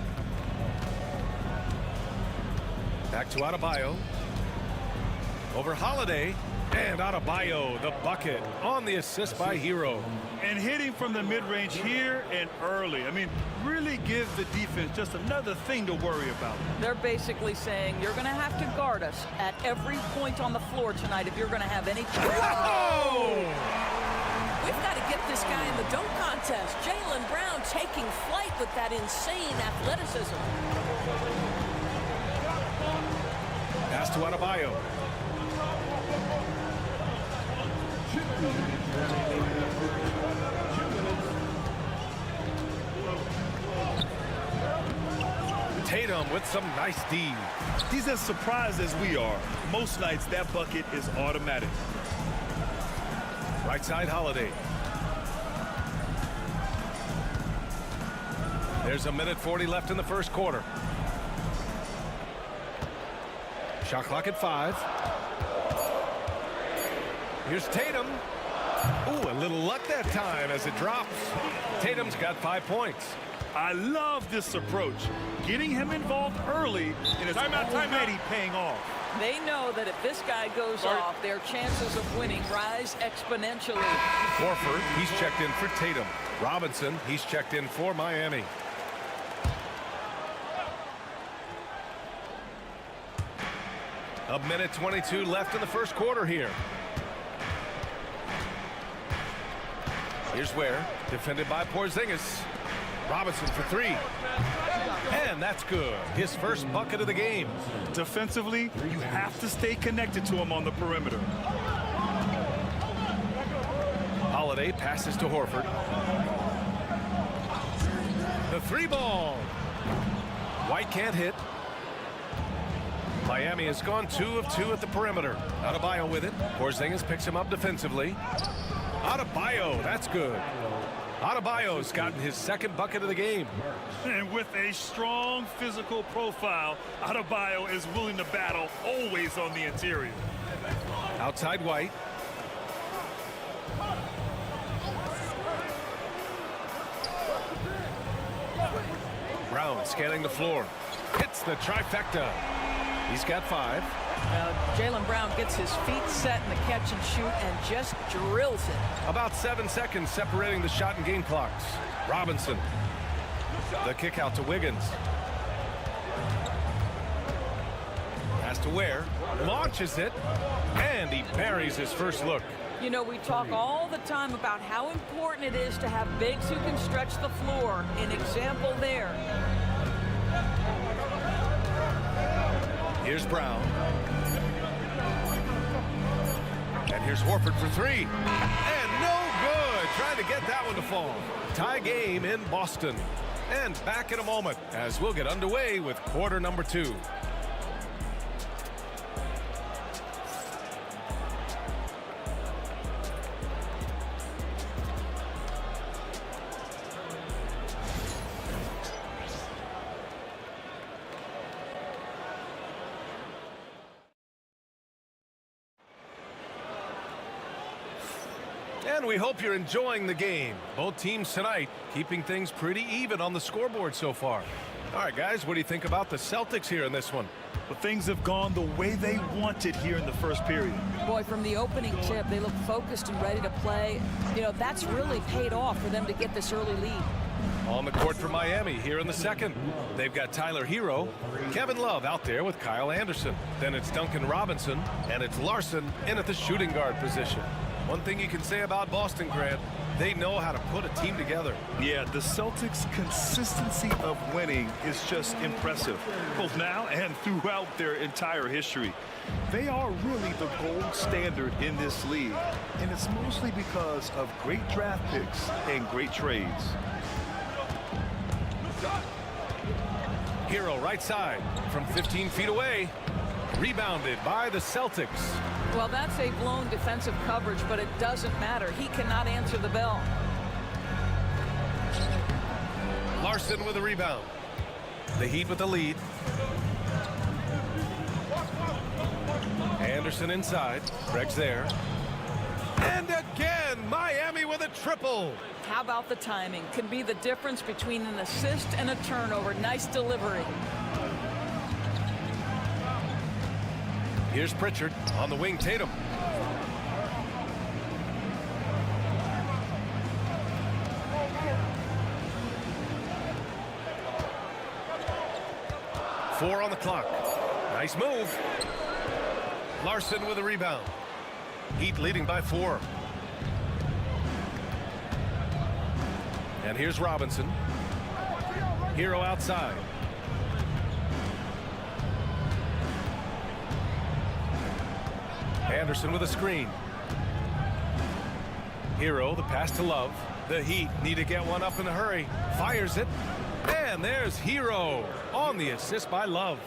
Back to Adebayo. Over Holiday. And Adebayo, the bucket on the assist by Hero. And hitting from the mid-range here and early. I mean, really give the defense just another thing to worry about. They're basically saying you're going to have to guard us at every point on the floor tonight if you're going to have any chance. Whoa! We've got to get this guy in the dunk contest. Jaylen Brown taking flight with that insane athleticism. Pass to Adebayo. Tatum with some nice D. He's as surprised as we are. Most nights that bucket is automatic. Right side Holiday. There's a minute 40 left in the first quarter. Shot clock at 5. Here's Tatum. Ooh, a little luck that time as it drops. Tatum's got 5 points. I love this approach. Getting him involved early, and it's already paying off. They know that if this guy goes off, their chances of winning rise exponentially. Horford, he's checked in for Tatum. Robinson, he's checked in for Miami. A minute 22 left in the first quarter here. Here's Ware, defended by Porzingis. Robinson for 3. And that's good. His first bucket of the game. Defensively, you have to stay connected to him on the perimeter. Holiday passes to Horford. The 3-ball. White can't hit. Miami has gone 2 of 2 at the perimeter. Adebayo with it. Porzingis picks him up defensively. Adebayo, that's good. Adebayo's gotten his second bucket of the game. And with a strong physical profile, Adebayo is willing to battle always on the interior. Outside White. Brown scanning the floor. Hits the trifecta. He's got 5. Jaylen Brown gets his feet set in the catch and shoot and just drills it. About 7 seconds separating the shot and game clocks. Robinson. The kick out to Wiggins. Pass to Ware. Launches it. And he buries his first look. You know, we talk all the time about how important it is to have bigs who can stretch the floor. An example there. Here's Brown. And here's Horford for 3. And no good. Trying to get that one to fall. Tie game in Boston. And back in a moment as we'll get underway with quarter number 2. And we hope you're enjoying the game. Both teams tonight keeping things pretty even on the scoreboard so far. All right, guys, what do you think about the Celtics here in this one? Well, things have gone the way they wanted here in the first period. Boy, from the opening tip, they look focused and ready to play. You know, that's really paid off for them to get this early lead. On the court for Miami here in the second. They've got Tyler Hero, Kevin Love out there with Kyle Anderson. Then it's Duncan Robinson, and it's Larson in at the shooting guard position. One thing you can say about Boston, Grant, they know how to put a team together. Yeah, the Celtics' consistency of winning is just impressive, both now and throughout their entire history. They are really the gold standard in this league, and it's mostly because of great draft picks and great trades. Hero right side from 15 feet away. Rebounded by the Celtics. Well, that's a blown defensive coverage, but it doesn't matter. He cannot answer the bell. Larson with a rebound. The Heat with the lead. Anderson inside. Greg's there. And again, Miami with a triple. How about the timing? Can be the difference between an assist and a turnover. Nice delivery. Here's Pritchard on the wing. Tatum. Four on the clock. Nice move. Larson with a rebound. Heat leading by 4. And here's Robinson. Hero outside. Anderson with a screen. Hero, the pass to Love. The Heat need to get one up in a hurry. Fires it. And there's Hero on the assist by Love.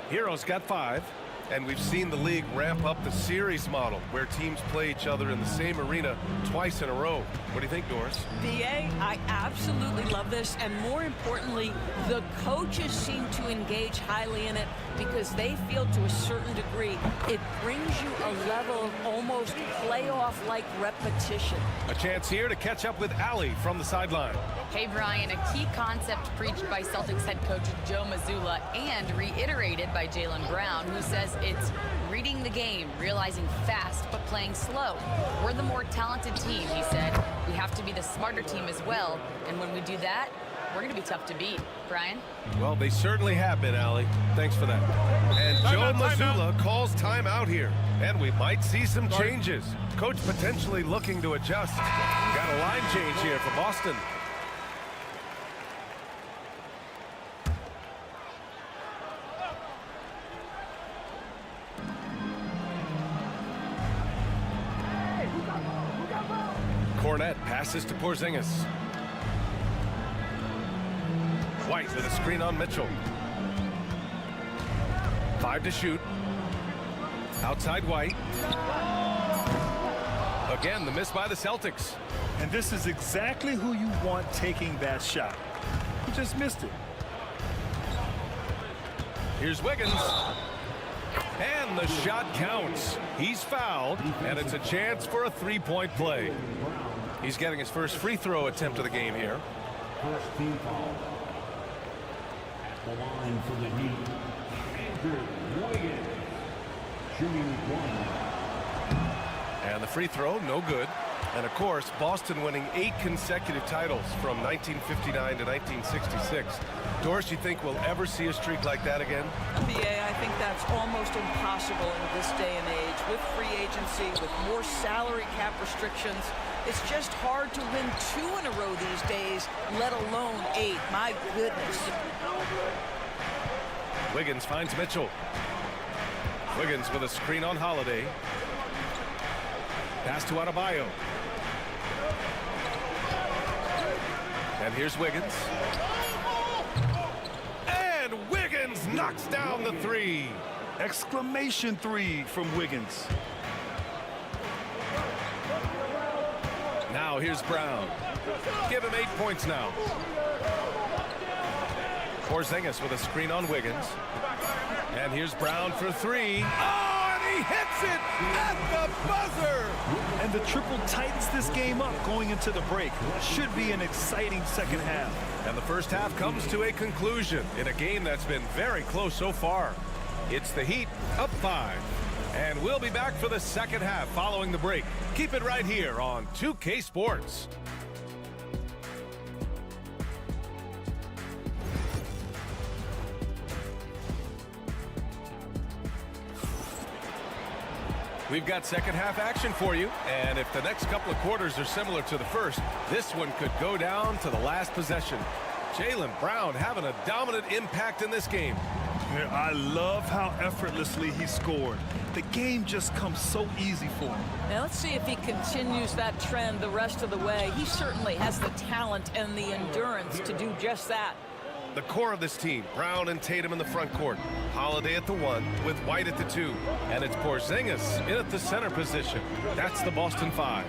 Hero's got 5. And we've seen the league ramp up the series model where teams play each other in the same arena twice in a row. What do you think, Doris? BA, I absolutely love this. And more importantly, the coaches seem to engage highly in it because they feel to a certain degree it brings you a level of almost playoff-like repetition. A chance here to catch up with Allie from the sideline. Hey, Brian, a key concept preached by Celtics head coach Joe Mazzulla and reiterated by Jaylen Brown, who says it's reading the game, realizing fast, but playing slow. We're the more talented team, he said. We have to be the smarter team as well, and when we do that, we're going to be tough to beat. Brian? Well, they certainly have been, Allie. Thanks for that. And Joe Mazzulla calls timeout here, and we might see some changes. Coach potentially looking to adjust. Got a line change here for Boston. Cornette passes to Porzingis. White with a screen on Mitchell. 5 to shoot. Outside White. Again, the miss by the Celtics. And this is exactly who you want taking that shot. He just missed it. Here's Wiggins. And the shot counts. He's fouled, and it's a chance for a three-point play. He's getting his first free throw attempt of the game here. First team foul. At the line for the Heat, Andrew Wiggins, shooting one. And the free throw, no good. And of course, Boston winning 8 consecutive titles from 1959 to 1966. Doris, you think we'll ever see a streak like that again? BA, I think that's almost impossible in this day and age. With free agency, with more salary cap restrictions, it's just hard to win 2 in a row these days, let alone 8. My goodness. Wiggins finds Mitchell. Wiggins with a screen on Holiday. Pass to Adebayo. And here's Wiggins. And Wiggins knocks down the three. Exclamation three from Wiggins. Now here's Brown. Give him 8 points now. Porzingis with a screen on Wiggins. And here's Brown for 3. Oh, and he hits it at the buzzer. And the triple tightens this game up going into the break. Should be an exciting second half. And the first half comes to a conclusion in a game that's been very close so far. It's the Heat up 5. And we'll be back for the second half following the break. Keep it right here on 2K Sports. We've got second half action for you, and if the next couple of quarters are similar to the first, this one could go down to the last possession. Jaylen Brown having a dominant impact in this game. Yeah, I love how effortlessly he scored. The game just comes so easy for him. Now let's see if he continues that trend the rest of the way. He certainly has the talent and the endurance to do just that. The core of this team, Brown and Tatum in the front court. Holiday at the 1 with White at the 2. And it's Porzingis in at the center position. That's the Boston 5.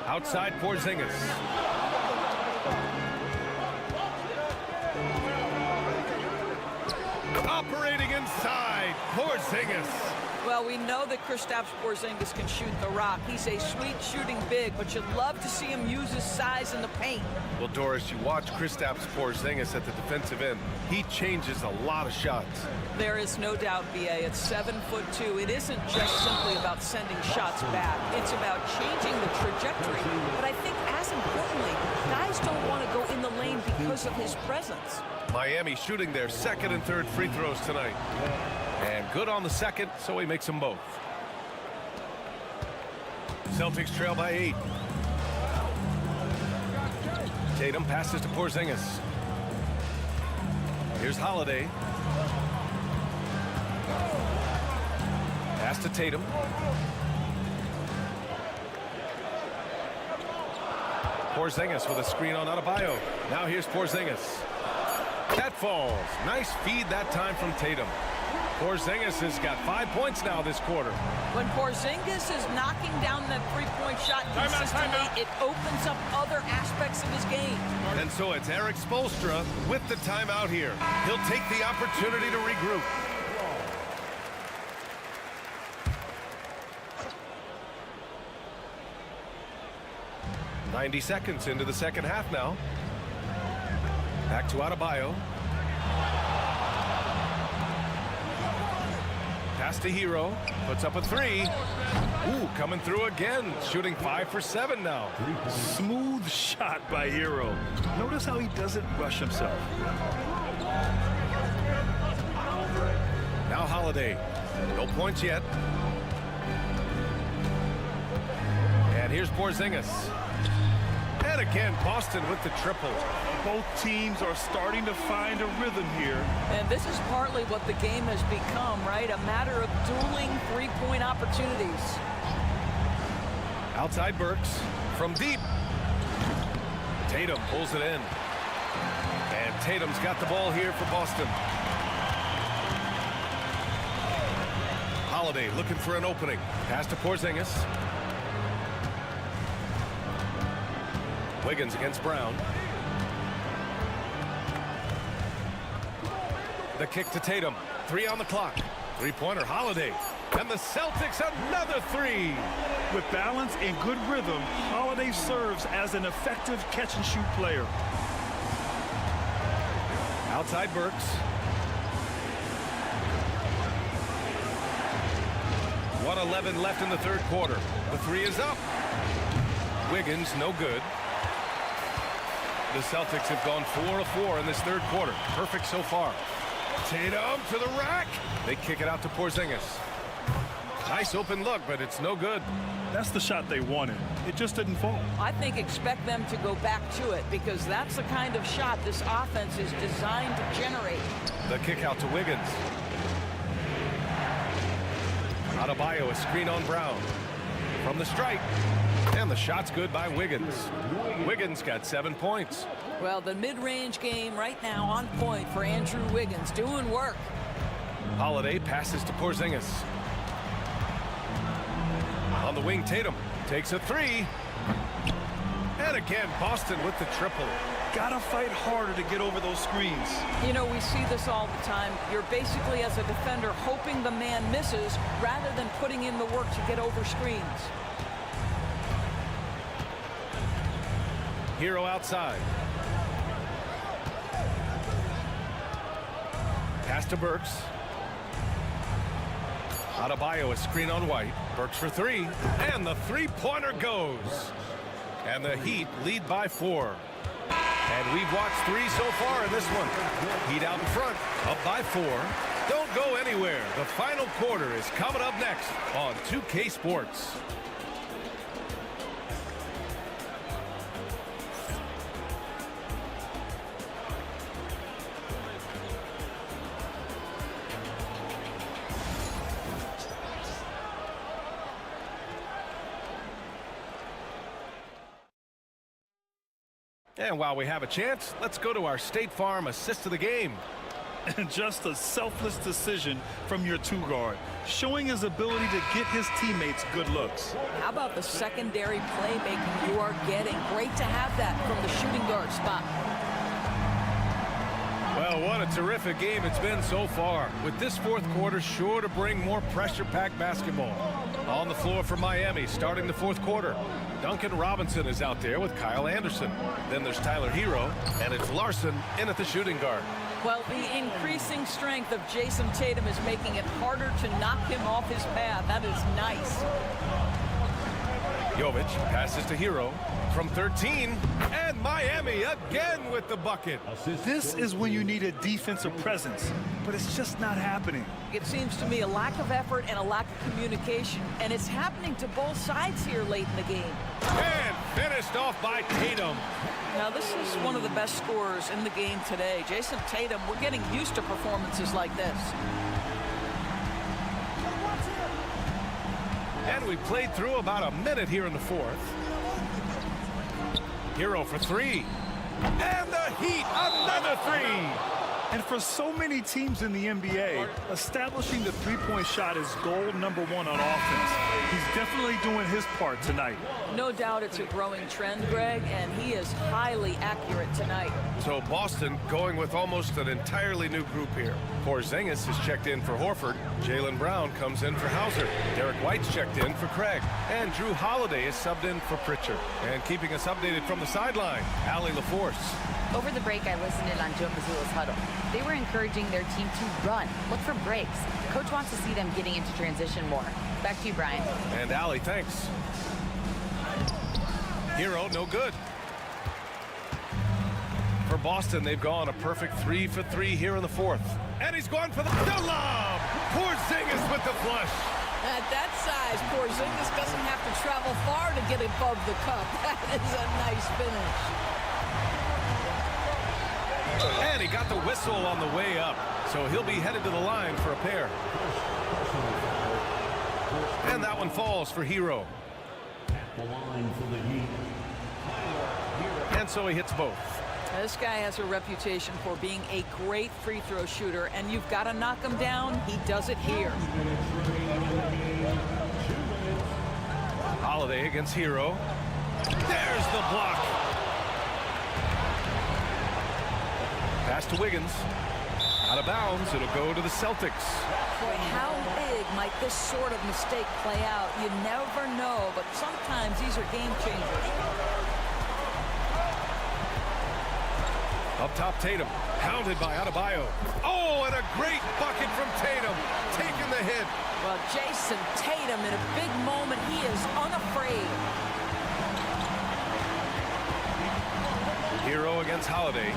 Outside Porzingis. Operating inside, Porzingis. Well, we know that Kristaps Porzingis can shoot the rock. He's a sweet shooting big, but you'd love to see him use his size in the paint. Well, Doris, you watch Kristaps Porzingis at the defensive end. He changes a lot of shots. There is no doubt, BA, at 7'2". It isn't just simply about sending shots back. It's about changing the trajectory. But I think as importantly, guys don't want to go in the lane because of his presence. Miami shooting their second and third free throws tonight. And good on the second, so he makes them both. Celtics trail by 8. Tatum passes to Porzingis. Here's Holiday. Pass to Tatum. Porzingis with a screen on Adebayo. Now here's Porzingis. That falls. Nice feed that time from Tatum. Porzingis has got 5 points now this quarter. When Porzingis is knocking down that three-point shot consistently, it opens up other aspects of his game. And so it's Eric Spoelstra with the timeout here. He'll take the opportunity to regroup. "90 seconds into the second half now. Back to Adebayo. Pass to Hero. Puts up a 3. Ooh, coming through again. Shooting 5 for 7 now. Smooth shot by Hero. Notice how he doesn't rush himself. Now Holiday. No points yet. And here's Porzingis. And again, Boston with the triple. Both teams are starting to find a rhythm here. And this is partly what the game has become, right? A matter of dueling three-point opportunities. Outside Burks from deep. Tatum pulls it in. And Tatum's got the ball here for Boston. Holiday looking for an opening. Pass to Porzingis. Wiggins against Brown. The kick to Tatum. 3 on the clock. Three-pointer, Holiday. And the Celtics, another 3. With balance and good rhythm, Holiday serves as an effective catch-and-shoot player. Outside Burks. .111 left in the third quarter. The 3 is up. Wiggins, no good. The Celtics have gone 4 of 4 in this third quarter. Perfect so far. Tatum to the rack. They kick it out to Porzingis. Nice open look, but it's no good. That's the shot they wanted. It just didn't fall. I think expect them to go back to it because that's the kind of shot this offense is designed to generate. The kick out to Wiggins. Adebayo, a screen on Brown. From the stripe. And the shot's good by Wiggins. Wiggins got 7 points. Well, the mid-range game right now on point for Andrew Wiggins, doing work. Holiday passes to Porzingis. On the wing, Tatum takes a 3. And again, Boston with the triple. Gotta fight harder to get over those screens. You know, we see this all the time. You're basically, as a defender, hoping the man misses rather than putting in the work to get over screens. Hero outside. Pass to Burks. Adebayo, a screen on White. Burks for 3. And the three-pointer goes. And the Heat lead by 4. And we've watched 3 so far in this one. Heat out in front, up by 4. Don't go anywhere. The final quarter is coming up next on 2K Sports. And while we have a chance, let's go to our State Farm assist of the game. And just a selfless decision from your 2-guard, showing his ability to get his teammates good looks. How about the secondary playmaking you are getting? Great to have that from the shooting guard spot. Well, what a terrific game it's been so far, with this fourth quarter sure to bring more pressure-packed basketball. On the floor for Miami, starting the fourth quarter, Duncan Robinson is out there with Kyle Anderson. Then there's Tyler Hero, and it's Larson in at the shooting guard. Well, the increasing strength of Jason Tatum is making it harder to knock him off his path. That is nice. Jovic passes to Hero from 13, and Miami again with the bucket. This is when you need a defensive presence, but it's just not happening. It seems to me a lack of effort and a lack of communication, and it's happening to both sides here late in the game. And finished off by Tatum. Now, this is one of the best scorers in the game today. Jason Tatum, we're getting used to performances like this. And we played through about a minute here in the fourth. Hero for 3. And the Heat, another 3. And for so many teams in the NBA, establishing the three-point shot is goal number 1 on offense. He's definitely doing his part tonight. No doubt it's a growing trend, Greg, and he is highly accurate tonight. So Boston going with almost an entirely new group here. Porzingis is checked in for Horford. Jaylen Brown comes in for Hauser. Derek White's checked in for Craig. And Drew Holiday is subbed in for Pritchard. And keeping us updated from the sideline, Allie LaForce. Over the break, I listened in on Joe Mazzulla's huddle. They were encouraging their team to run, look for breaks. Coach wants to see them getting into transition more. Back to you, Brian. And Allie, thanks. Hero, no good. For Boston, they've gone a perfect 3 for 3 here in the fourth. And he's gone for the lob. Porzingis with the flush. At that size, Porzingis doesn't have to travel far to get above the cup. That is a nice finish. And he got the whistle on the way up, so he'll be headed to the line for a pair. And that one falls for Hero. And so he hits both. Now, this guy has a reputation for being a great free throw shooter, and you've got to knock him down. He does it here. Holiday against Hero. There's the block. Pass to Wiggins. Adebayo of bounds. It'll go to the Celtics. Boy, how big might this sort of mistake play out? You never know, but sometimes these are game changers. Up top, Tatum, hounded by Adebayo. Oh, and a great bucket from Tatum, taking the hit. Well, Jason Tatum, in a big moment, he is unafraid. Hero against Holiday.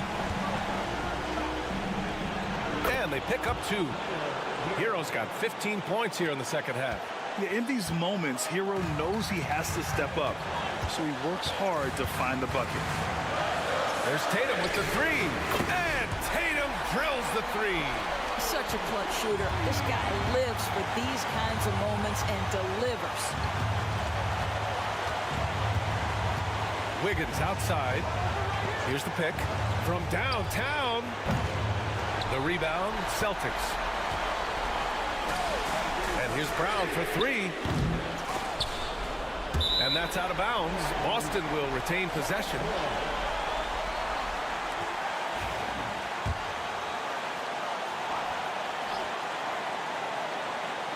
And they pick up 2. Hero's got 15 points here in the second half. Yeah, in these moments, Hero knows he has to step up, so he works hard to find the bucket. There's Tatum with the 3. And Tatum drills the 3. Such a clutch shooter. This guy lives for these kinds of moments and delivers. Wiggins outside. Here's the pick from downtown. The rebound, Celtics. And here's Brown for 3. And that's out of bounds. Boston will retain possession.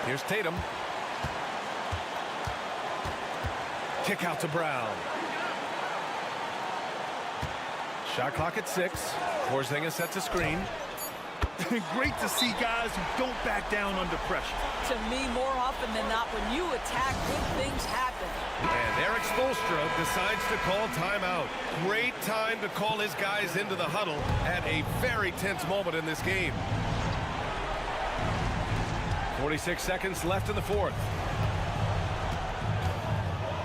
Here's Tatum. Kick out to Brown. Shot clock at 6. Porzingis sets a screen. Great to see guys who don't back down under pressure. To me, more often than not, when you attack, good things happen. And Eric Spoelstra decides to call timeout. Great time to call his guys into the huddle at a very tense moment in this game. 46 seconds left in the fourth.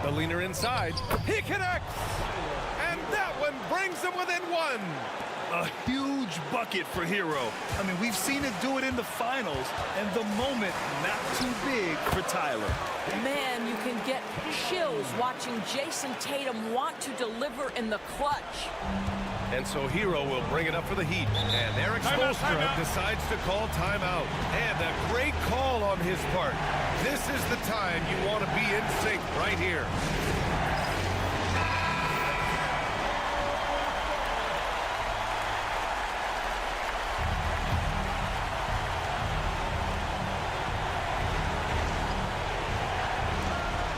The leaner inside. He connects! And that one brings them within 1. A huge bucket for Hero. I mean, we've seen it do it in the finals, and the moment not too big for Tyler. Man, you can get chills watching Jason Tatum want to deliver in the clutch. And so Hero will bring it up for the Heat. And Eric Spoelstra decides to call timeout. And a great call on his part. This is the time you want to be in sync right here.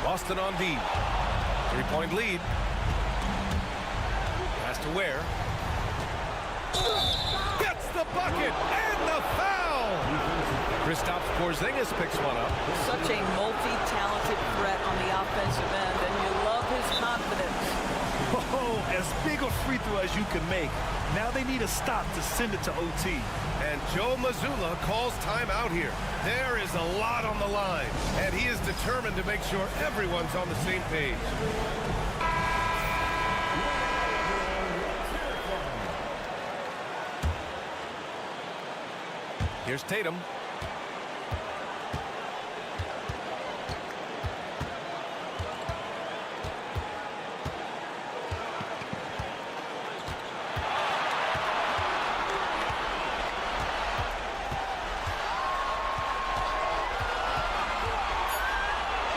Boston on D. 3-point lead. Pass to Ware. Gets the bucket and the foul. Kristaps Porzingis picks one up. Such a multi-talented threat on the offensive end, and you love his confidence. Oh, as big a free throw as you can make. Now they need a stop to send it to OT. And Joe Mazzulla calls timeout here. There is a lot on the line, and he is determined to make sure everyone's on the same page. Here's Tatum.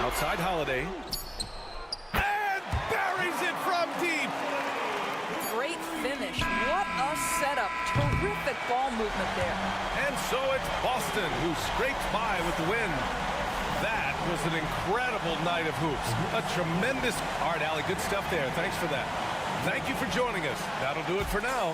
Outside Holiday. And buries it from deep. Great finish. What a setup. Terrific ball movement there. And so it's Boston who scrapes by with the win. That was an incredible night of hoops. A tremendous... All right, Allie, good stuff there. Thanks for that. Thank you for joining us. That'll do it for now.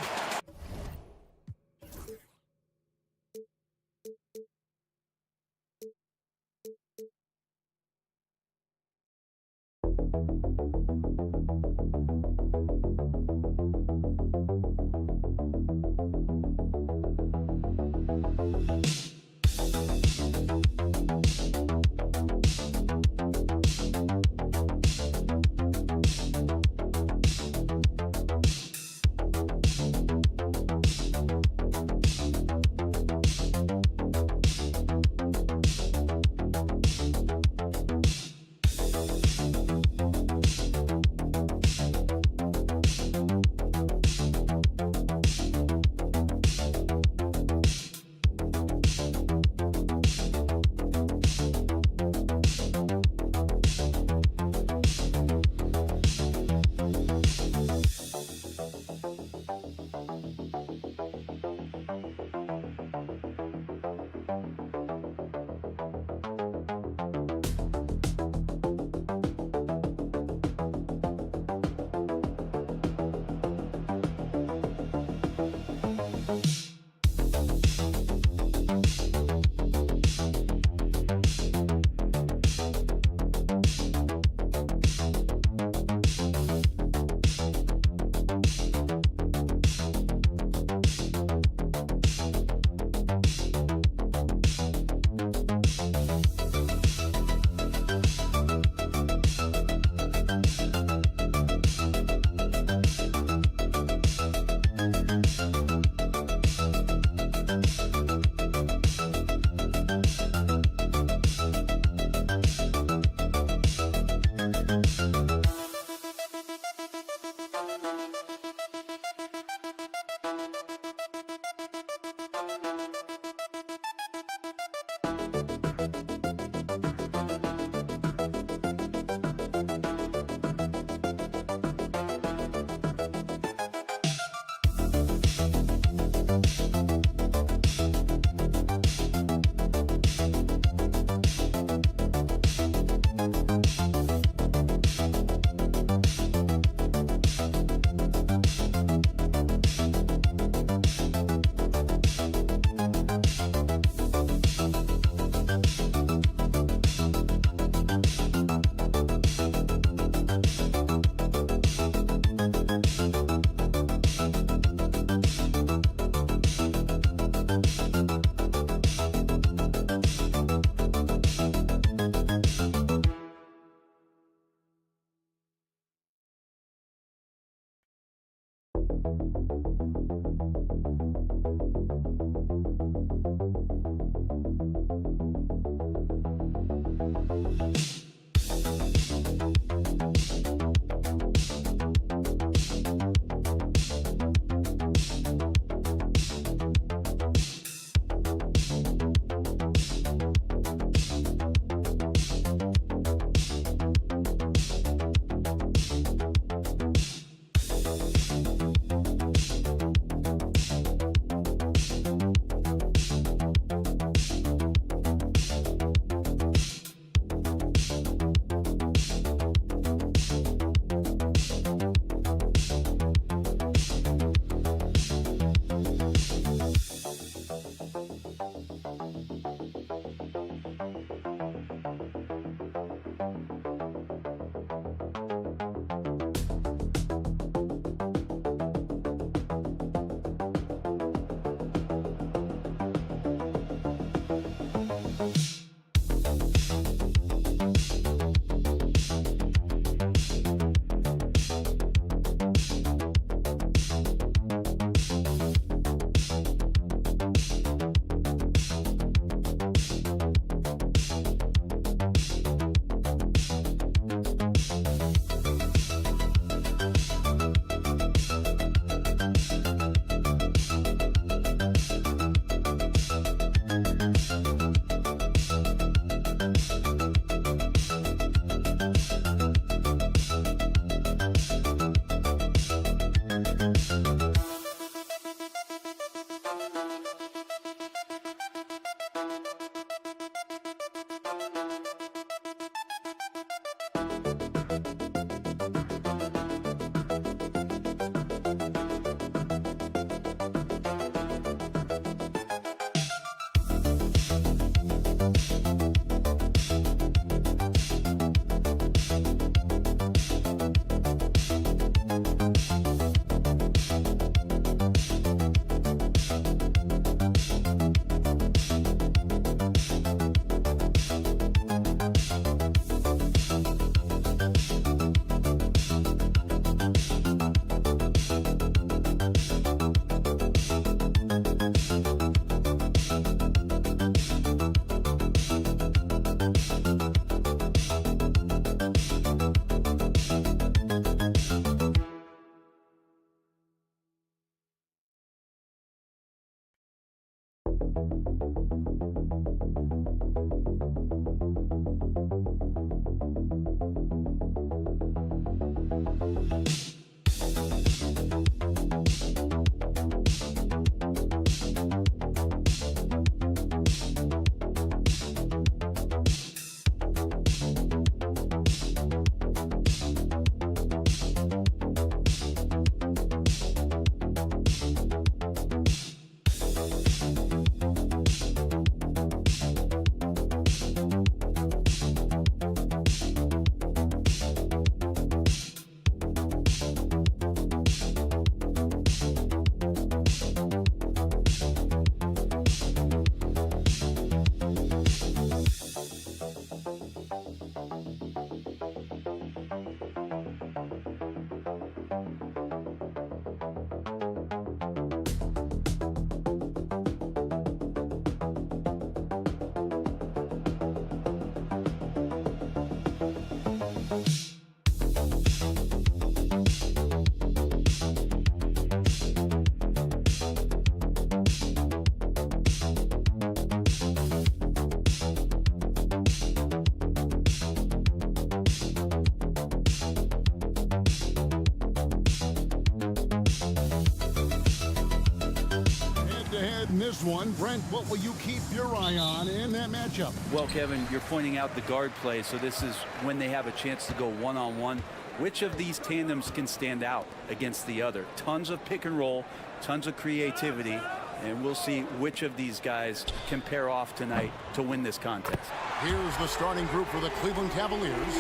In this one, Brent, what will you keep your eye on in that matchup? Well, Kevin, you're pointing out the guard play, so this is when they have a chance to go one-on-one. Which of these tandems can stand out against the other? Tons of pick and roll, tons of creativity, and we'll see which of these guys can pair off tonight to win this contest. Here's the starting group for the Cleveland Cavaliers.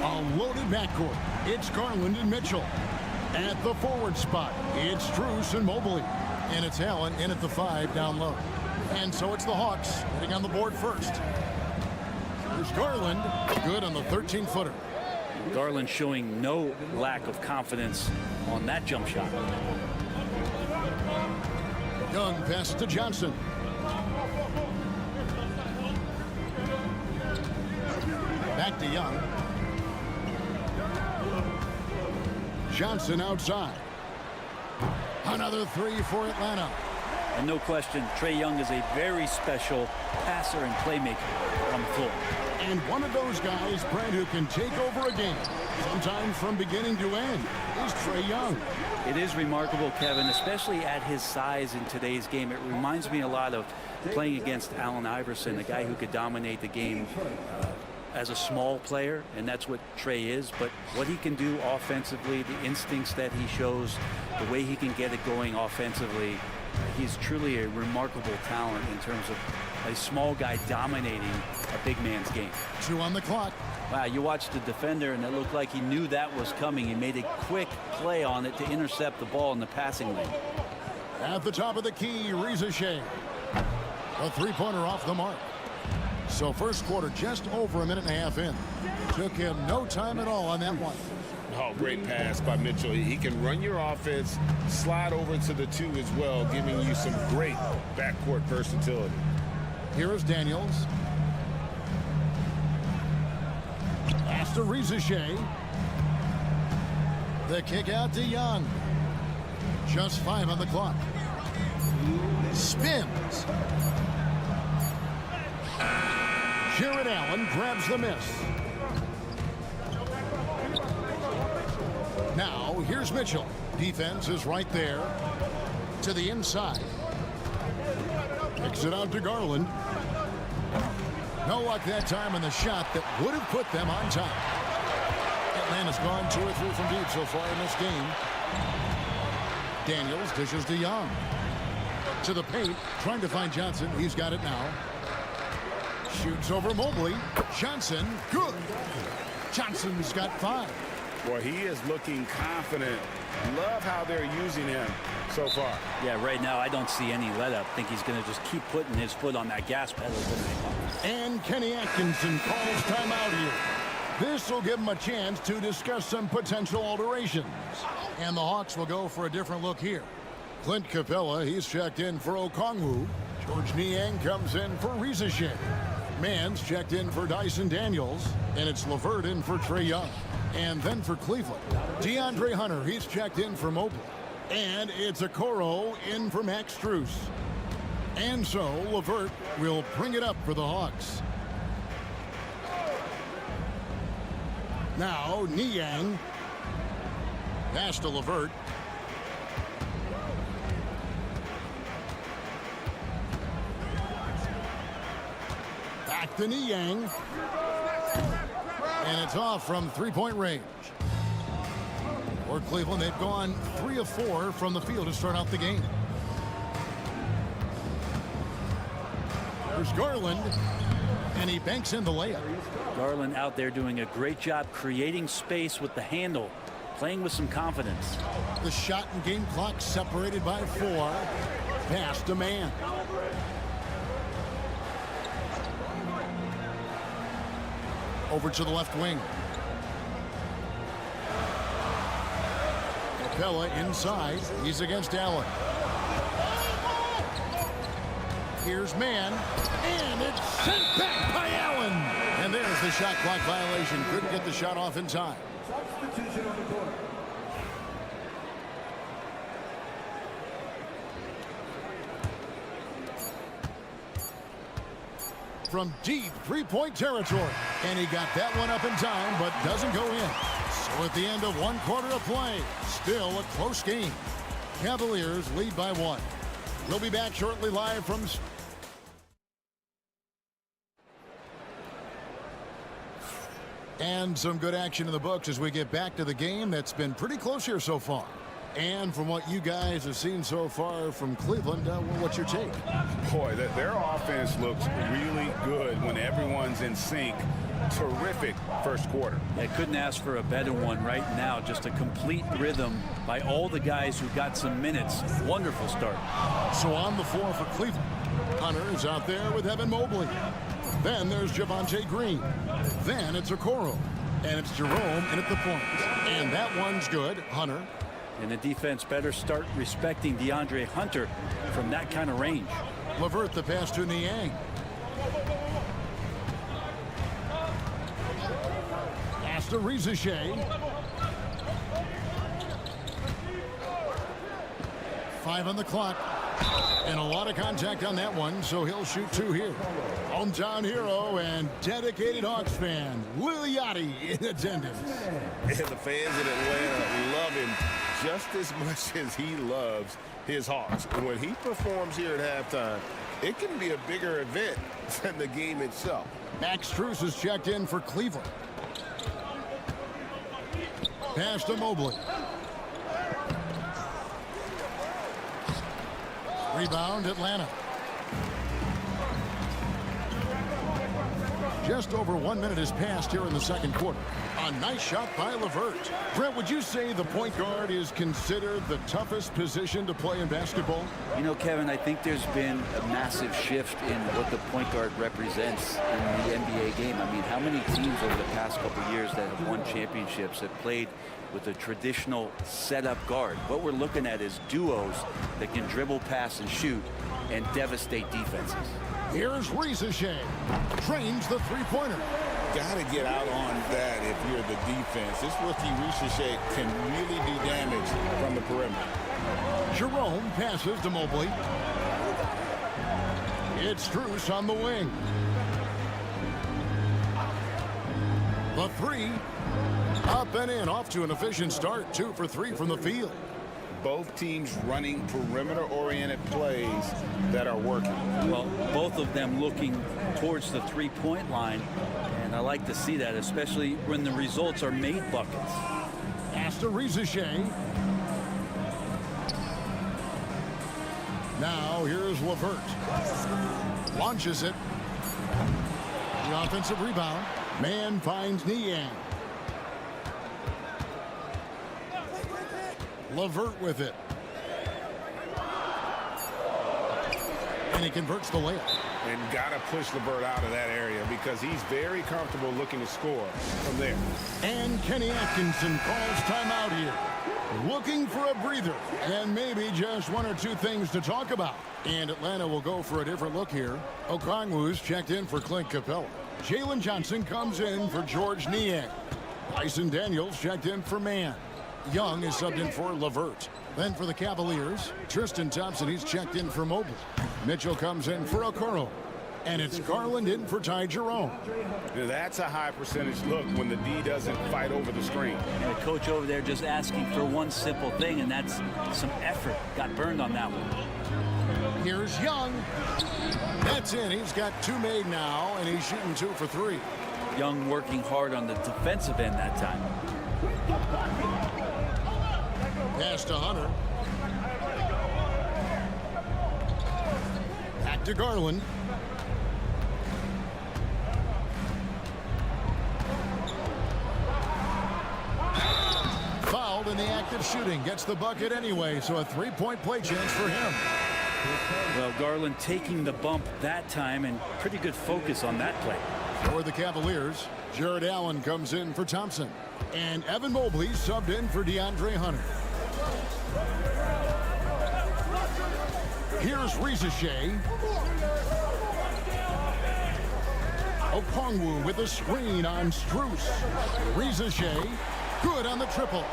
A loaded backcourt. It's Garland and Mitchell. At the forward spot, it's Strus and Mobley. And it's Allen in at the 5 down low. And so it's the Hawks hitting on the board first. Here's Garland, good on the 13-footer. Garland showing no lack of confidence on that jump shot. Young passes to Johnson. Back to Young. Johnson outside. Another 3 for Atlanta. And no question, Trae Young is a very special passer and playmaker on the floor. And one of those guys, Brent, who can take over a game, sometimes from beginning to end, is Trae Young. It is remarkable, Kevin, especially at his size in today's game. It reminds me a lot of playing against Allen Iverson, a guy who could dominate the game as a small player, and that's what Trae is. But what he can do offensively, the instincts that he shows, the way he can get it going offensively, he's truly a remarkable talent in terms of a small guy dominating a big man's game. 2 on the clock. Wow, you watched the defender, and it looked like he knew that was coming. He made a quick play on it to intercept the ball in the passing lane. At the top of the key, Reza Shea. A 3-pointer off the mark. So first quarter just over a minute and a half in. Took him no time at all on that one. Oh, great pass by Mitchell. He can run your offense, slide over to the 2 as well, giving you some great backcourt versatility. Here is Daniels. Pass to Reza Shea. The kick out to Young. Just 5 on the clock. Spins. Jared Allen grabs the miss. Now, here's Mitchell. Defense is right there. To the inside. Kicks it out to Garland. No luck that time on the shot that would have put them on top. Atlanta's gone 2 or 3 from deep so far in this game. Daniels dishes to Young. To the paint, trying to find Johnson. He's got it now. Shoots over Mobley. Johnson, good. Johnson's got 5. Boy, he is looking confident. Love how they're using him so far. Yeah, right now I don't see any let up. I think he's going to just keep putting his foot on that gas pedal tonight. And Kenny Atkinson calls timeout here. This will give him a chance to discuss some potential alterations. And the Hawks will go for a different look here. Clint Capella, he's checked in for Okongwu. George Niang comes in for Reza Shea. Mann's checked in for Dyson Daniels. And it's LeVert in for Trae Young. And then for Cleveland, DeAndre Hunter, he's checked in for Mobley. And it's Okoro in for Max Strus. And so LeVert will bring it up for the Hawks. Now Niang. Pass to LeVert. Back to Niang. And it's off from three-point range. For Cleveland, they've gone 3 of 4 from the field to start out the game. There's Garland, and he banks in the layup. Garland out there doing a great job creating space with the handle, playing with some confidence. The shot and game clock separated by 4. Pass to man. Over to the left wing. Capella inside. He's against Allen. Here's man. And it's sent back by Allen. And there's the shot clock violation. Couldn't get the shot off in time. Substitution on the court. From deep three-point territory. And he got that one up in time, but doesn't go in. So at the end of 1 quarter of play, still a close game. Cavaliers lead by 1. We'll be back shortly live from... And some good action in the books as we get back to the game that's been pretty close here so far. And from what you guys have seen so far from Cleveland, what's your take? Boy, their offense looks really good when everyone's in sync. Terrific first quarter. I couldn't ask for a better one right now. Just a complete rhythm by all the guys who got some minutes. Wonderful start. So on the floor for Cleveland, Hunter is out there with Evan Mobley. Then there's Javonte Green. Then it's Okoro. And it's Jerome in at the point. And that one's good. Hunter. And the defense better start respecting DeAndre Hunter from that kind of range. LeVert the pass to Niang. Pass to Rizachet. 5 on the clock. And a lot of contact on that one, so he'll shoot 2 here. Hometown hero and dedicated Hawks fan, Lil Yachty in attendance. Yeah, the fans in Atlanta love him just as much as he loves his Hawks. And when he performs here at halftime, it can be a bigger event than the game itself. Max Strus is checked in for Cleveland. Pass to Mobley. Rebound, Atlanta. Just over 1 minute has passed here in the second quarter. A nice shot by LeVert. Brent, would you say the point guard is considered the toughest position to play in basketball? You know, Kevin, I think there's been a massive shift in what the point guard represents in the NBA game. I mean, how many teams over the past couple of years that have won championships have played with a traditional setup guard? What we're looking at is duos that can dribble, pass, and shoot and devastate defenses. Here's Rizachet. Trains the three-pointer. Got to get out on that if you're the defense. This rookie Rizachet can really do damage from the perimeter. Jerome passes to Mobley. It's Strus on the wing. The 3. Up and in, off to an efficient start. 2 for 3 from the field. Both teams running perimeter-oriented plays that are working. Well, both of them looking towards the three-point line, and I like to see that, especially when the results are made buckets. Pass to Rizachet. Now here's LeVert. Launches it. The offensive rebound. Man finds Niang. LeVert with it. And he converts the layup. And got to push LeVert out of that area because he's very comfortable looking to score from there. And Kenny Atkinson calls timeout here. Looking for a breather and maybe just 1 or 2 things to talk about. And Atlanta will go for a different look here. Okongwu's checked in for Clint Capella. Jalen Johnson comes in for George Niang. Bryson Daniels checked in for Mann. Young is subbed in for LeVert. Then for the Cavaliers, Tristan Thompson, he's checked in for Mobley. Mitchell comes in for Okoro. And it's Garland in for Ty Jerome. That's a high percentage look when the D doesn't fight over the screen. And the coach over there just asking for one simple thing, and that's some effort. Got burned on that one. Here's Young. That's in. He's got 2 made now, and he's shooting 2 for 3. Young working hard on the defensive end that time. Pass to Hunter. Back to Garland. Fouled in the act of shooting. Gets the bucket anyway, so a 3-point play chance for him. Well, Garland taking the bump that time, and pretty good focus on that play. For the Cavaliers, Jared Allen comes in for Thompson. And Evan Mobley subbed in for DeAndre Hunter. Here's Rizachet. Okongwu with a screen on Strus. Rizachet, good on the triple.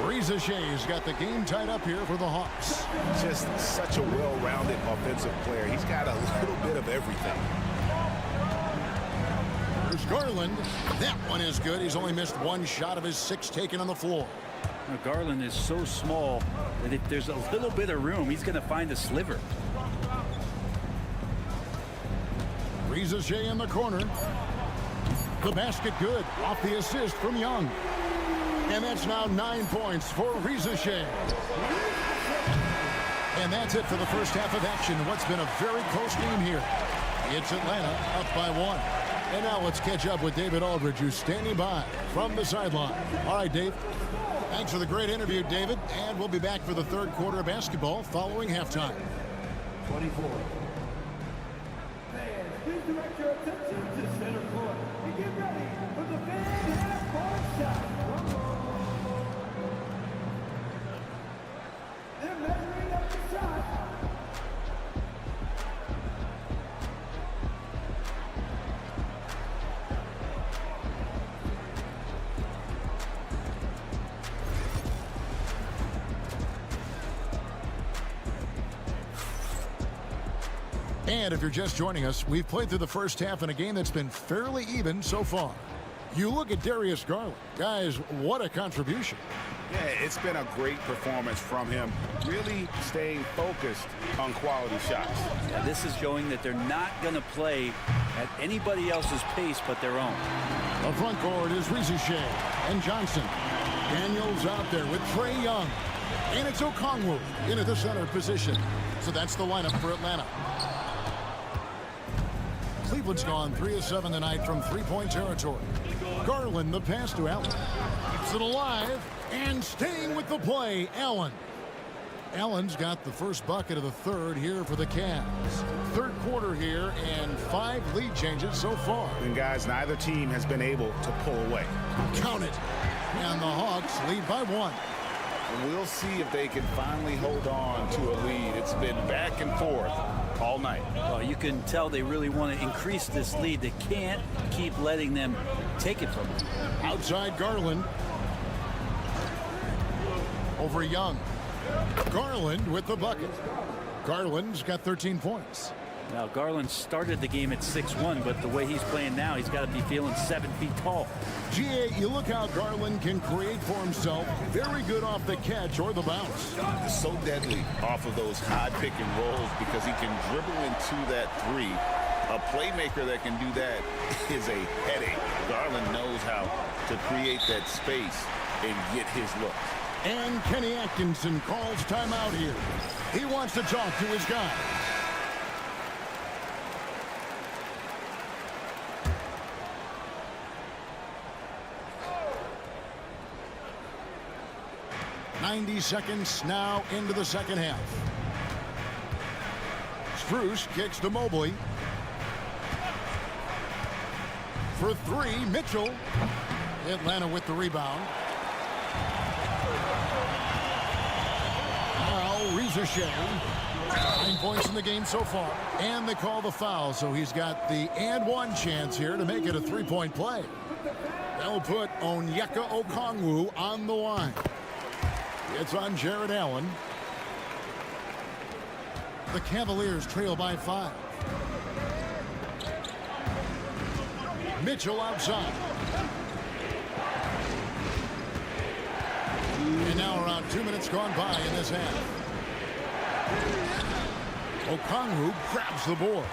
Rizachet's got the game tied up here for the Hawks. Just such a well-rounded offensive player. He's got a little bit of everything. There's Garland. That one is good. He's only missed 1 shot of his 6 taken on the floor. Now, Garland is so small that if there's a little bit of room, he's going to find a sliver. Rizachet in the corner. The basket good. Off the assist from Young. And that's now 9 points for Rizachet. And that's it for the first half of action. What's been a very close game here. It's Atlanta up by 1. And now let's catch up with David Aldridge, who's standing by from the sideline. All right, Dave. Thanks for the great interview, David. And we'll be back for the third quarter of basketball following halftime. 24. Fans, please direct your attention to center court and get ready for the fan half-court shot. They're measuring up the shot. And if you're just joining us, we've played through the first half in a game that's been fairly even so far. You look at Darius Garland. Guys, what a contribution. Yeah, it's been a great performance from him, really staying focused on quality shots. Yeah, this is showing that they're not going to play at anybody else's pace but their own. The front court is Rizachet and Johnson. Daniels out there with Trae Young. And it's Okongwu into the center position. So that's the lineup for Atlanta. Cleveland's gone 3 of 7 tonight from 3-point territory. Garland, the pass to Allen. Keeps it alive and staying with the play, Allen. Allen's got the first bucket of the third here for the Cavs. Third quarter here and 5 lead changes so far. And guys, neither team has been able to pull away. Count it. And the Hawks lead by 1. And we'll see if they can finally hold on to a lead. It's been back and forth all night. Well, you can tell they really want to increase this lead. They can't keep letting them take it from them. Outside Garland. Over Young. Garland with the bucket. Garland's got 13 points. Now, Garland started the game at 6'1", but the way he's playing now, he's got to be feeling 7 feet tall. GA, you look how Garland can create for himself. Very good off the catch or the bounce. So deadly off of those high pick and rolls because he can dribble into that 3. A playmaker that can do that is a headache. Garland knows how to create that space and get his look. And Kenny Atkinson calls timeout here. He wants to talk to his guy. .90 seconds now into the second half. Strus kicks to Mobley. For 3, Mitchell. Atlanta with the rebound. Now Rizachet. 9 points in the game so far. And they call the foul, so he's got the and 1 chance here to make it a 3-point play. They'll put Onyeka Okongwu on the line. It's on Jared Allen. The Cavaliers trail by 5. Mitchell outside. And now around 2 minutes gone by in this half. Okongwu grabs the board.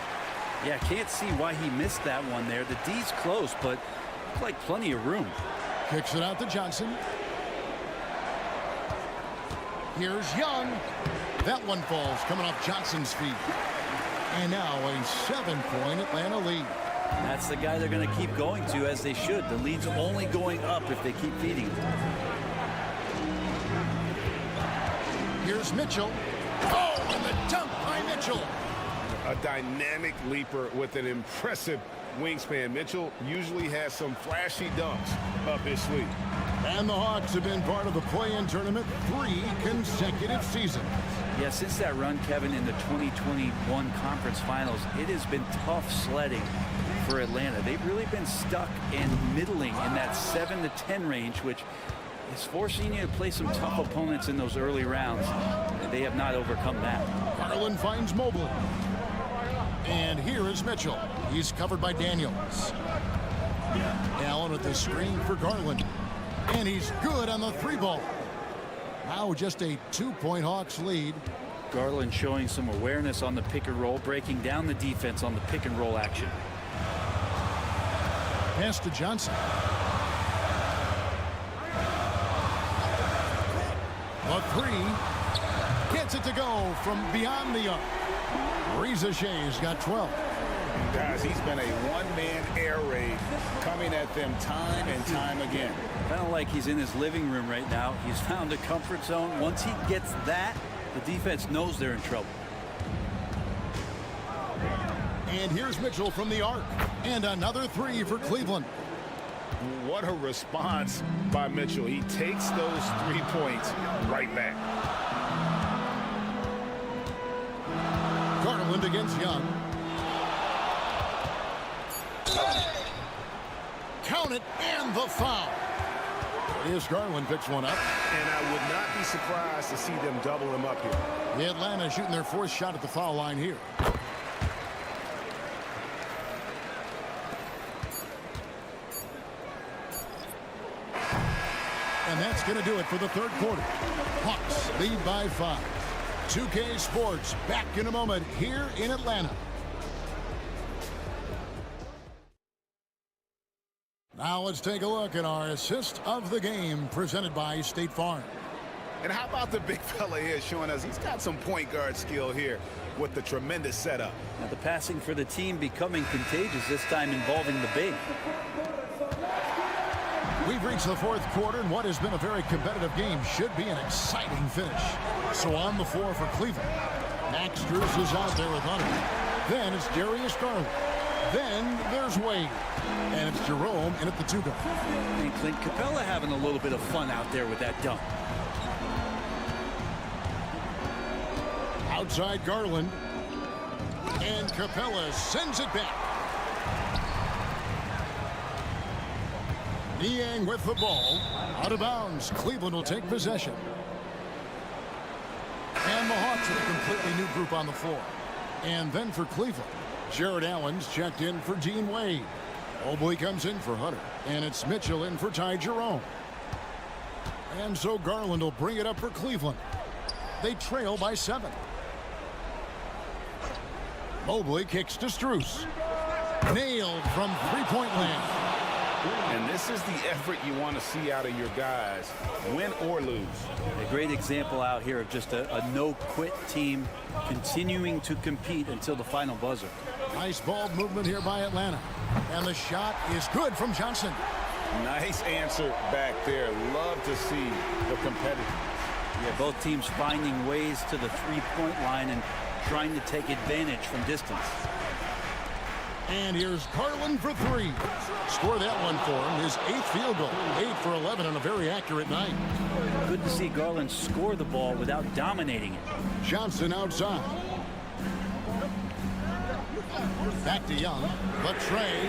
Yeah, can't see why he missed that one there. The D's close, but looks like plenty of room. Kicks it out to Johnson. Here's Young. That one falls coming off Johnson's feet. And now a 7-point Atlanta lead. That's the guy they're going to keep going to, as they should. The lead's only going up if they keep feeding him. Here's Mitchell. Oh, and the dunk by Mitchell. A dynamic leaper with an impressive wingspan. Mitchell usually has some flashy dunks up his sleeve. And the Hawks have been part of the play-in tournament 3 consecutive seasons. Yeah, since that run, Kevin, in the 2021 conference finals, it has been tough sledding for Atlanta. They've really been stuck and middling in that 7 to 10 range, which is forcing you to play some tough opponents in those early rounds. And they have not overcome that. Garland finds Mobley. And here is Mitchell. He's covered by Daniels. Allen with the screen for Garland. And he's good on the 3-ball. Now just a 2-point Hawks lead. Garland showing some awareness on the pick and roll, breaking down the defense on the pick and roll action. Pass to Johnson. A 3. Gets it to go from beyond the arc. Reza Shea's got 12. Guys, he's been a one-man air raid coming at them time and time again. Kind of like he's in his living room right now. He's found a comfort zone. Once he gets that, the defense knows they're in trouble. And here's Mitchell from the arc. And another 3 for Cleveland. What a response by Mitchell. He takes those 3 points right back. Garland against Young. Count it, and the foul. Here's Garland picks one up. And I would not be surprised to see them double him up here. The Atlanta shooting their 4th shot at the foul line here. And that's going to do it for the 3rd quarter. Hawks lead by 5. 2K Sports back in a moment here in Atlanta. Now let's take a look at our assist of the game presented by State Farm. And how about the big fella here showing us he's got some point guard skill here with the tremendous setup. Now the passing for the team becoming contagious, this time involving the big. We've reached the 4th quarter, and what has been a very competitive game should be an exciting finish. So on the floor for Cleveland, Max Strus is out there with Hunter. Then it's Darius Garland. Then there's Wade. And it's Jerome in at the 2 guard. And Clint Capella having a little bit of fun out there with that dunk. Outside Garland. And Capella sends it back. Niang with the ball. Out of bounds. Cleveland will take possession. And the Hawks with a completely new group on the floor. And then for Cleveland, Jared Allen's checked in for Dean Wade. Mobley comes in for Hunter. And it's Mitchell in for Ty Jerome. And so Garland will bring it up for Cleveland. They trail by 7. Mobley kicks to Strus. Nailed from 3-point land. And this is the effort you want to see out of your guys, win or lose. A great example out here of just a no-quit team continuing to compete until the final buzzer. Nice ball movement here by Atlanta. And the shot is good from Johnson. Nice answer back there. Love to see the competitors. Yeah, both teams finding ways to the 3-point line and trying to take advantage from distance. And here's Garland for 3. Score that one for him. His 8th field goal. 8 for 11 on a very accurate night. Good to see Garland score the ball without dominating it. Johnson outside. Back to Young. Latre.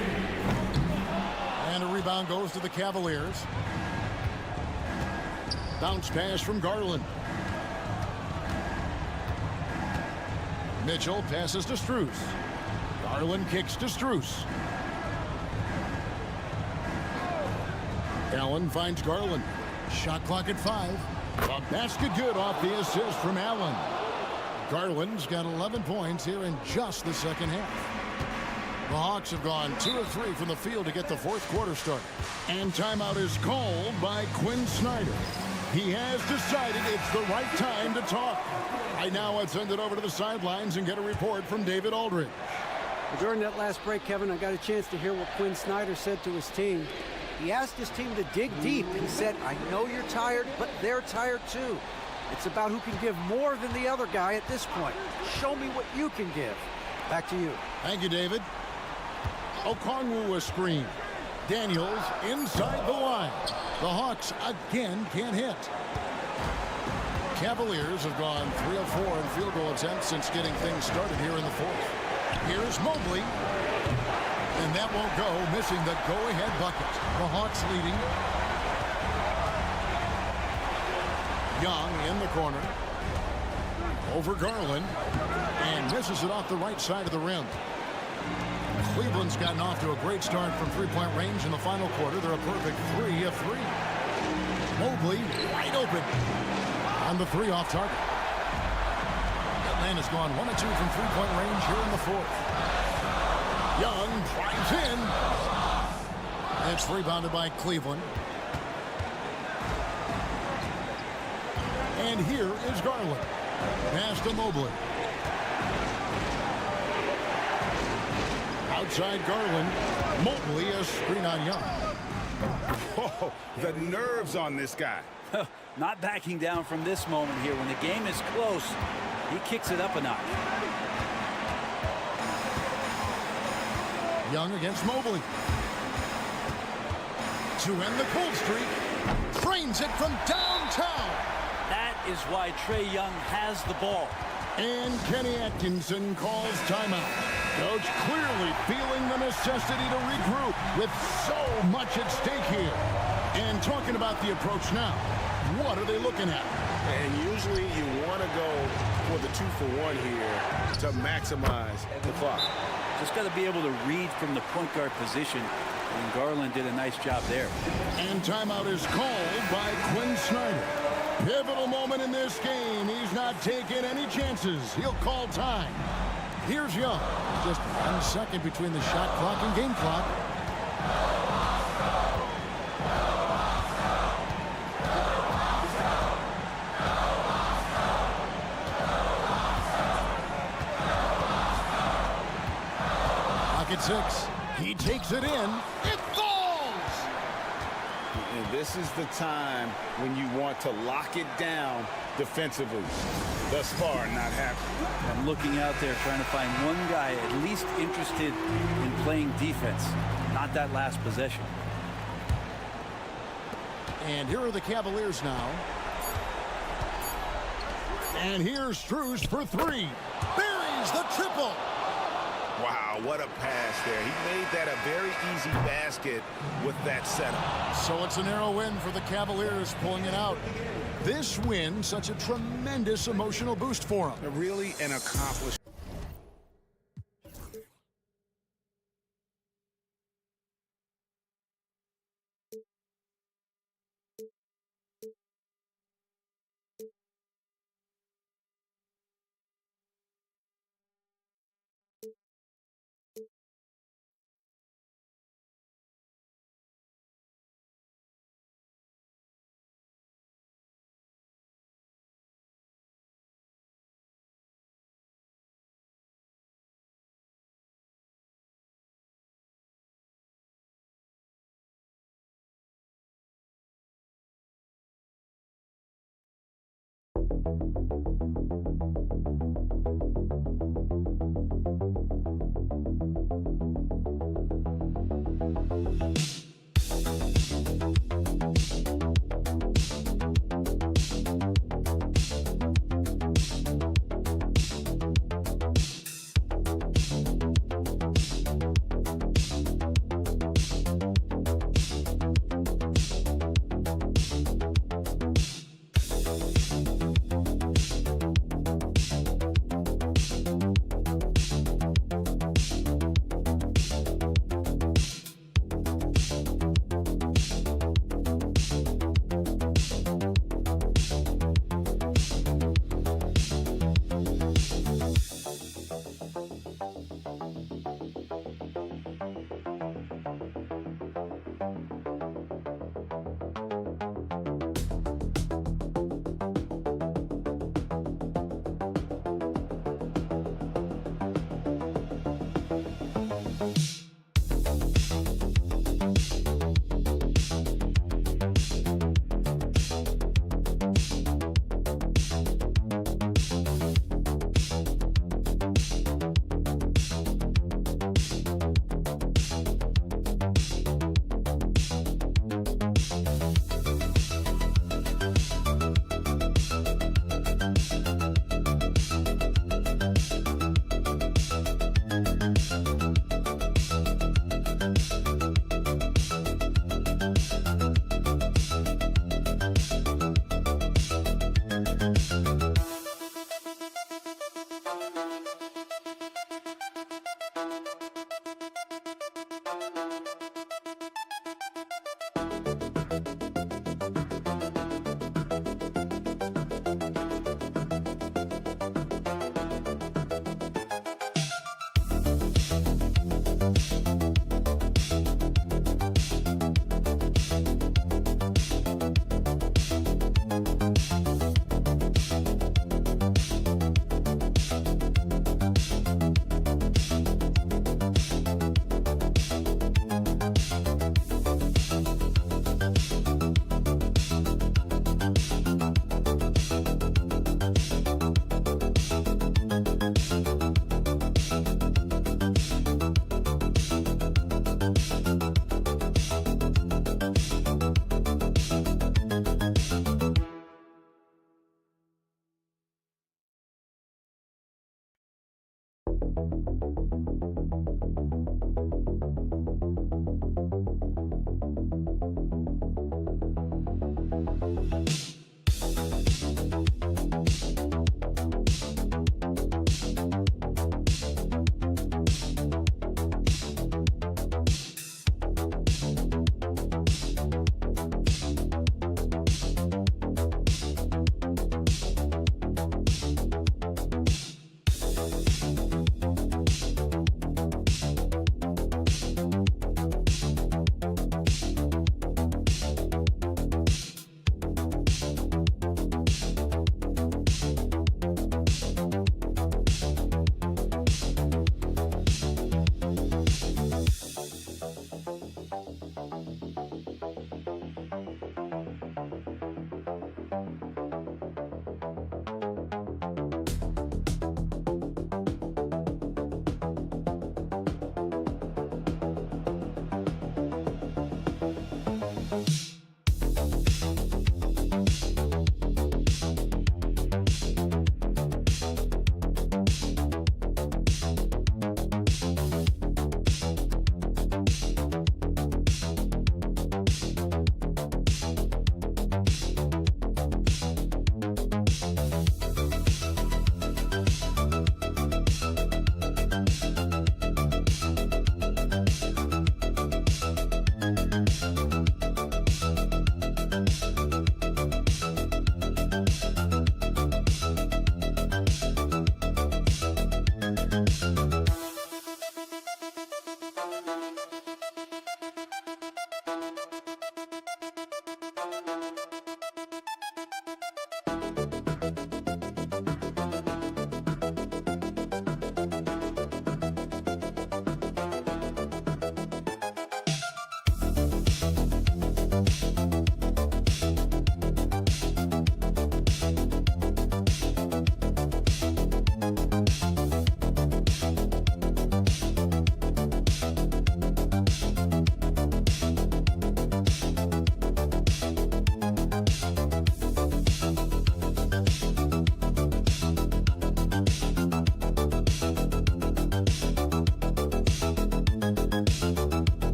And a rebound goes to the Cavaliers. Bounce pass from Garland. Mitchell passes to Strus. Garland kicks to Strus. Allen finds Garland. Shot clock at 5. A basket good off the assist from Allen. Garland's got 11 points here in just the second half. The Hawks have gone 2 of 3 from the field to get the fourth quarter started. And timeout is called by Quinn Snyder. He has decided it's the right time to talk. Right now, let's send it over to the sidelines and get a report from David Aldridge. Well, during that last break, Kevin, I got a chance to hear what Quinn Snyder said to his team. He asked his team to dig deep. He said, I know you're tired, but they're tired too. It's about who can give more than the other guy at this point. Show me what you can give. Back to you. Thank you, David. Okongwu a screen. Daniels inside the line. The Hawks again can't hit. Cavaliers have gone 3 of 4 in field goal attempts since getting things started here in the fourth. Here's Mobley. And that won't go, missing the go-ahead bucket. The Hawks leading. Young in the corner. Over Garland. And misses it off the right side of the rim. Cleveland's gotten off to a great start from three-point range in the final quarter. They're a perfect 3 of 3. Mobley wide open on the 3 off target. Atlanta's gone 1 of 2 from three-point range here in the fourth. Young drives in. It's rebounded by Cleveland. And here is Garland. Pass to Mobley. Outside Garland. Mobley, a screen on Young. Oh, the nerves on this guy. Not backing down from this moment here. When the game is close, he kicks it up a notch. Young against Mobley. To end the cold streak. Frames it from downtown. That is why Trae Young has the ball. And Kenny Atkinson calls timeout. Coach clearly feeling the necessity to regroup with so much at stake here. And talking about the approach now, what are they looking at? And usually you want to go for the 2-for-1 here to maximize the clock. Just got to be able to read from the point guard position, and Garland did a nice job there. And timeout is called by Quinn Snyder. Pivotal moment in this game. He's not taking any chances. He'll call time. Here's Young. Just 1 second between the shot clock and game clock. Pocket 6. He takes it in. It falls! And this is the time when you want to lock it down defensively. Thus far, not happening. I'm looking out there trying to find one guy at least interested in playing defense, not that last possession. And here are the Cavaliers now. And here's Strus for 3. Buries the triple. Wow, what a pass there. He made that a very easy basket with that setup. So it's a narrow win for the Cavaliers, pulling it out. This win, such a tremendous emotional boost for them. Really an accomplishment.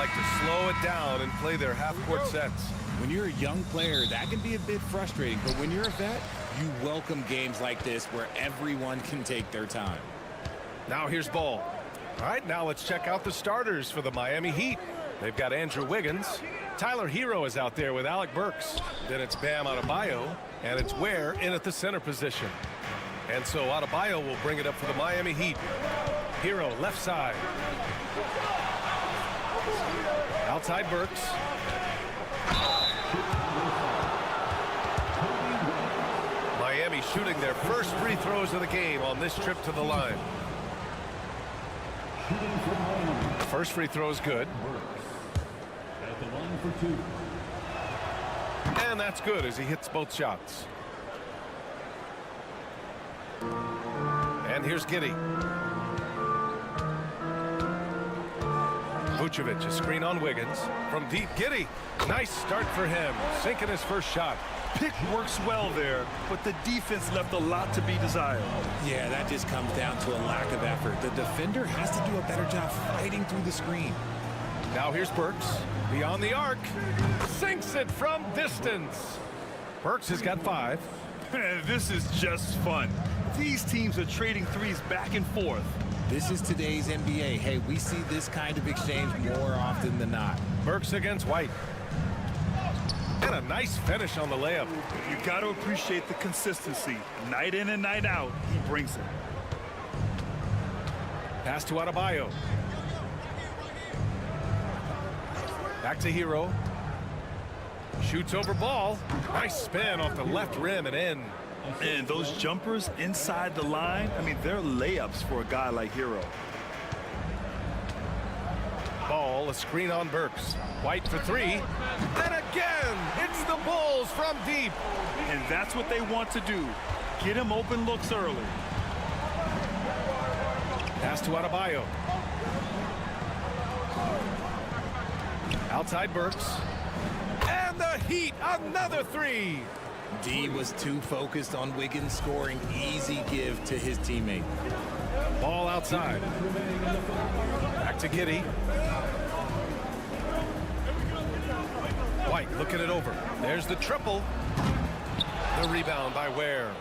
like to slow it down and play their half-court sets. When you're a young player, that can be a bit frustrating, but when you're a vet, you welcome games like this where everyone can take their time. Now here's ball. All right, now let's check out the starters for the Miami Heat. They've got Andrew Wiggins. Tyler Hero is out there with Alec Burks. Then it's Bam Adebayo, and it's Ware in at the center position. And so Adebayo will bring it up for the Miami Heat. Hero left side. Outside Burks. Miami shooting their first free throws of the game on this trip to the line. First free throw is good. At the line for 2. And that's good as he hits both shots. And here's Giddey. Vucevic, a screen on Wiggins. From deep, Giddey. Nice start for him. Sinking his first shot. Pick works well there, but the defense left a lot to be desired. Yeah, that just comes down to a lack of effort. The defender has to do a better job fighting through the screen. Now here's Burks. Beyond the arc. Sinks it from distance. Burks has got 5. This is just fun. These teams are trading threes back and forth. This is today's NBA. Hey, we see this kind of exchange more often than not. Burks against White. And a nice finish on the layup. You got to appreciate the consistency. Night in and night out, he brings it. Pass to Adebayo. Back to Hero. Shoots over ball. Nice spin off the left rim and in. And those jumpers inside the line, I mean, they're layups for a guy like Hero. Ball, a screen on Burks. White for 3. And again, it's the Bulls from deep. And that's what they want to do. Get him open looks early. Pass to Adebayo. Outside Burks. And the Heat, another 3. D was too focused on Wiggins scoring. Easy give to his teammate. Ball outside. Back to Giddey. White looking it over. There's the triple. The rebound by Ware.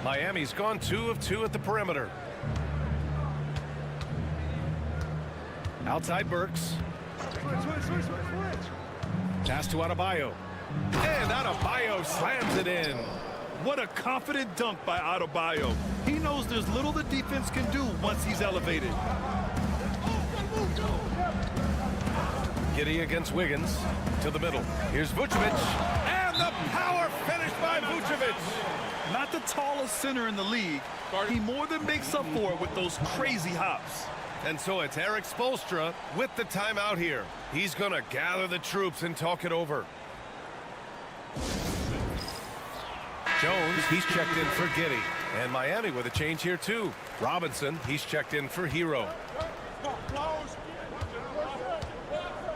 Miami's gone 2 of 2 at the perimeter. Outside Burks. Pass to Adebayo. And Adebayo slams it in. What a confident dunk by Adebayo. He knows there's little the defense can do once he's elevated. Giddey against Wiggins. To the middle. Here's Vucevic. And the power finish by Vucevic. Not the tallest center in the league. He more than makes up for it with those crazy hops. And so it's Eric Spoelstra with the timeout here. He's going to gather the troops and talk it over. Jones, he's checked in for Giddey. And Miami with a change here too. Robinson, he's checked in for Hero.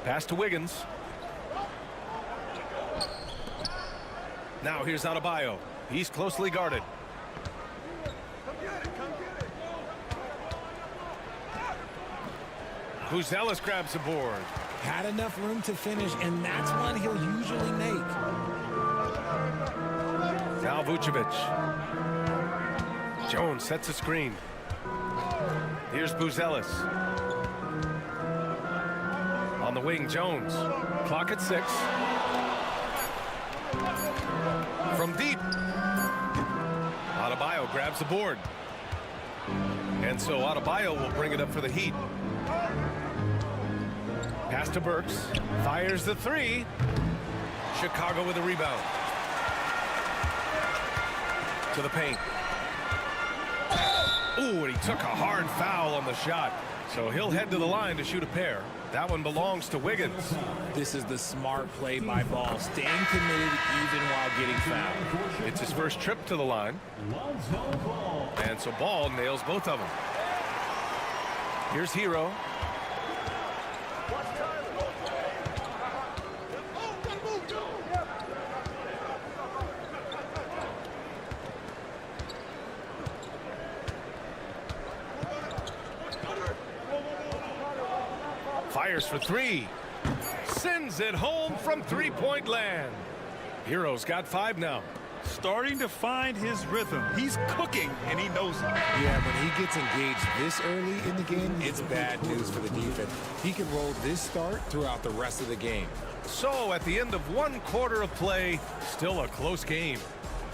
Pass to Wiggins. Now here's Adebayo. He's closely guarded. Buzelis grabs the board. Had enough room to finish, and that's one he'll usually make. Now Vucevic. Jones sets a screen. Here's Buzelis. On the wing, Jones. Clock at 6. From deep. Adebayo grabs the board. And so Adebayo will bring it up for the Heat. Pass to Burks. Fires the 3. Chicago with a rebound. To the paint. Ooh, and he took a hard foul on the shot. So he'll head to the line to shoot a pair. That one belongs to Wiggins. This is the smart play by Ball, staying committed even while getting fouled. It's his first trip to the line. And so Ball nails both of them. Here's Hero. Fires for 3. Sends it home from three-point land. Hero's got 5 now. Starting to find his rhythm. He's cooking, and he knows it. Yeah, when he gets engaged this early in the game, it's bad news for the defense. He can roll this start throughout the rest of the game. So at the end of 1 quarter of play, still a close game.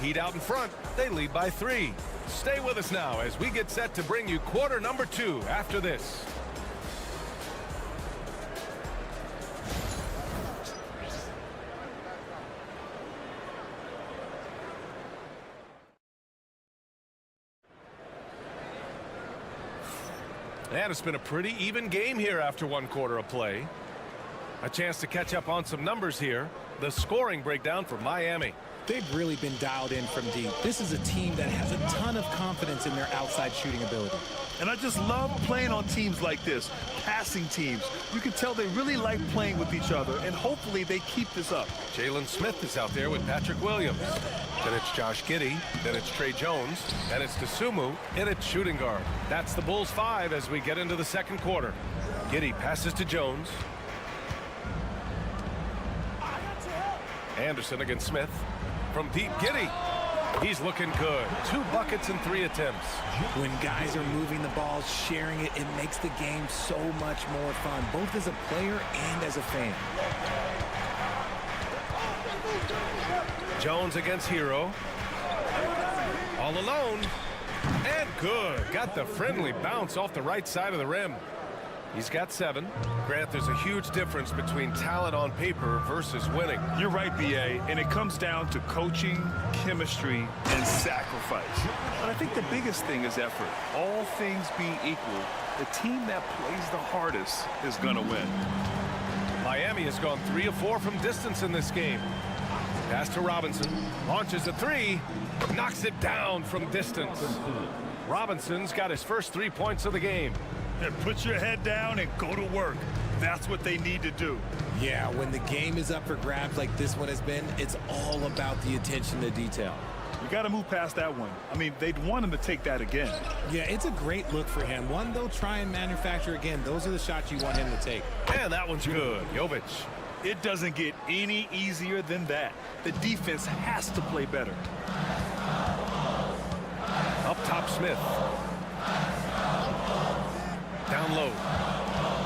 Heat out in front. They lead by 3. Stay with us now as we get set to bring you quarter number 2 after this. And it's been a pretty even game here after 1 quarter of play. A chance to catch up on some numbers here. The scoring breakdown for Miami. They've really been dialed in from deep. This is a team that has a ton of confidence in their outside shooting ability. And I just love playing on teams like this, passing teams. You can tell they really like playing with each other, and hopefully they keep this up. Jalen Smith is out there with Patrick Williams. Then it's Josh Giddey. Then it's Trey Jones. Then it's Dosunmu. And it's shooting guard. That's the Bulls 5 as we get into the second quarter. Giddey passes to Jones. Anderson against Smith. From deep, Giddey. He's looking good. 2 buckets and 3 attempts. When guys are moving the ball, sharing it, it makes the game so much more fun, both as a player and as a fan. Jones against Hero. All alone. And good. Got the friendly bounce off the right side of the rim. He's got 7. Grant, there's a huge difference between talent on paper versus winning. You're right, B.A., and it comes down to coaching, chemistry, and sacrifice. But I think the biggest thing is effort. All things being equal, the team that plays the hardest is going to win. Miami has gone 3 of 4 from distance in this game. Pass to Robinson. Launches a 3. Knocks it down from distance. Robinson's got his first 3 points of the game. And put your head down and go to work. That's what they need to do. Yeah, when the game is up for grabs like this one has been, it's all about the attention to detail. You got to move past that one. I mean, they'd want him to take that again. Yeah, it's a great look for him. One they'll try and manufacture again. Those are the shots you want him to take. And that one's good. Jovic. It doesn't get any easier than that. The defense has to play better. Up top, Smith. Down low.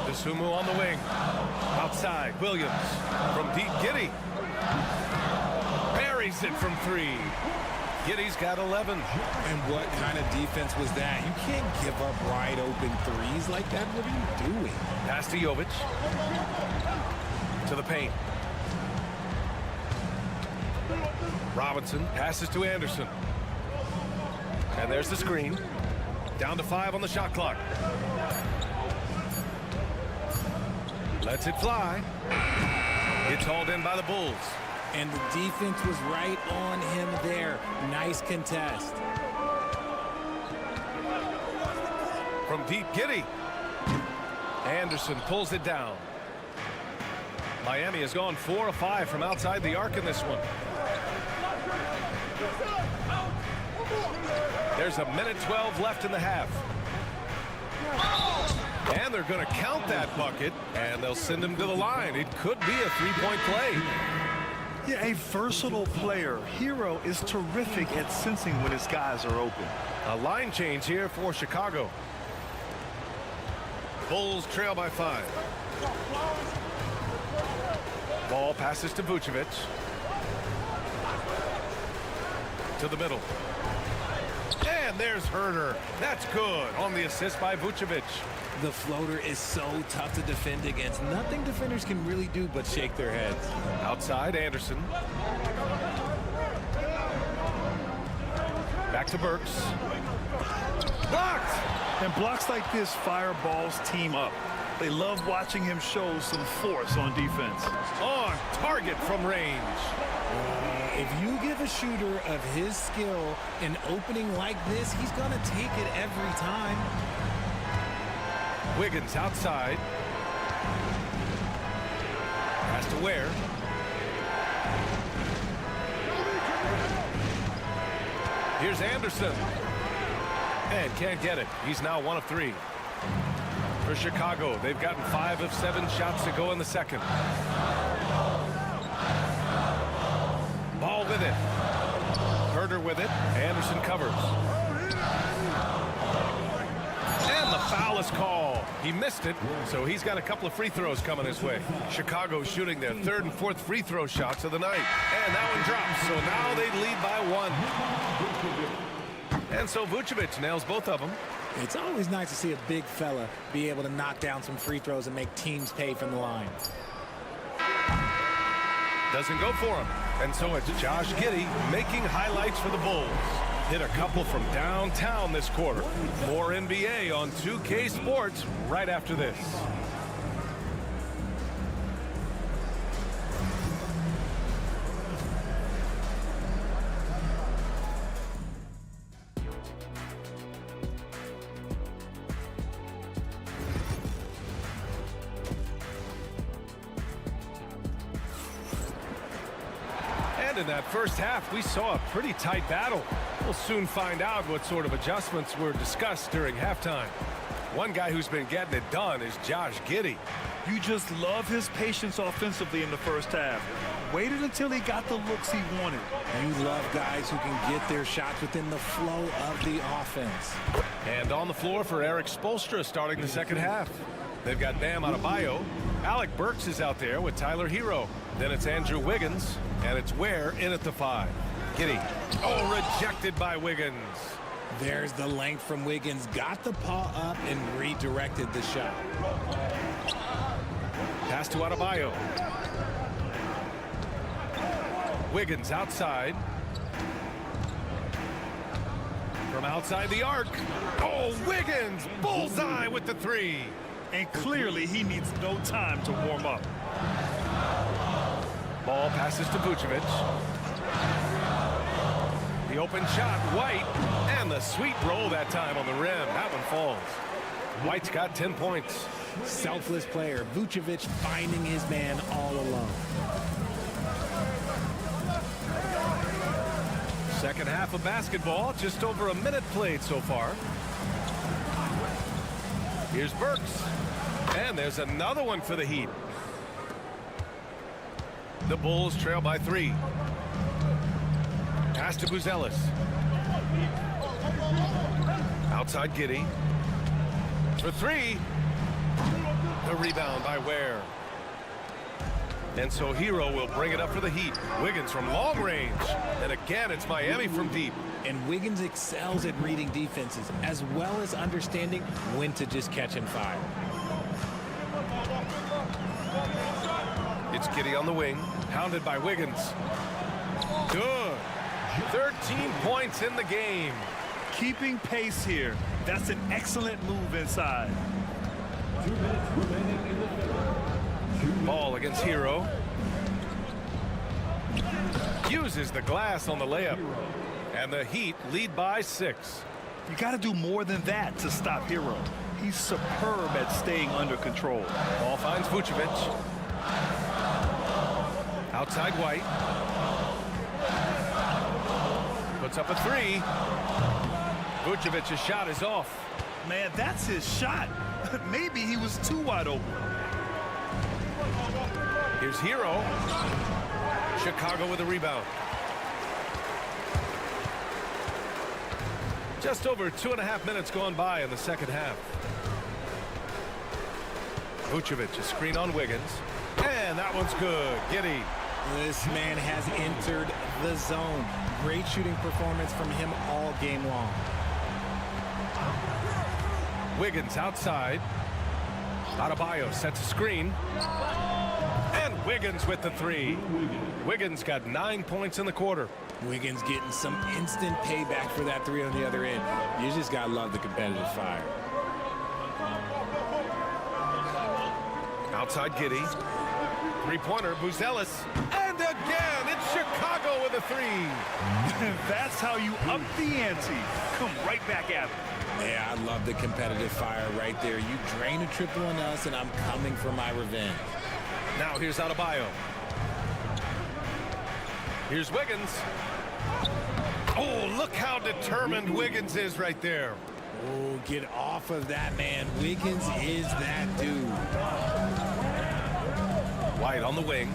Dosunmu on the wing. Outside, Williams. From deep, Giddey. Buries it from 3. Giddey's got 11. And what kind of defense was that? You can't give up wide open threes like that. What are you doing? Pass to Jovic. To the paint. Robinson passes to Anderson. And there's the screen. Down to 5 on the shot clock. Lets it fly. It's hauled in by the Bulls. And the defense was right on him there. Nice contest. From deep, Giddey. Anderson pulls it down. Miami has gone 4 of 5 from outside the arc in this one. There's 1:12 left in the half. And they're going to count that bucket, and they'll send him to the line. It could be a 3-point play. Yeah, a versatile player. Hero is terrific at sensing when his guys are open. A line change here for Chicago. Bulls trail by 5. Ball passes to Vucevic. To the middle. And there's Herder. That's good on the assist by Vucevic. The floater is so tough to defend against. Nothing defenders can really do but shake their heads. Outside, Anderson. Back to Burks. Blocked! And blocks like this fire Ball's team up. They love watching him show some force on defense. On target from range. If you give a shooter of his skill an opening like this, he's going to take it every time. Wiggins outside. Pass to Ware. Here's Anderson. And can't get it. He's now 1 of 3. For Chicago, they've gotten 5 of 7 shots to go in the second. Ball with it. Herder with it. Anderson covers. And the foul is called. He missed it, so he's got a couple of free throws coming his way. Chicago shooting their 3rd and 4th free throw shots of the night. And that one drops, so now they lead by 1. And so Vucevic nails both of them. It's always nice to see a big fella be able to knock down some free throws and make teams pay from the line. Doesn't go for him. And so it's Josh Giddey making highlights for the Bulls. Hit a couple from downtown this quarter. More NBA on 2K Sports right after this. In that first half, we saw a pretty tight battle. We'll soon find out what sort of adjustments were discussed during halftime. One guy who's been getting it done is Josh Giddey. You just love his patience offensively in the first half. Waited until he got the looks he wanted. You love guys who can get their shots within the flow of the offense. And on the floor for Eric Spoelstra starting the second half. They've got Bam Adebayo. Alec Burks is out there with Tyler Hero. Then it's Andrew Wiggins, and it's Ware in at the 5. Giddey. Oh, rejected by Wiggins. There's the length from Wiggins. Got the paw up and redirected the shot. Pass to Adebayo. Wiggins outside. From outside the arc. Oh, Wiggins! Bullseye with the 3. And clearly he needs no time to warm up. Ball passes to Vucevic. The open shot, White, and the sweet roll that time on the rim. That one falls. White's got 10 points. Selfless player. Vucevic finding his man all alone. Second half of basketball, just over a minute played so far. Here's Burks. And there's another one for the Heat. The Bulls trail by 3. Pass to Buzelis. Outside Giddey. For 3. The rebound by Ware. And so Hero will bring it up for the Heat. Wiggins from long range. And again, it's Miami from deep. And Wiggins excels at reading defenses, as well as understanding when to just catch and fire. It's Giddey on the wing, hounded by Wiggins. Good. 13 points in the game. Keeping pace here. That's an excellent move inside. Ball against Hero. Uses the glass on the layup. And the Heat lead by 6. You got to do more than that to stop Hero. He's superb at staying under control. Ball finds Vucevic. Outside White. Puts up a 3. Vucevic's shot is off. Man, that's his shot. Maybe he was too wide open. Here's Hero. Chicago with a rebound. Just over 2.5 minutes gone by in the second half. Vucevic, a screen on Wiggins. And that one's good. Giddey. This man has entered the zone. Great shooting performance from him all game long. Wiggins outside. Adebayo sets a screen. And Wiggins with the 3. Wiggins got 9 points in the quarter. Wiggins getting some instant payback for that 3 on the other end. You just gotta love the competitive fire. Outside Giddey. 3-pointer, Buzelis. And again, it's Chicago with a 3. That's how you up the ante. Come right back at him. Yeah, I love the competitive fire right there. You drain a triple on us, and I'm coming for my revenge. Now here's Adebayo. Here's Wiggins. Oh, look how determined Wiggins is right there. Oh, get off of that, man. Wiggins is that dude. White on the wing.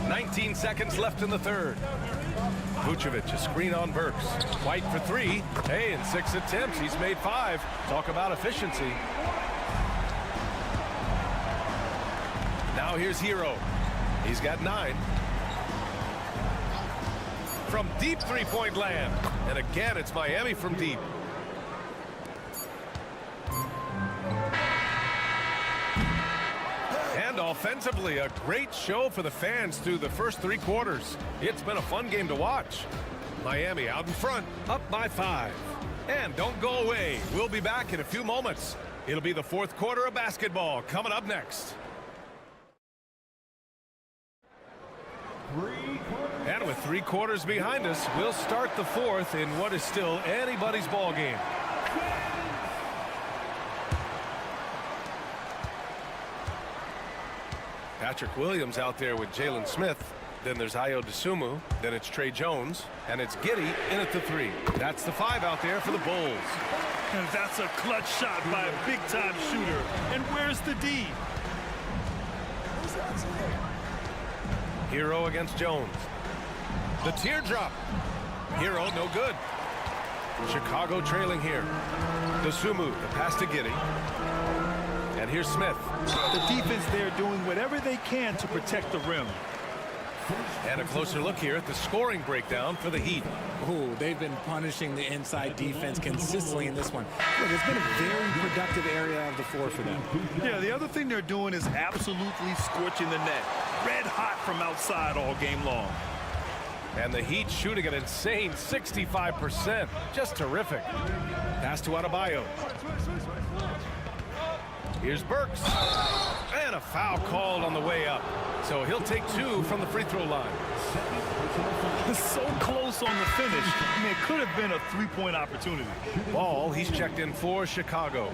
19 seconds left in the third. Vucevic, a screen on Burks. White for 3. Hey, in 6 attempts, he's made 5. Talk about efficiency. Now here's Hero. He's got 9. From deep 3-point land. And again, it's Miami from deep. Handoff Offensively, a great show for the fans through the first 3 quarters. It's been a fun game to watch. Miami out in front, up by 5. And don't go away. We'll be back in a few moments. It'll be the 4th quarter of basketball coming up next. And with 3 quarters behind us, we'll start the 4th in what is still anybody's ball game. Patrick Williams out there with Jalen Smith. Then there's Ayo Dosunmu. Then it's Trey Jones. And it's Giddey in at the 3. That's the 5 out there for the Bulls. And that's a clutch shot by a big-time shooter. And where's the D? Hero against Jones. The teardrop. Hero no good. Chicago trailing here. Dosunmu, the pass to Giddey. And here's Smith. The defense there doing whatever they can to protect the rim. And a closer look here at the scoring breakdown for the Heat. Oh, they've been punishing the inside defense consistently in this one. Look, it's been a very productive area of the floor for them. Yeah, the other thing they're doing is absolutely scorching the net. Red hot from outside all game long. And the Heat shooting an insane 65%. Just terrific. Pass to Adebayo. Here's Burks. And a foul called on the way up. So he'll take 2 from the free throw line. So close on the finish. I mean, it could have been a 3-point opportunity. Ball, he's checked in for Chicago.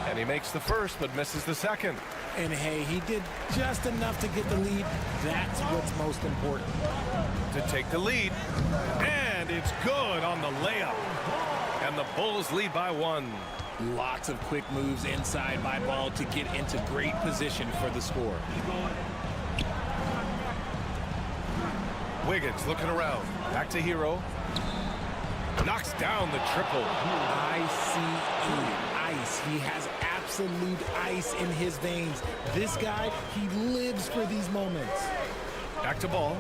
And he makes the first but misses the second. And hey, he did just enough to get the lead. That's what's most important. To take the lead. And it's good on the layup. And the Bulls lead by 1. Lots of quick moves inside by Ball to get into great position for the score. Wiggins looking around. Back to Hero. Knocks down the triple. Ice. He has absolute ice in his veins. This guy, he lives for these moments. Back to Ball.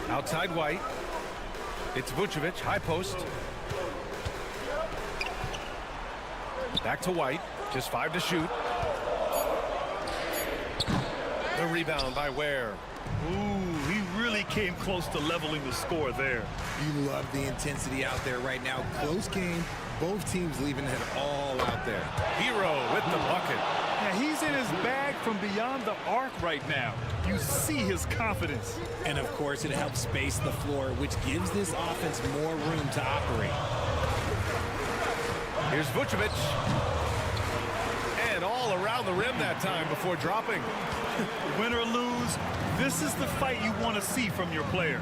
Outside White. It's Vucevic, high post. Back to White, just 5 to shoot. The rebound by Ware. Ooh, he really came close to leveling the score there. You love the intensity out there right now. Close game, both teams leaving it all out there. Hero with the bucket. Yeah, he's in his bag from beyond the arc right now. You see his confidence. And of course, it helps space the floor, which gives this offense more room to operate. Here's Vucevic. And all around the rim that time before dropping. Win or lose, this is the fight you want to see from your players.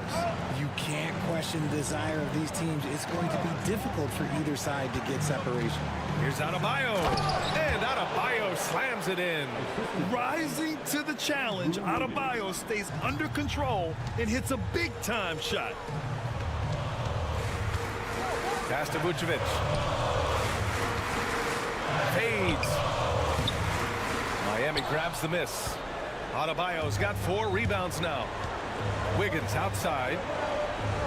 You can't question the desire of these teams. It's going to be difficult for either side to get separation. Here's Adebayo. And Adebayo slams it in. Rising to the challenge, Adebayo stays under control and hits a big-time shot. Pass to Vucevic. Fades. Miami grabs the miss. Adebayo's got 4 rebounds now. Wiggins outside.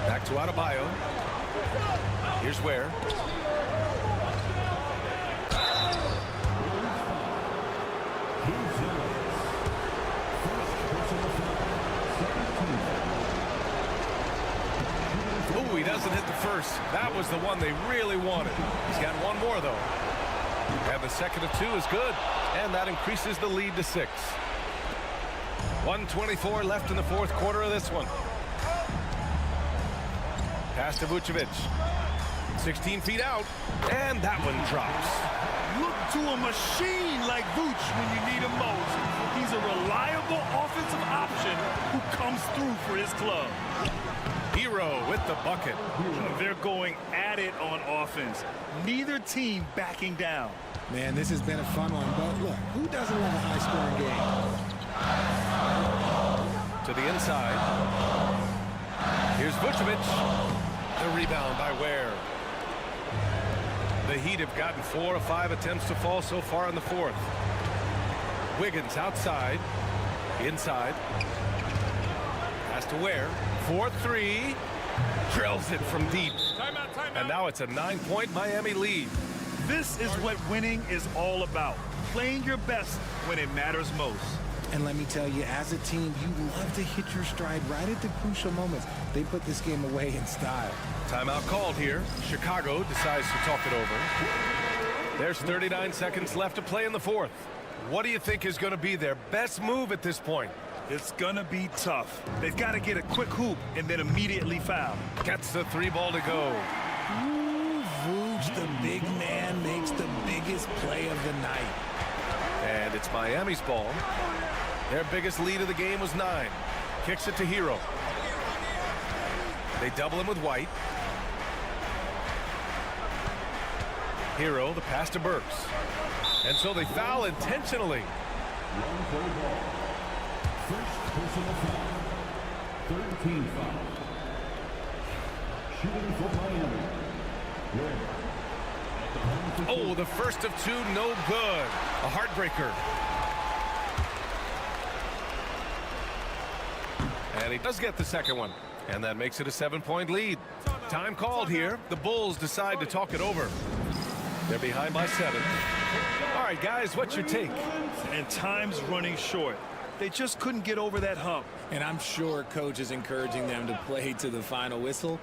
Back to Adebayo. Here's Ware. Ooh, he doesn't hit the first. That was the one they really wanted. He's got 1 more, though. And the second of 2 is good. And that increases the lead to 6. 1:24 left in the 4th quarter of this one. Pass to Vucevic. 16 feet out. And that one drops. Look to a machine like Vooch when you need him most. He's a reliable offensive option who comes through for his club. Hero with the bucket. They're going at it on offense. Neither team backing down. Man, this has been a fun one, but look, who doesn't love a high-scoring game? To the inside. Here's Vucevic. The rebound by Ware. The Heat have gotten 4 of 5 attempts to fall so far in the 4th. Wiggins outside. Inside. Pass to Ware. 4-3. Drills it from deep. And now it's a 9-point Miami lead. This is what winning is all about. Playing your best when it matters most. And let me tell you, as a team, you love to hit your stride right at the crucial moments. They put this game away in style. Timeout called here. Chicago decides to talk it over. There's 39 seconds left to play in the fourth. What do you think is going to be their best move at this point? It's going to be tough. They've got to get a quick hoop and then immediately foul. Gets the 3 ball to go. Ooh, Vooch, the big man, makes the biggest play of the night. And it's Miami's ball. Their biggest lead of the game was 9. Kicks it to Hero. They double him with White. Hero, the pass to Burks. And so they foul intentionally. First personal foul. 13 foul. Shooting for Miami. Oh, the first of 2, no good. A heartbreaker. And he does get the second one. And that makes it a 7-point lead. Time called here. The Bulls decide to talk it over. They're behind by 7. All right, guys, what's your take? And time's running short. They just couldn't get over that hump. And I'm sure coach is encouraging them to play to the final whistle.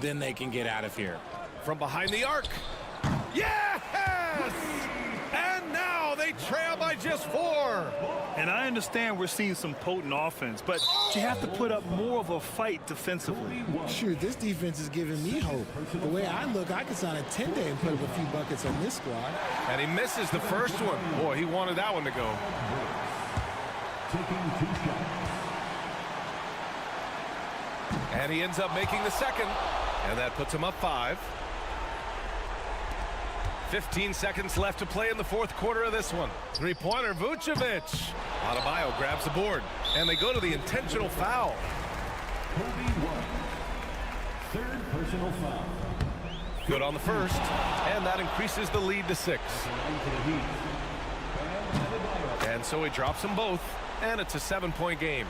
Then they can get out of here. From behind the arc. Yes! And now they trail by just 4. And I understand we're seeing some potent offense, but you have to put up more of a fight defensively. Shoot, this defense is giving me hope. The way I look, I could sign a 10-day and put up a few buckets on this squad. And he misses the first one. Boy, he wanted that one to go. Taking 2 shots. And he ends up making the second. And that puts him up 5. 15 seconds left to play in the fourth quarter of this one. 3-pointer, Vucevic. Adebayo grabs the board. And they go to the intentional foul. Kobe White. 3rd personal foul. Good on the first. And that increases the lead to 6. And so he drops them both. And it's a 7-point game.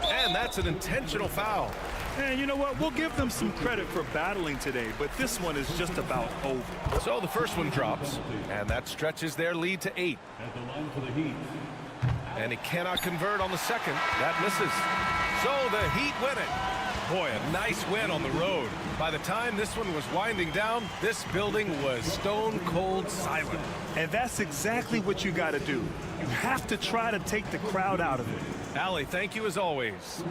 And that's an intentional foul. And you know what? We'll give them some credit for battling today, but this one is just about over. So the first one drops, and that stretches their lead to 8. At the line for the Heat. And he cannot convert on the second. That misses. So the Heat win it. Boy, a nice win on the road. By the time this one was winding down, this building was stone cold silent. And that's exactly what you got to do. You have to try to take the crowd out of it. Allie, thank you as always.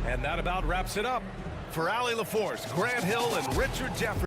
And that about wraps it up. For Allie LaForce, Grant Hill, and Richard Jefferson.